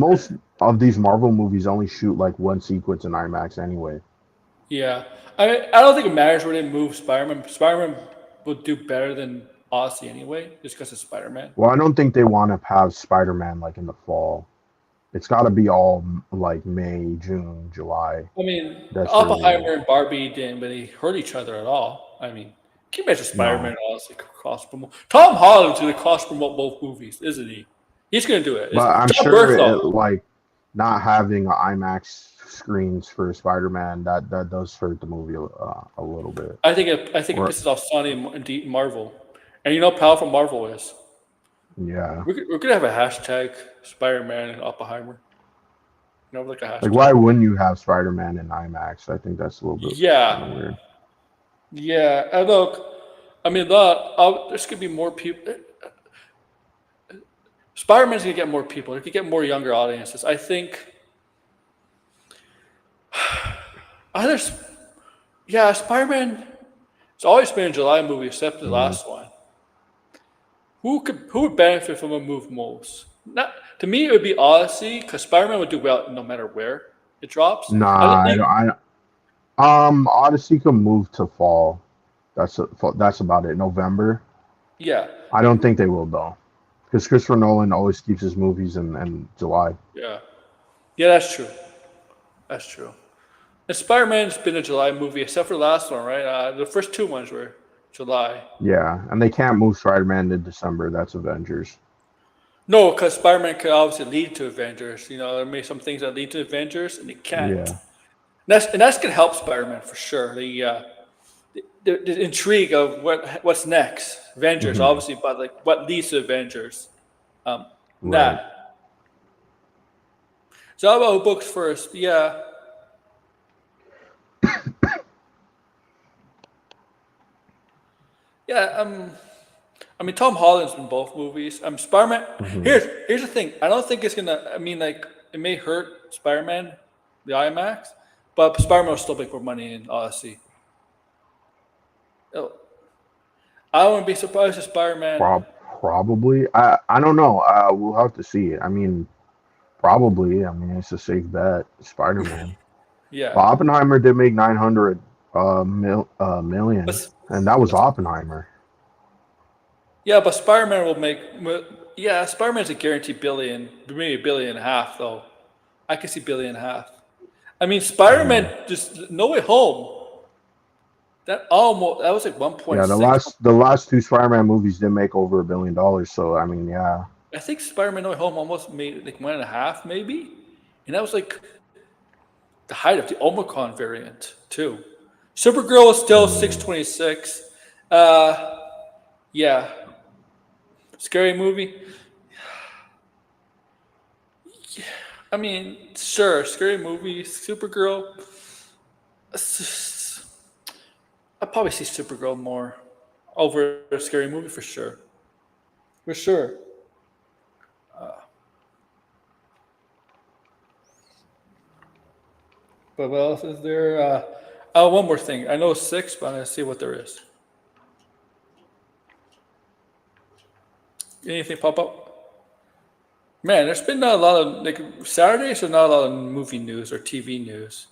of these Marvel movies only shoot like one sequence in IMAX anyway. yeah. I don't think it matters where they move Spider-Man. Spider-Man would do better than Odyssey anyway, just because it's Spider-Man. Well, I don't think they want to have Spider-Man like in the fall. It's got to be all like May, June, July. I mean, That's really Oppenheimer and Barbie didn't really hurt each other at all. I mean, can you imagine Spider-Man no. and Odyssey cross promote? Tom Holland's going to cross promote both movies, isn't he? He's going to do it. But I'm John sure Berthold. like not having IMAX screens for Spider-Man that does hurt the movie a little bit. I think it Or pisses off Sony and Marvel. And you know how powerful Marvel is. yeah, We're going to have a hashtag Spider-Man and Oppenheimer. You know, like a like why hashtag. wouldn't you have Spider-Man in IMAX? I think that's a little bit kind of Yeah. weird. Yeah. And look, I mean, there's going to be more people. Spider-Man's going to get more people. It could get more younger audiences. I think. Others, yeah, Spider-Man. It's always been a July movie, except the Hmm. last one. Who would benefit from a move most? Not to me, it would be Odyssey because Spider-Man would do well no matter where it drops. I don't Nah, think. Odyssey can move to fall. That's about it. November. Yeah, I don't think they will though, because Christopher Nolan always keeps his movies in July. yeah, yeah. That's true. That's true. And Spider-Man's been a July movie, except for the last one, right? The first two ones were July. Yeah, and they can't move Spider-Man to December. That's Avengers. No, because Spider-Man could obviously lead to Avengers. There may be some things that lead to Avengers, and it can't. Yeah. And that's gonna help Spider-Man for sure. The intrigue of what's next, Avengers, Hmm. obviously, but like what leads to Avengers. Um, Right. that. So how about books first? Yeah, yeah. I mean, Tom Holland's in both movies. Spider-Man. Hmm. Here's the thing. I don't think it's gonna. I mean, like it may hurt Spider-Man, the IMAX, but Spider-Man will still make more money in Odyssey. Oh, I wouldn't be surprised if Spider-Man. Prob- Probably. I don't know. We'll have to see. I mean, probably. I mean, it's a safe bet. Spider-Man. But Yeah, Oppenheimer did make 900 million, but and that was Oppenheimer. yeah, but Spider-Man will make. Yeah, Spider-Man's a guaranteed billion, maybe a billion and a half though. I can see billion and a half. I mean, Mm. Spider-Man just No Way Home. That was like Yeah, 1.6. the last two Spider-Man movies did make over $1 billion. So I mean, yeah, I think Spider-Man No Way Home almost made like one and a half, maybe, and that was like the height of the Omicron variant too. Supergirl is still mm, 626. Uh, yeah, scary movie. I mean, sure, scary movie. Supergirl. I'd probably see Supergirl more over a scary movie for sure. For sure. But what else is there? One more thing. I know six, but I'm gonna see what there is. Anything pop up? Man, there's been not a lot of like Saturdays. There's not a lot of movie news or TV news.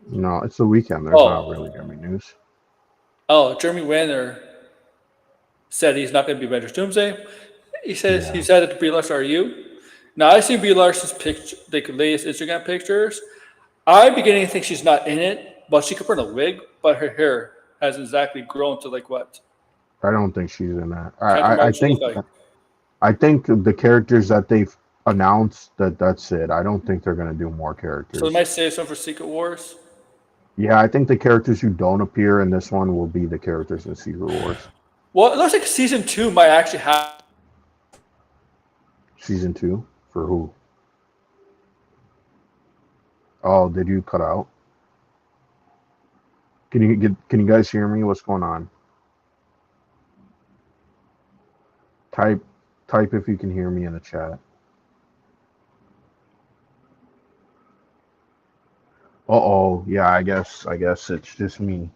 no, it's the weekend. There's not really Oh, gonna be news. Jeremy Renner said he's not going to be Avengers Doomsday. He Yeah, said it to Brie Larson. Are you? Now I see Brie Larson's picture, like latest Instagram pictures. I'm beginning to think she's not in it, but she could put on a wig, but her hair hasn't exactly grown to like what I don't think she's in that. Captain Marvel should look like. I think the characters that they've announced that's it. I don't think they're gonna do more So they characters. might save some for Secret Wars. Yeah, I think the characters who don't appear in this one will be the characters in Secret Wars Well, it looks like season two might actually have. season two. For who? Oh, did you cut out? Can you guys hear me? What's going on? Type type if you can hear me in the chat. Uh-oh. Yeah, I guess it's just me.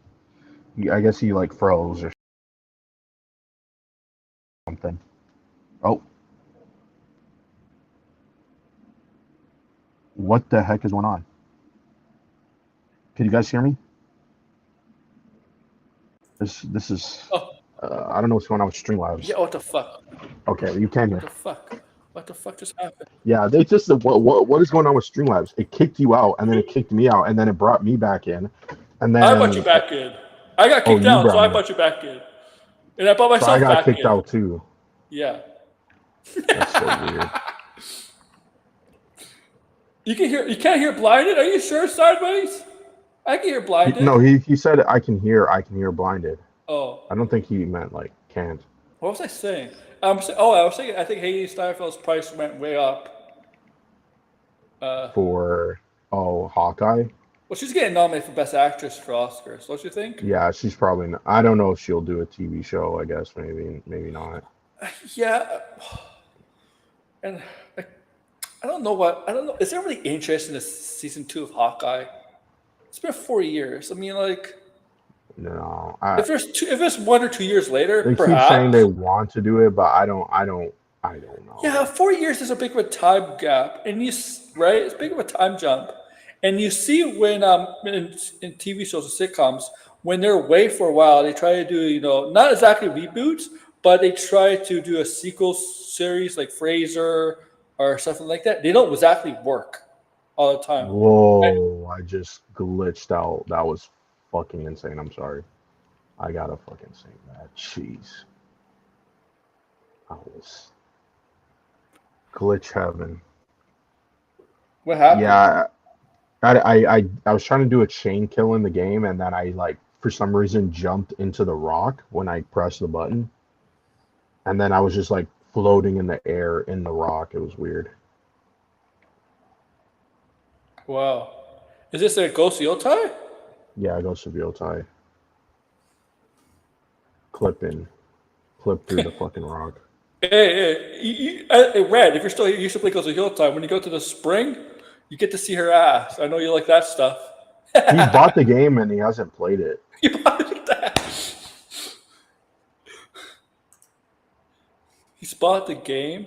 I guess he like froze or something. Oh, what the heck is going on? Can you guys hear me? This is Oh, I don't know what's going on with Streamlabs. yeah. What the fuck? Okay, you can What hear. the fuck? What the fuck just happened? Yeah, they just what is going on with Streamlabs? It kicked you out, and then it kicked me out, and then it brought me back in, and I brought you then back in. I got oh, kicked you out, so brought I me. brought you back in, and I brought So I myself got back kicked in. out too. Yeah. That's so weird. You can't hear blinded? Are you sure, sideways? I can hear No, blinded. he said I can hear blinded. I Oh. don't think he meant like can't. What was I saying? I was saying I think Haley Steinfeld's price went way up. Uh For Hawkeye. well she's getting nominated for Best Actress for Oscars, don't you think? Yeah, she's probably not. I don't know if she'll do a TV show. I guess maybe not. Yeah. And I don't know I don't know. Is there really interest in this season two of Hawkeye? It's been 4 years. I mean, like, No, if there's 1 or 2 years later, they keep saying perhaps. they want to do it, but I don't. I don't know. Yeah, 4 years is a big of a time gap, and right, it's big of a time jump, and you see when in TV shows and sitcoms when they're away for a while, they try to do not exactly reboots, but they try to do a sequel series like Frasier or something like that. They don't exactly work all the time. Whoa, I just glitched out. That was fucking insane. I'm sorry. I gotta fucking say that. Jeez. I was glitch heaven. What happened? Yeah, I was trying to do a chain kill in the game, and then I like for some reason jumped into the rock when I pressed the button, and then I was just like floating in the air in the rock. It was weird. Wow, is this a Ghost Yotai? Yeah, I go Seville tie, clip in, clip through the fucking rock. Red, if you're still here, you should play Ghost of Hill Time. When you go to the spring, you get to see her ass. I know you like that stuff. He bought the game and he hasn't played it. You bought that. He bought the game.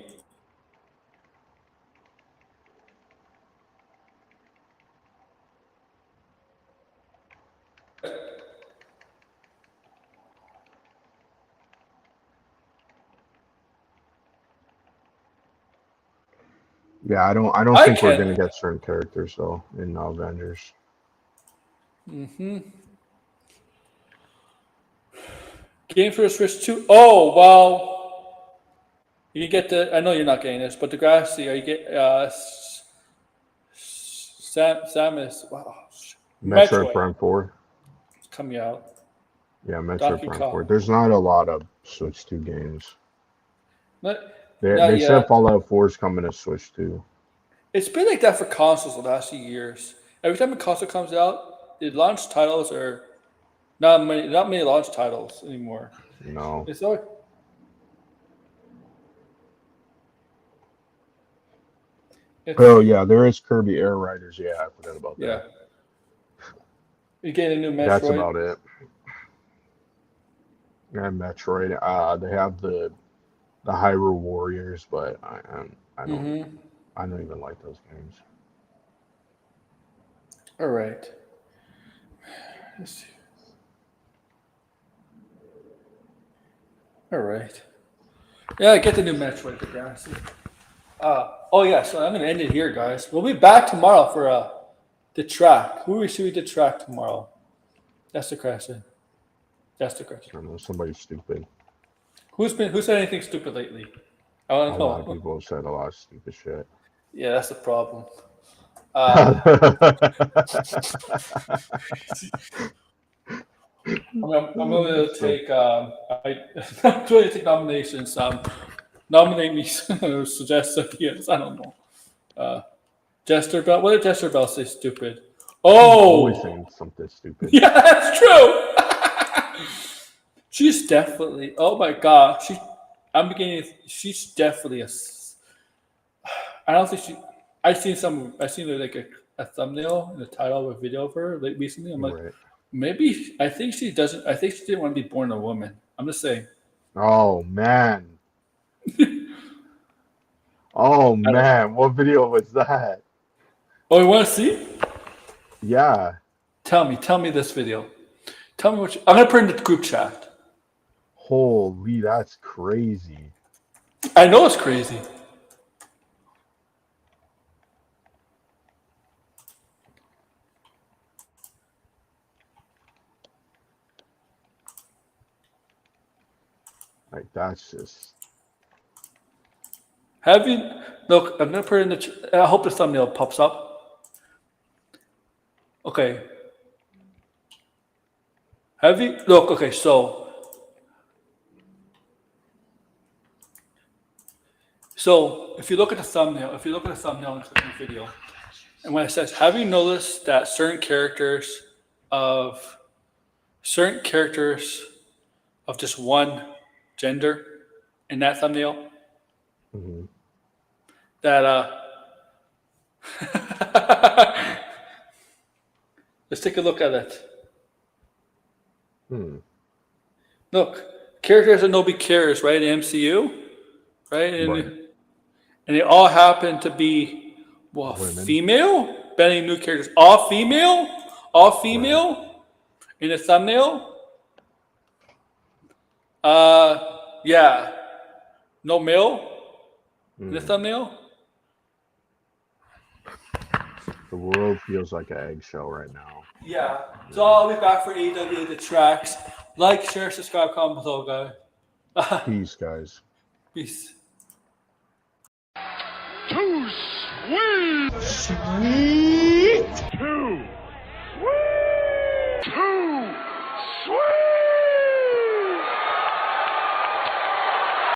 Yeah, I don't I think we're can. gonna get certain characters though in Avengers. Game for the Switch 2. Oh, well. You get the. I know you're not getting this, but the Grassy, you get Samus. Wow. Metroid Metroid Prime 4. is coming out. Yeah, Metroid Donkey Prime 4. Kong. There's not a lot of Switch 2 games. Not, They not said yet. Fallout 4 is coming to Switch 2. It's been like that for consoles the last few years. Every time a console comes out, the launch titles are not many launch titles anymore. No. It's always, it's Oh yeah, there is Kirby Air Riders. Yeah, I forgot about yeah. that. You get a new That's Metroid. about it. And Metroid. They have the Hyrule Warriors, but I don't Mm-hmm. I don't even like those games. All right. Let's see. All right. Yeah, get the new Metroid, Degrassi. Oh yeah, so I'm gonna end it here, guys. We'll be back tomorrow for the track. Who should we detract tomorrow? That's the question. That's the I question. don't know, somebody stupid. Who said anything stupid lately? I A want to lot of know. people have said a lot of stupid shit. Yeah, that's the problem. I'm going to take. I'm going to take nominations. Nominate me. Suggest ideas. I don't know. Jester Bell. What did Jester Bell say? Stupid. She's always Oh, saying something stupid. yeah, that's true. She's definitely. Oh my god. I'm beginning. She's definitely a. I don't think she. I've seen like a thumbnail and a title of a video of her like recently. I'm like, Right. maybe I think she doesn't. I think she didn't want to be born a woman. I'm just saying. Oh man. Oh I don't. man, what video was that? Oh, you want to see? Yeah. Tell me this video. Tell me what I'm gonna put in the group chat. Holy, that's crazy. I know it's crazy. Like that's just Have you look? I'm gonna put it in the. I hope the thumbnail pops up. Okay. Have you look? Okay, so if you look at the thumbnail, and click on the video, and when it says, "Have you noticed that of certain characters of just one gender in that thumbnail?" mhm. That let's take a look at it. Hmm. Look, characters that nobody cares, right? In MCU. right? Right. And they all happen to be Women. female. Banning new characters, all female, all Right. female in the thumbnail. Yeah, no male in the thumbnail. The world feels like an eggshell right now. Yeah. So I'll be back for AEW The Tracks. Like, share, subscribe, comment below, guys. Peace, guys. Peace. Too sweet! Sweet! Too sweet! Too sweet!